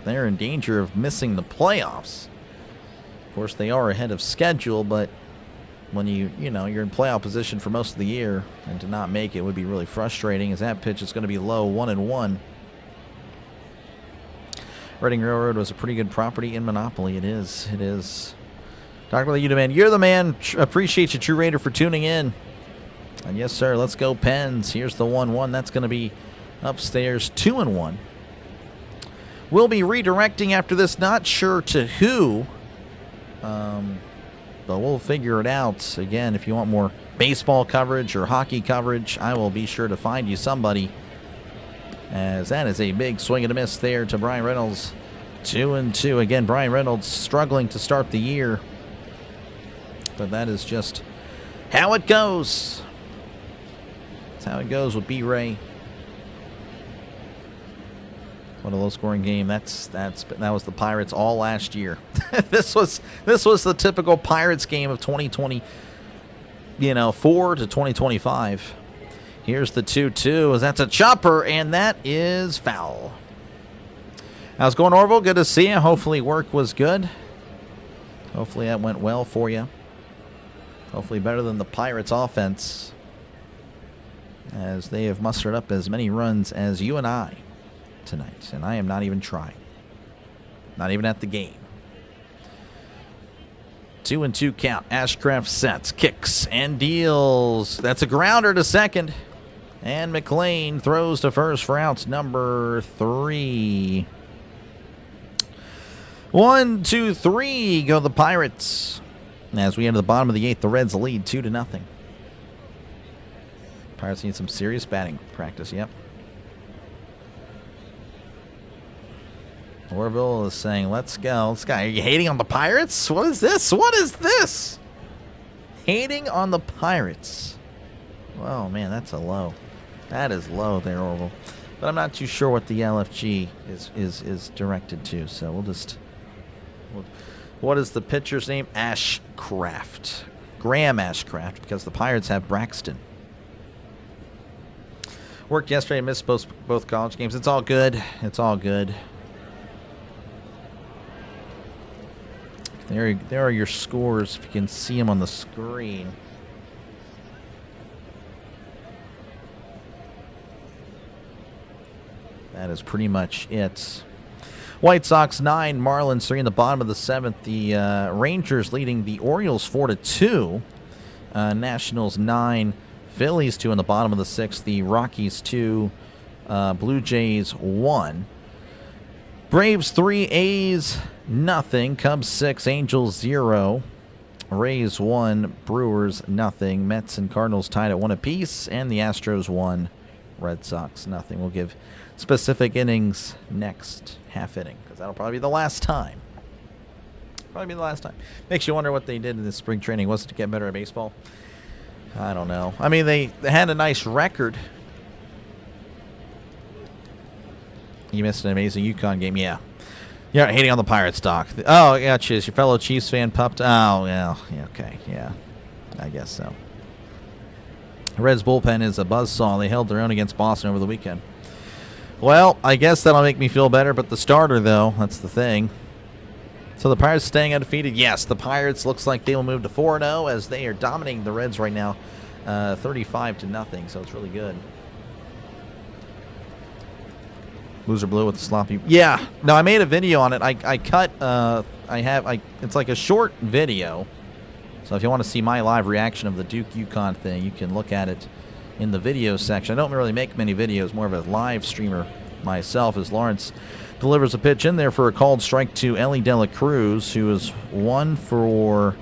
they're in danger of missing the playoffs. Of course, they are ahead of schedule, but when you're in playoff position for most of the year, and to not make it would be really frustrating, as that pitch is going to be low, 1-1. Reading Railroad was a pretty good property in Monopoly. It is. It is. Dr. You man, you're the man. Appreciate you, True Raider, for tuning in. And yes, sir, let's go Pens. Here's the 1-1. That's going to be upstairs, 2-1. We'll be redirecting after this. Not sure to who. But we'll figure it out. Again, if you want more baseball coverage or hockey coverage, I will be sure to find you somebody. As that is a big swing and a miss there to Brian Reynolds. 2-2. Again, Brian Reynolds struggling to start the year. But that is just how it goes. That's how it goes with B-Ray. What a low-scoring game. That was the Pirates all last year. This was the typical Pirates game of 2020, 4 to 2025. Here's the 2-2. That's a chopper, and that is foul. How's it going, Orville? Good to see you. Hopefully work was good. Hopefully that went well for you. Hopefully better than the Pirates offense, as they have mustered up as many runs as you and I tonight. And I am not even trying. Not even at the game. 2-2 count. Ashcraft sets, kicks, and deals. That's a grounder to second. And McLean throws to first for outs number 3. 1, 2, 3 go the Pirates. As we enter the bottom of the 8th, the Reds lead 2-0. Pirates need some serious batting practice, yep. Orville is saying, let's go. Let's go. Are you hating on the Pirates? What is this? What is this? Hating on the Pirates. Oh, man, that's a low. That is low there, Orville. But I'm not too sure what the LFG is directed to, so we'll just... What is the pitcher's name? Ashcraft. Graham Ashcraft, because the Pirates have Braxton. Worked yesterday, missed both college games. It's all good. It's all good. There are your scores, if you can see them on the screen. That is pretty much it. White Sox 9, Marlins 3 in the bottom of the 7th. The Rangers leading the Orioles 4-2. Nationals 9, Phillies 2 in the bottom of the 6th. The Rockies 2, Blue Jays 1. Braves 3, A's nothing. Cubs 6, Angels 0. Rays 1, Brewers nothing. Mets and Cardinals tied at 1 apiece. And the Astros 1, Red Sox nothing. We'll give specific innings next half inning, because that'll probably be the last time. Probably be the last time. Makes you wonder what they did in the spring training. Was it to get better at baseball? I don't know. I mean, they had a nice record. You missed an amazing UConn game. Yeah. You're hating on the Pirates, Doc. Oh, yeah, cheers. Your fellow Chiefs fan pumped. Oh, yeah. Okay. Yeah. I guess so. Reds bullpen is a buzzsaw. They held their own against Boston over the weekend. Well, I guess that'll make me feel better, but the starter, though, that's the thing. So the Pirates staying undefeated? Yes, the Pirates looks like they will move to 4-0 as they are dominating the Reds right now, 35-0, so it's really good. Loser Blue with the sloppy... Yeah, no, I made a video on it. I cut, it's like a short video. So if you want to see my live reaction of the Duke-UConn thing, you can look at it in the video section. I don't really make many videos, more of a live streamer myself, as Lawrence delivers a pitch in there for a called strike to Ellie Dela Cruz, who is 1 for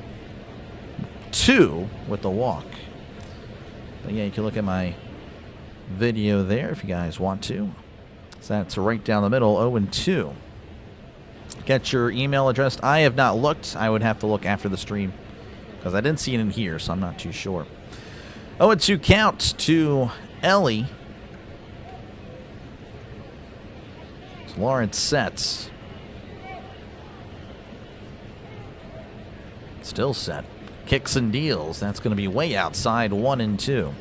2 with the walk. But yeah, you can look at my video there if you guys want to. So that's right down the middle, 0-2. Get your email address. I have not looked. I would have to look after the stream, because I didn't see it in here, so I'm not too sure. 0-2 count to Ellie. Lawrence sets. Still set. Kicks and deals. That's going to be way outside, 1-2.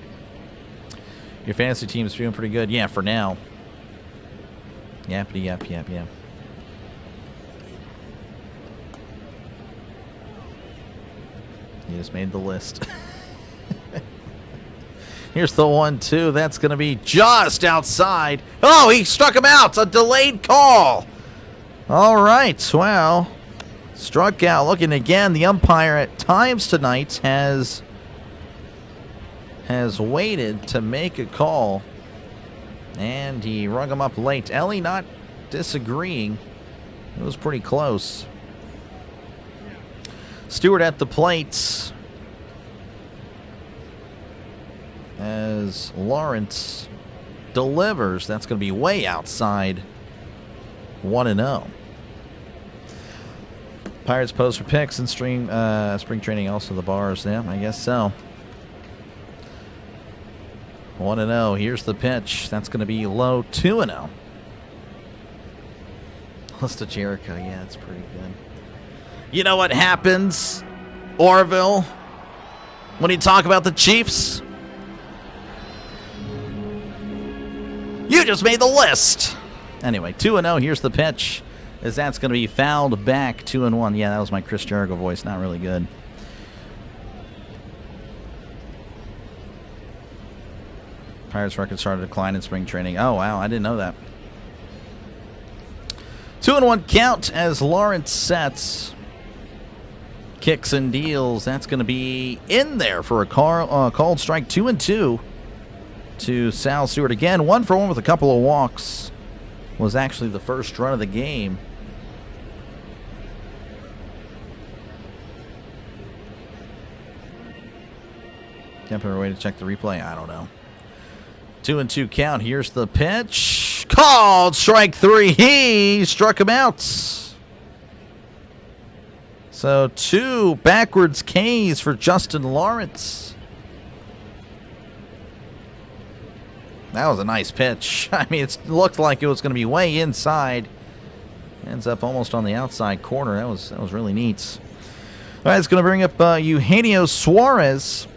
Your fantasy team is feeling pretty good. Yeah, for now. Yappity yap yap yap. You just made the list. Here's the 1-2. That's going to be just outside. Oh, he struck him out. A delayed call. All right. Well, struck out. Looking again. The umpire at times tonight has waited to make a call. And he rung him up late. Ellie not disagreeing. It was pretty close. Stewart at the plate, as Lawrence delivers. That's going to be way outside, 1-0. Pirates pose for picks and spring training, also the bars. Yeah, I guess so. 1-0. Here's the pitch. That's going to be low, 2-0. List of Jericho. Yeah, it's pretty good. You know what happens, Orville, when you talk about the Chiefs? You just made the list. Anyway, 2-0. Here's the pitch. as that's going to be fouled back 2-1. Yeah, that was my Chris Jericho voice. Not really good. Pirates record started to decline in spring training. Oh, wow. I didn't know that. 2-1 count as Lawrence sets. Kicks and deals. That's going to be in there for a called strike. 2-2 to Sal Stewart. Again, 1-for-1 with a couple of walks. Was actually the first run of the game. Can't put a way to check the replay. I don't know. 2-2 count. Here's the pitch. Called strike 3. He struck him out. So 2 backwards Ks for Justin Lawrence. That was a nice pitch. I mean, it looked like it was going to be way inside. Ends up almost on the outside corner. That was really neat. All right, it's going to bring up Eugenio Suarez,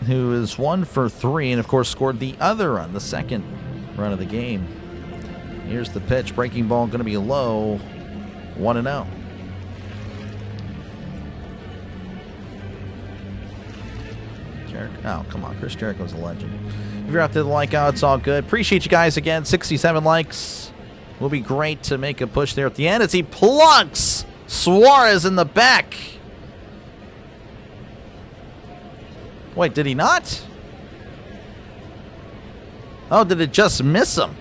who is 1 for 3, and of course scored the other run, the second run of the game. Here's the pitch. Breaking ball going to be low. 1-0. Oh, come on. Chris Jericho's a legend. If you're out there to like out, it's all good. Appreciate you guys again. 67 likes. Will be great to make a push there at the end as he plugs Suarez in the back. Wait, did he not? Oh, did it just miss him?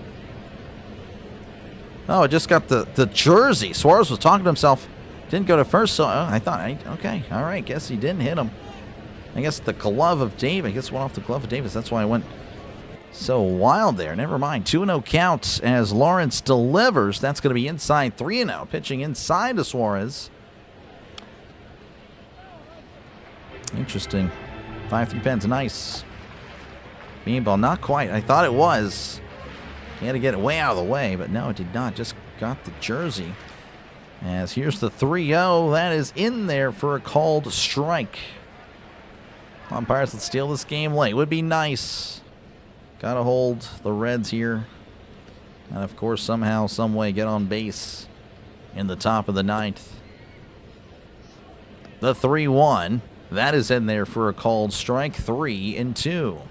Oh, it just got the jersey. Suarez was talking to himself. Didn't go to first, so I thought, okay, all right, guess he didn't hit him. I guess the glove of Davis. I guess it went off the glove of Davis. That's why I went so wild there. Never mind. 2-0 count as Lawrence delivers. That's going to be inside. 3-0. Pitching inside to Suarez. Interesting. 5-3 pens. Nice. Beanball. Not quite. I thought it was. He had to get it way out of the way, but no, it did not. Just got the jersey. As here's the 3-0. That is in there for a called strike. Come on, Pirates, let's steal this game late. Would be nice. Got to hold the Reds here. And, of course, somehow, some way, get on base in the top of the 9th. The 3-1. That is in there for a called strike. 3-2.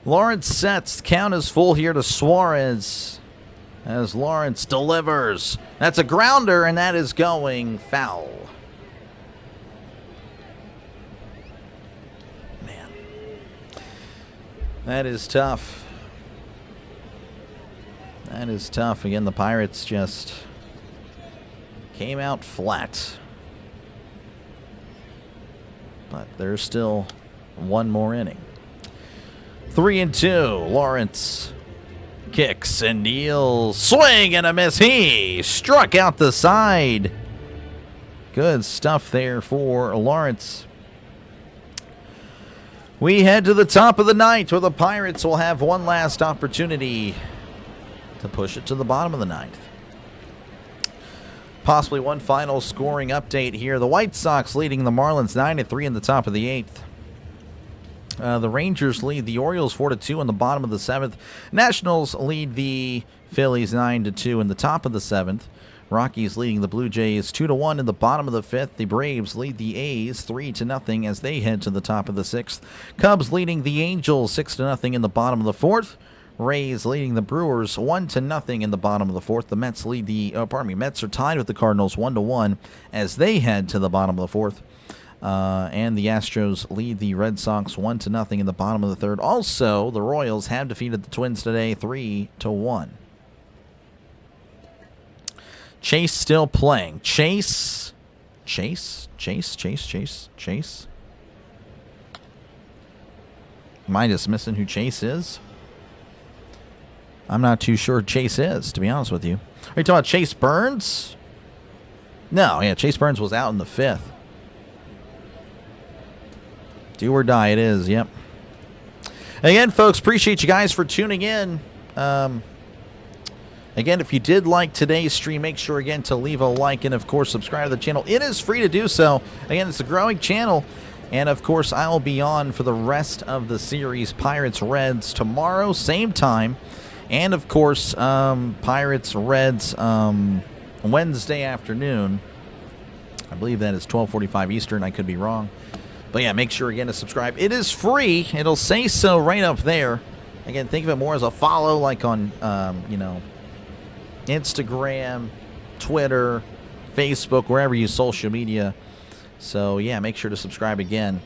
Lawrence sets. Count is full here to Suarez. As Lawrence delivers. That's a grounder, and that is going foul. Man. That is tough. That is tough. Again, the Pirates just came out flat. But there's still one more inning. 3-2. Lawrence kicks and deals. Swing and a miss. He struck out the side. Good stuff there for Lawrence. We head to the top of the 9th where the Pirates will have one last opportunity to push it to the bottom of the 9th. Possibly one final scoring update here. The White Sox leading the Marlins 9-3 in the top of the 8th. The Rangers lead the Orioles 4-2 in the bottom of the 7th. Nationals lead the Phillies 9-2 in the top of the 7th. Rockies leading the Blue Jays 2-1 in the bottom of the 5th. The Braves lead the A's 3-0 as they head to the top of the 6th. Cubs leading the Angels 6-0 in the bottom of the 4th. Rays leading the Brewers 1-0 in the bottom of the 4th. The Mets lead the Mets are tied with the Cardinals 1-1 as they head to the bottom of the 4th. And the Astros lead the Red Sox 1-0 in the bottom of the 3rd. Also, the Royals have defeated the Twins today 3-1. Chase still playing. Chase. Am I just missing who Chase is? I'm not too sure who Chase is, to be honest with you. Are you talking about Chase Burns? No, yeah, Chase Burns was out in the 5th. Do or die, it is, yep. Again, folks, appreciate you guys for tuning in. Again, if you did like today's stream, make sure, again, to leave a like and, of course, subscribe to the channel. It is free to do so. Again, it's a growing channel, And, of course, I will be on for the rest of the series, Pirates-Reds, tomorrow, same time. And, of course, Pirates-Reds Wednesday afternoon. I believe that is 12:45 Eastern. I could be wrong. But, yeah, make sure, again, to subscribe. It is free. It'll say so right up there. Again, think of it more as a follow, like on, Instagram, Twitter, Facebook, wherever you use social media. So, yeah, make sure to subscribe again.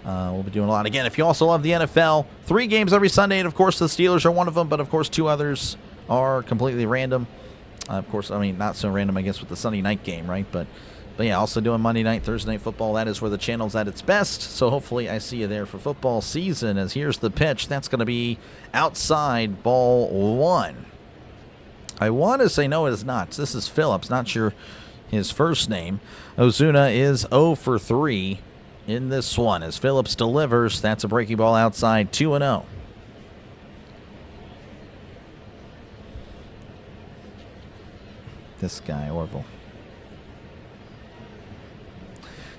We'll be doing a lot. Again, if you also love the NFL, 3 games every Sunday, and, of course, the Steelers are one of them, but, of course, 2 others are completely random. Of course, I mean, not so random, I guess, with the Sunday night game, right? But yeah, also doing Monday night, Thursday night football. That is where the channel's at its best. So, hopefully, I see you there for football season, as here's the pitch. That's going to be outside, ball 1. I want to say no, it is not. This is Phillips. Not sure his first name. Ozuna is 0 for 3 in this one as Phillips delivers. That's a breaking ball outside, 2-0. This guy, Orville.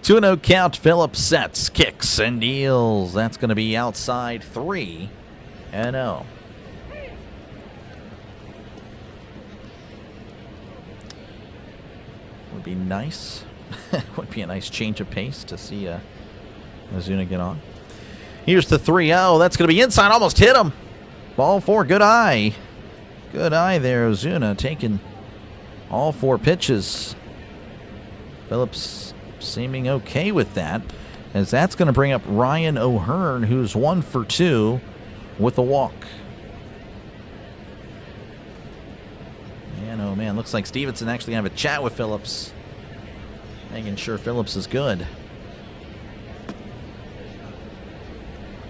2-0 count. Phillips sets, kicks, and deals. That's going to be outside, 3-0. Would be nice. Would be a nice change of pace to see Ozuna get on. Here's the 3-0. That's going to be inside. Almost hit him. Ball 4. Good eye. Good eye there. Ozuna taking all 4 pitches. Phillips seeming okay with that, as that's going to bring up Ryan O'Hearn, who's 1 for 2 with a walk. Man, oh man, looks like Stevenson actually going to have a chat with Phillips, making sure Phillips is good.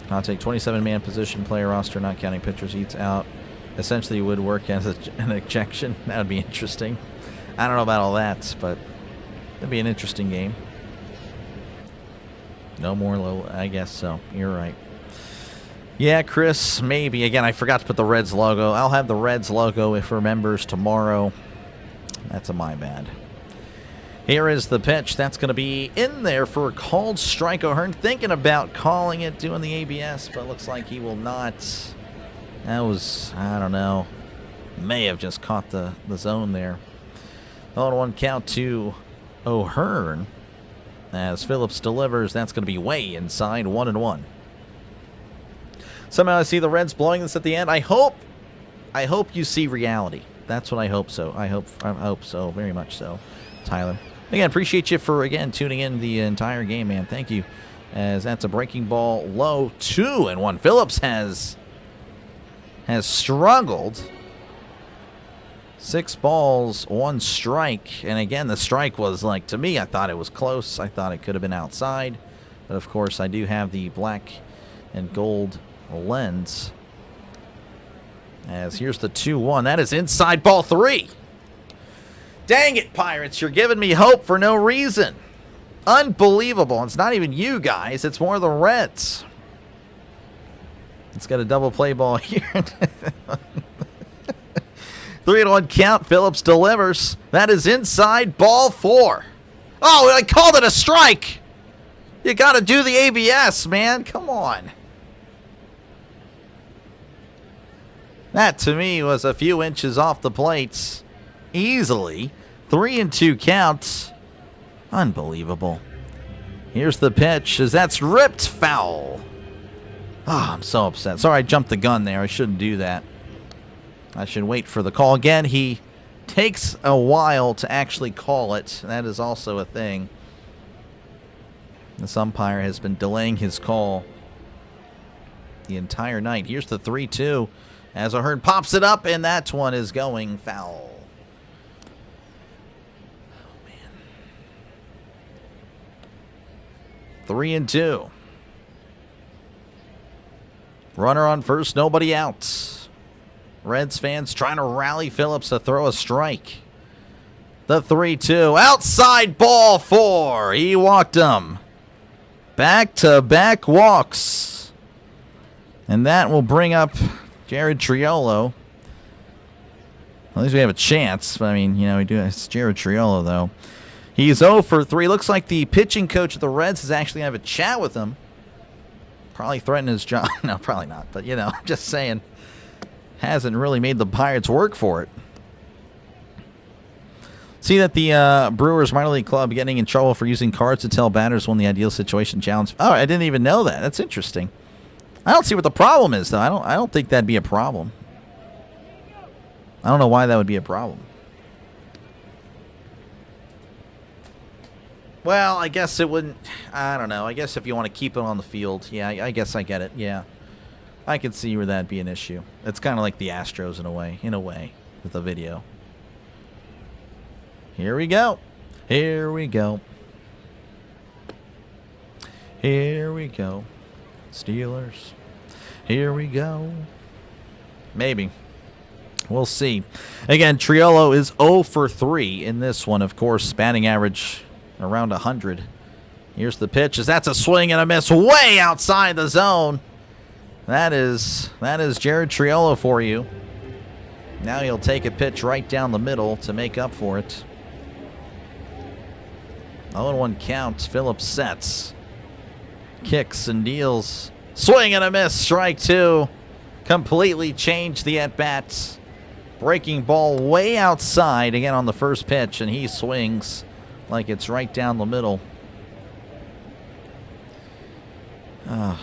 I'll take 27-man position player roster, not counting pitchers, eats out. Essentially would work as an ejection. That would be interesting. I don't know about all that, but it'd be an interesting game. No more low, I guess so. You're right. Yeah, Chris, maybe. Again, I forgot to put the Reds logo. I'll have the Reds logo if for members tomorrow. That's a my bad. Here is the pitch. That's going to be in there for a called strike. O'Hearn thinking about calling it, doing the ABS, but looks like he will not. That was, I don't know, may have just caught the zone there. 0-1 count to O'Hearn as Phillips delivers. That's going to be way inside, 1-1. Somehow I see the Reds blowing this at the end. I hope you see reality. That's what I hope so. I hope so, very much so, Tyler. Again, appreciate you for, again, tuning in the entire game, man. Thank you. As that's a breaking ball low, 2-1. Phillips has struggled. 6 balls, 1 strike. And again, the strike was like, to me, I thought it was close. I thought it could have been outside. But of course, I do have the black and gold lens. As here's the 2-1. That is inside, ball 3. Dang it, Pirates. You're giving me hope for no reason. Unbelievable. It's not even you guys. It's more the Reds. It's got a double play ball here. 3-1 count. Phillips delivers. That is inside, ball 4. Oh, I called it a strike. You got to do the ABS, man. Come on. That, to me, was a few inches off the plates. Easily. 3-2 counts. Unbelievable. Here's the pitch, as that's ripped foul. Oh, I'm so upset. Sorry, I jumped the gun there. I shouldn't do that. I should wait for the call. Again, he takes a while to actually call it. That is also a thing. This umpire has been delaying his call the entire night. Here's the 3-2. As O'Hearn pops it up, and that one is going foul. Oh, man. 3-2. Runner on first, nobody out. Reds fans trying to rally Phillips to throw a strike. The 3-2. Outside, ball 4. He walked him. Back-to-back walks. And that will bring up Jared Triolo. At least we have a chance. I mean, you know, we do. It's Jared Triolo, though. He's 0 for 3. Looks like the pitching coach of the Reds is actually going to have a chat with him. Probably threatening his job. No, probably not. But, you know, just saying. Hasn't really made the Pirates work for it. See that the Brewers minor league club getting in trouble for using cards to tell batters when the ideal situation challenge. Oh, I didn't even know that. That's interesting. I don't see what the problem is, though. I don't think that'd be a problem. I don't know why that would be a problem. Well, I guess it wouldn't. I don't know. I guess if you want to keep it on the field, yeah, I guess I get it. Yeah, I could see where that'd be an issue. It's kind of like the Astros in a way, with the video. Here we go. Here we go. Here we go. Steelers. Here we go. Maybe. We'll see. Again, Triolo is 0 for 3 in this one. Of course, batting average around 100. Here's the pitch. As that's a swing and a miss way outside the zone. That is Jared Triolo for you. Now he'll take a pitch right down the middle to make up for it. 0-1 count. Phillips sets. Kicks and deals. Swing and a miss. Strike 2. Completely changed the at-bats. Breaking ball way outside again on the first pitch, and he swings like it's right down the middle. I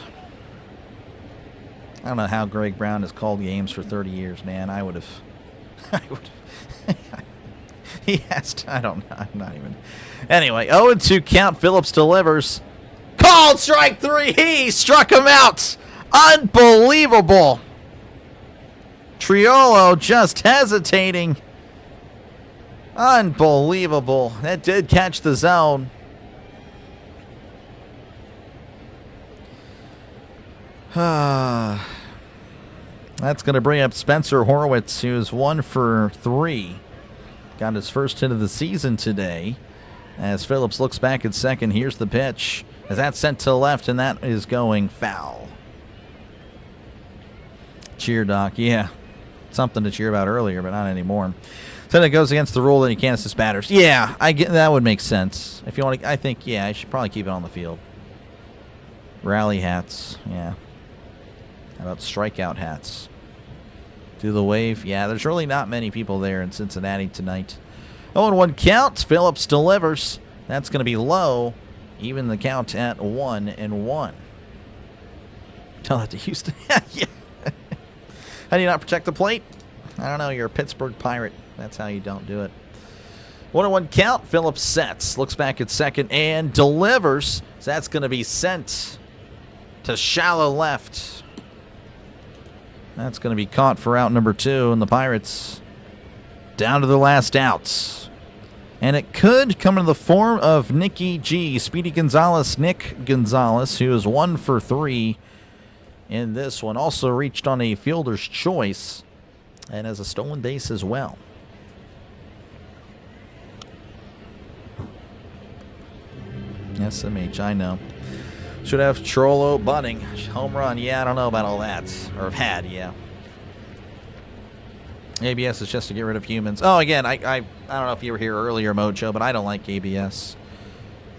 don't know how Greg Brown has called games for 30 years, man. I would have. He has to, I don't know. I'm not even. Anyway, 0-2 count. Phillips delivers. Called strike 3. He struck him out. Unbelievable. Triolo just hesitating. Unbelievable. That did catch the zone. That's going to bring up Spencer Horwitz, who's 1 for 3. Got his first hit of the season today. As Phillips looks back at second, here's the pitch. As that's sent to left, and that is going foul. Cheer, Doc. Yeah. Something to cheer about earlier, but not anymore. So it goes against the rule that you can't assist batters. Yeah, I get that would make sense. If you want to, I think, yeah, I should probably keep it on the field. Rally hats, yeah. How about strikeout hats? Do the wave. Yeah, there's really not many people there in Cincinnati tonight. 0-1 count. Phillips delivers. That's going to be low. Even the count at 1-1. Tell that to Houston. Yeah. How do you not protect the plate? I don't know. You're a Pittsburgh Pirate. That's how you don't do it. 1-1 count. Phillips sets. Looks back at second and delivers. So that's going to be sent to shallow left. That's going to be caught for out number 2, and the Pirates down to the last outs. And it could come in the form of Nicky G. Speedy Gonzalez, Nick Gonzalez, who is 1 for 3 in this one. Also reached on a fielder's choice and has a stolen base as well. SMH, I know. Should have Trollo bunting. Home run. Yeah, I don't know about all that. Or have had, yeah. ABS is just to get rid of humans. Oh, again, I don't know if you were here earlier, Mojo, but I don't like ABS.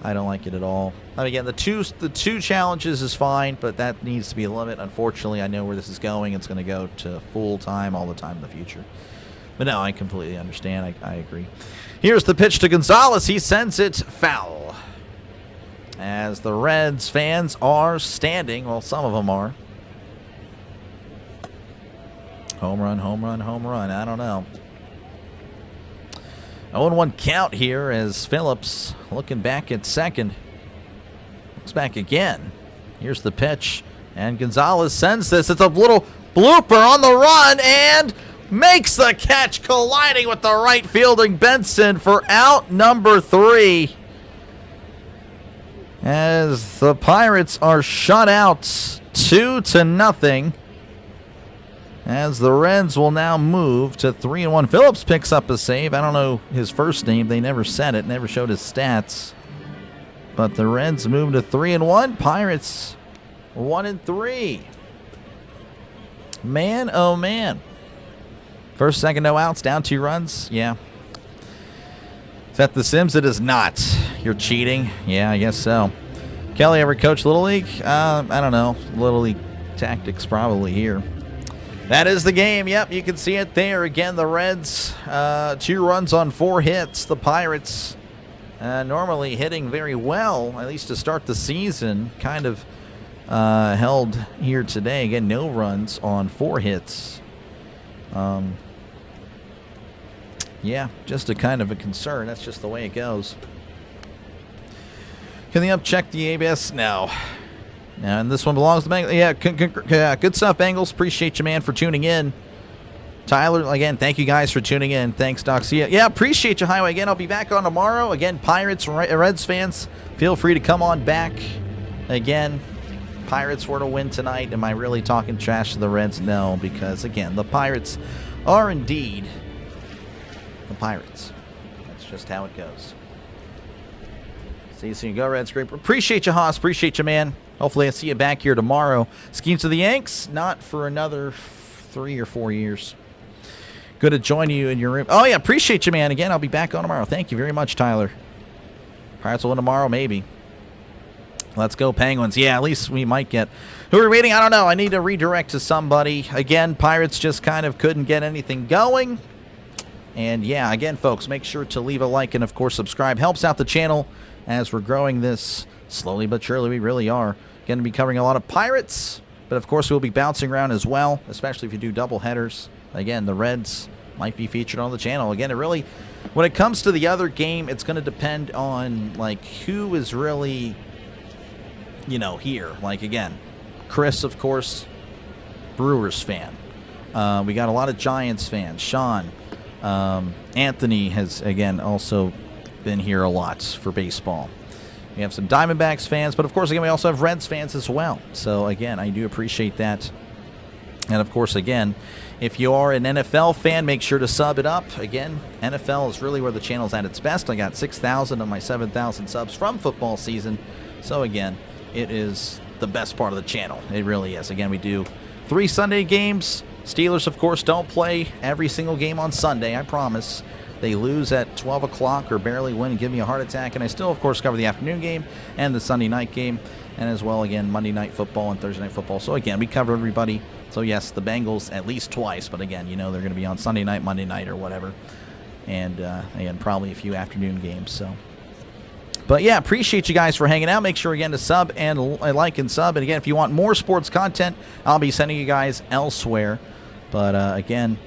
I don't like it at all. I mean, again, the two challenges is fine, but that needs to be a limit. Unfortunately, I know where this is going. It's going to go to full time all the time in the future. But no, I completely understand. I agree. Here's the pitch to Gonzalez. He sends it foul. As the Reds fans are standing. Well, some of them are. Home run, home run, home run. I don't know. 0-1 count here as Phillips looking back at second. Looks back again. Here's the pitch. And Gonzalez sends this. It's a little blooper on the run and makes the catch, colliding with the right fielding Benson for out number 3. As the Pirates are shut out 2-0. As the Reds will now move to 3-1. Phillips picks up a save. I don't know his first name. They never said it, never showed his stats. But the Reds move to 3-1. Pirates 1-3. Man, oh man. First, second, no outs, down 2 runs. Yeah. that The Sims? It is not. You're cheating? Yeah, I guess so. Kelly, ever coach Little League? I don't know. Little League tactics probably here. That is the game. Yep, you can see it there. Again, the Reds, 2 runs on 4 hits. The Pirates normally hitting very well, at least to start the season. Kind of held here today. Again, no runs on 4 hits. Yeah, just a kind of a concern. That's just the way it goes. Can they check the ABS? No. And this one belongs to Bengals. Yeah, good stuff, Bengals. Appreciate you, man, for tuning in. Tyler, again, thank you guys for tuning in. Thanks, Doc. See ya. Yeah, appreciate you, Highway. Again, I'll be back on tomorrow. Again, Pirates, Reds fans, feel free to come on back. Again, Pirates were to win tonight. Am I really talking trash to the Reds? No, because, again, the Pirates are indeed the Pirates. That's just how it goes. See you soon. Go Reds. Great. Appreciate you, Haas. Appreciate you, man. Hopefully I see you back here tomorrow. Schemes of the Yanks, not for another 3 or 4 years. Good to join you in your room. Oh, yeah, appreciate you, man. Again, I'll be back on tomorrow. Thank you very much, Tyler. Pirates will win tomorrow, maybe. Let's go, Penguins. Yeah, at least we might get... Who are we waiting? I don't know. I need to redirect to somebody. Again, Pirates just kind of couldn't get anything going. And, yeah, again, folks, make sure to leave a like and, of course, subscribe. Helps out the channel as we're growing this slowly but surely. We really are. Going to be covering a lot of Pirates, but of course we'll be bouncing around as well, especially if you do double headers. Again, the Reds might be featured on the channel. Again, it really, when it comes to the other game, it's going to depend on like who is really, you know, here. Like again, Chris, of course, Brewers fan. We got a lot of Giants fans. Sean, Anthony has again also been here a lot for baseball. We have some Diamondbacks fans, but of course, again, we also have Reds fans as well. So, again, I do appreciate that. And, of course, again, if you are an NFL fan, make sure to sub it up. Again, NFL is really where the channel's at its best. I got 6,000 of my 7,000 subs from football season. So, again, it is the best part of the channel. It really is. Again, we do 3 Sunday games. Steelers, of course, don't play every single game on Sunday, I promise. They lose at 12 o'clock or barely win and give me a heart attack. And I still, of course, cover the afternoon game and the Sunday night game. And as well, again, Monday night football and Thursday night football. So, again, we cover everybody. So, yes, the Bengals at least twice. But, again, you know they're going to be on Sunday night, Monday night, or whatever. And, again, probably a few afternoon games. So, but, yeah, appreciate you guys for hanging out. Make sure, again, to sub and like and sub. And, again, if you want more sports content, I'll be sending you guys elsewhere. But, again,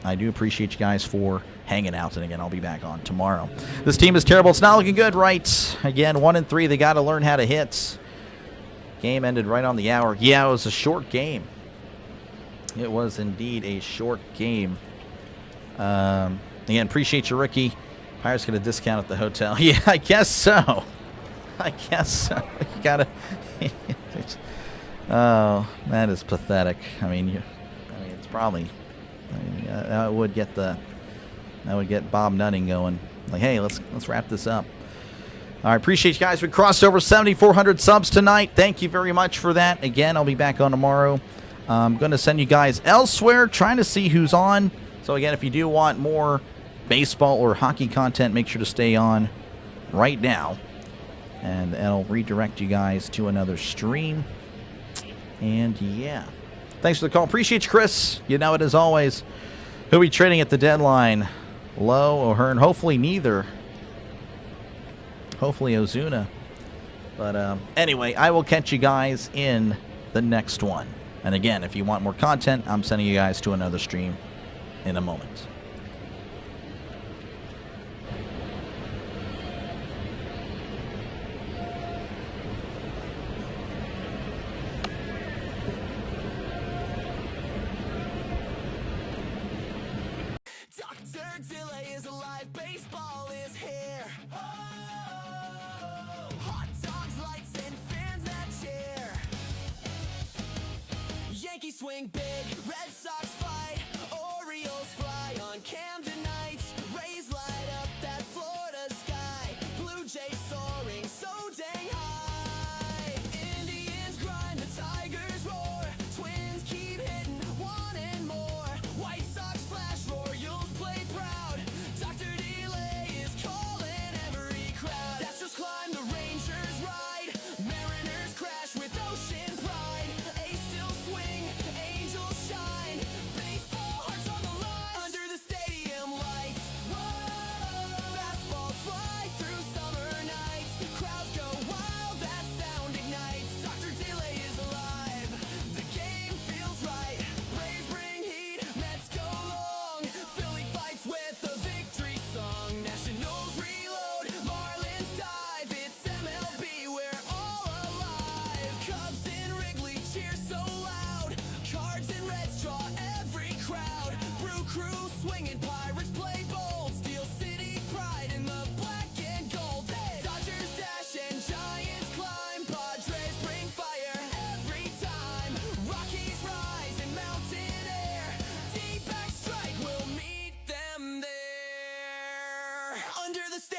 I do appreciate you guys for hanging out, and again, I'll be back on tomorrow. This team is terrible. It's not looking good, right? Again, 1-3. They got to learn how to hit. Game ended right on the hour. Yeah, it was a short game. It was indeed a short game. Again, appreciate you, Ricky. Pirates get a discount at the hotel. Yeah, I guess so. I guess so. You gotta. Oh, that is pathetic. I mean, it's probably. That would get the. That would get Bob Nutting going. Like, hey, let's wrap this up. All right, appreciate you guys. We crossed over 7,400 subs tonight. Thank you very much for that. Again, I'll be back on tomorrow. I'm going to send you guys elsewhere, trying to see who's on. So, again, if you do want more baseball or hockey content, make sure to stay on right now. And I'll redirect you guys to another stream. And, yeah. Thanks for the call. Appreciate you, Chris. You know it as always. Who'll be trading at the deadline? Lowe, O'Hearn, hopefully neither. Hopefully Ozuna. But anyway, I will catch you guys in the next one. And again, if you want more content, I'm sending you guys to another stream in a moment. Dr. Delay is alive, baseball is here. Oh, hot dogs, lights, and fans that cheer. Yankees swing big, Red Sox fight, Orioles fly on Camden nights. Rays light up that Florida sky, Blue Jays soaring so dang high. Indians grind, the Tigers roar, Twins keep hitting, wanting more. White Sox flash, Royals play proud, Dr. Delay is calling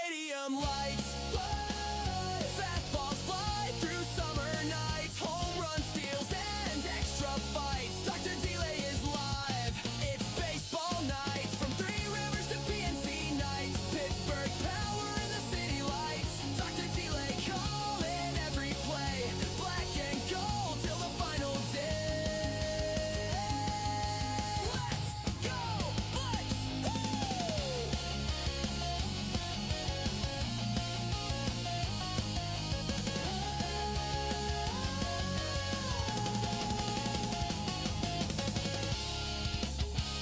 stadium lights.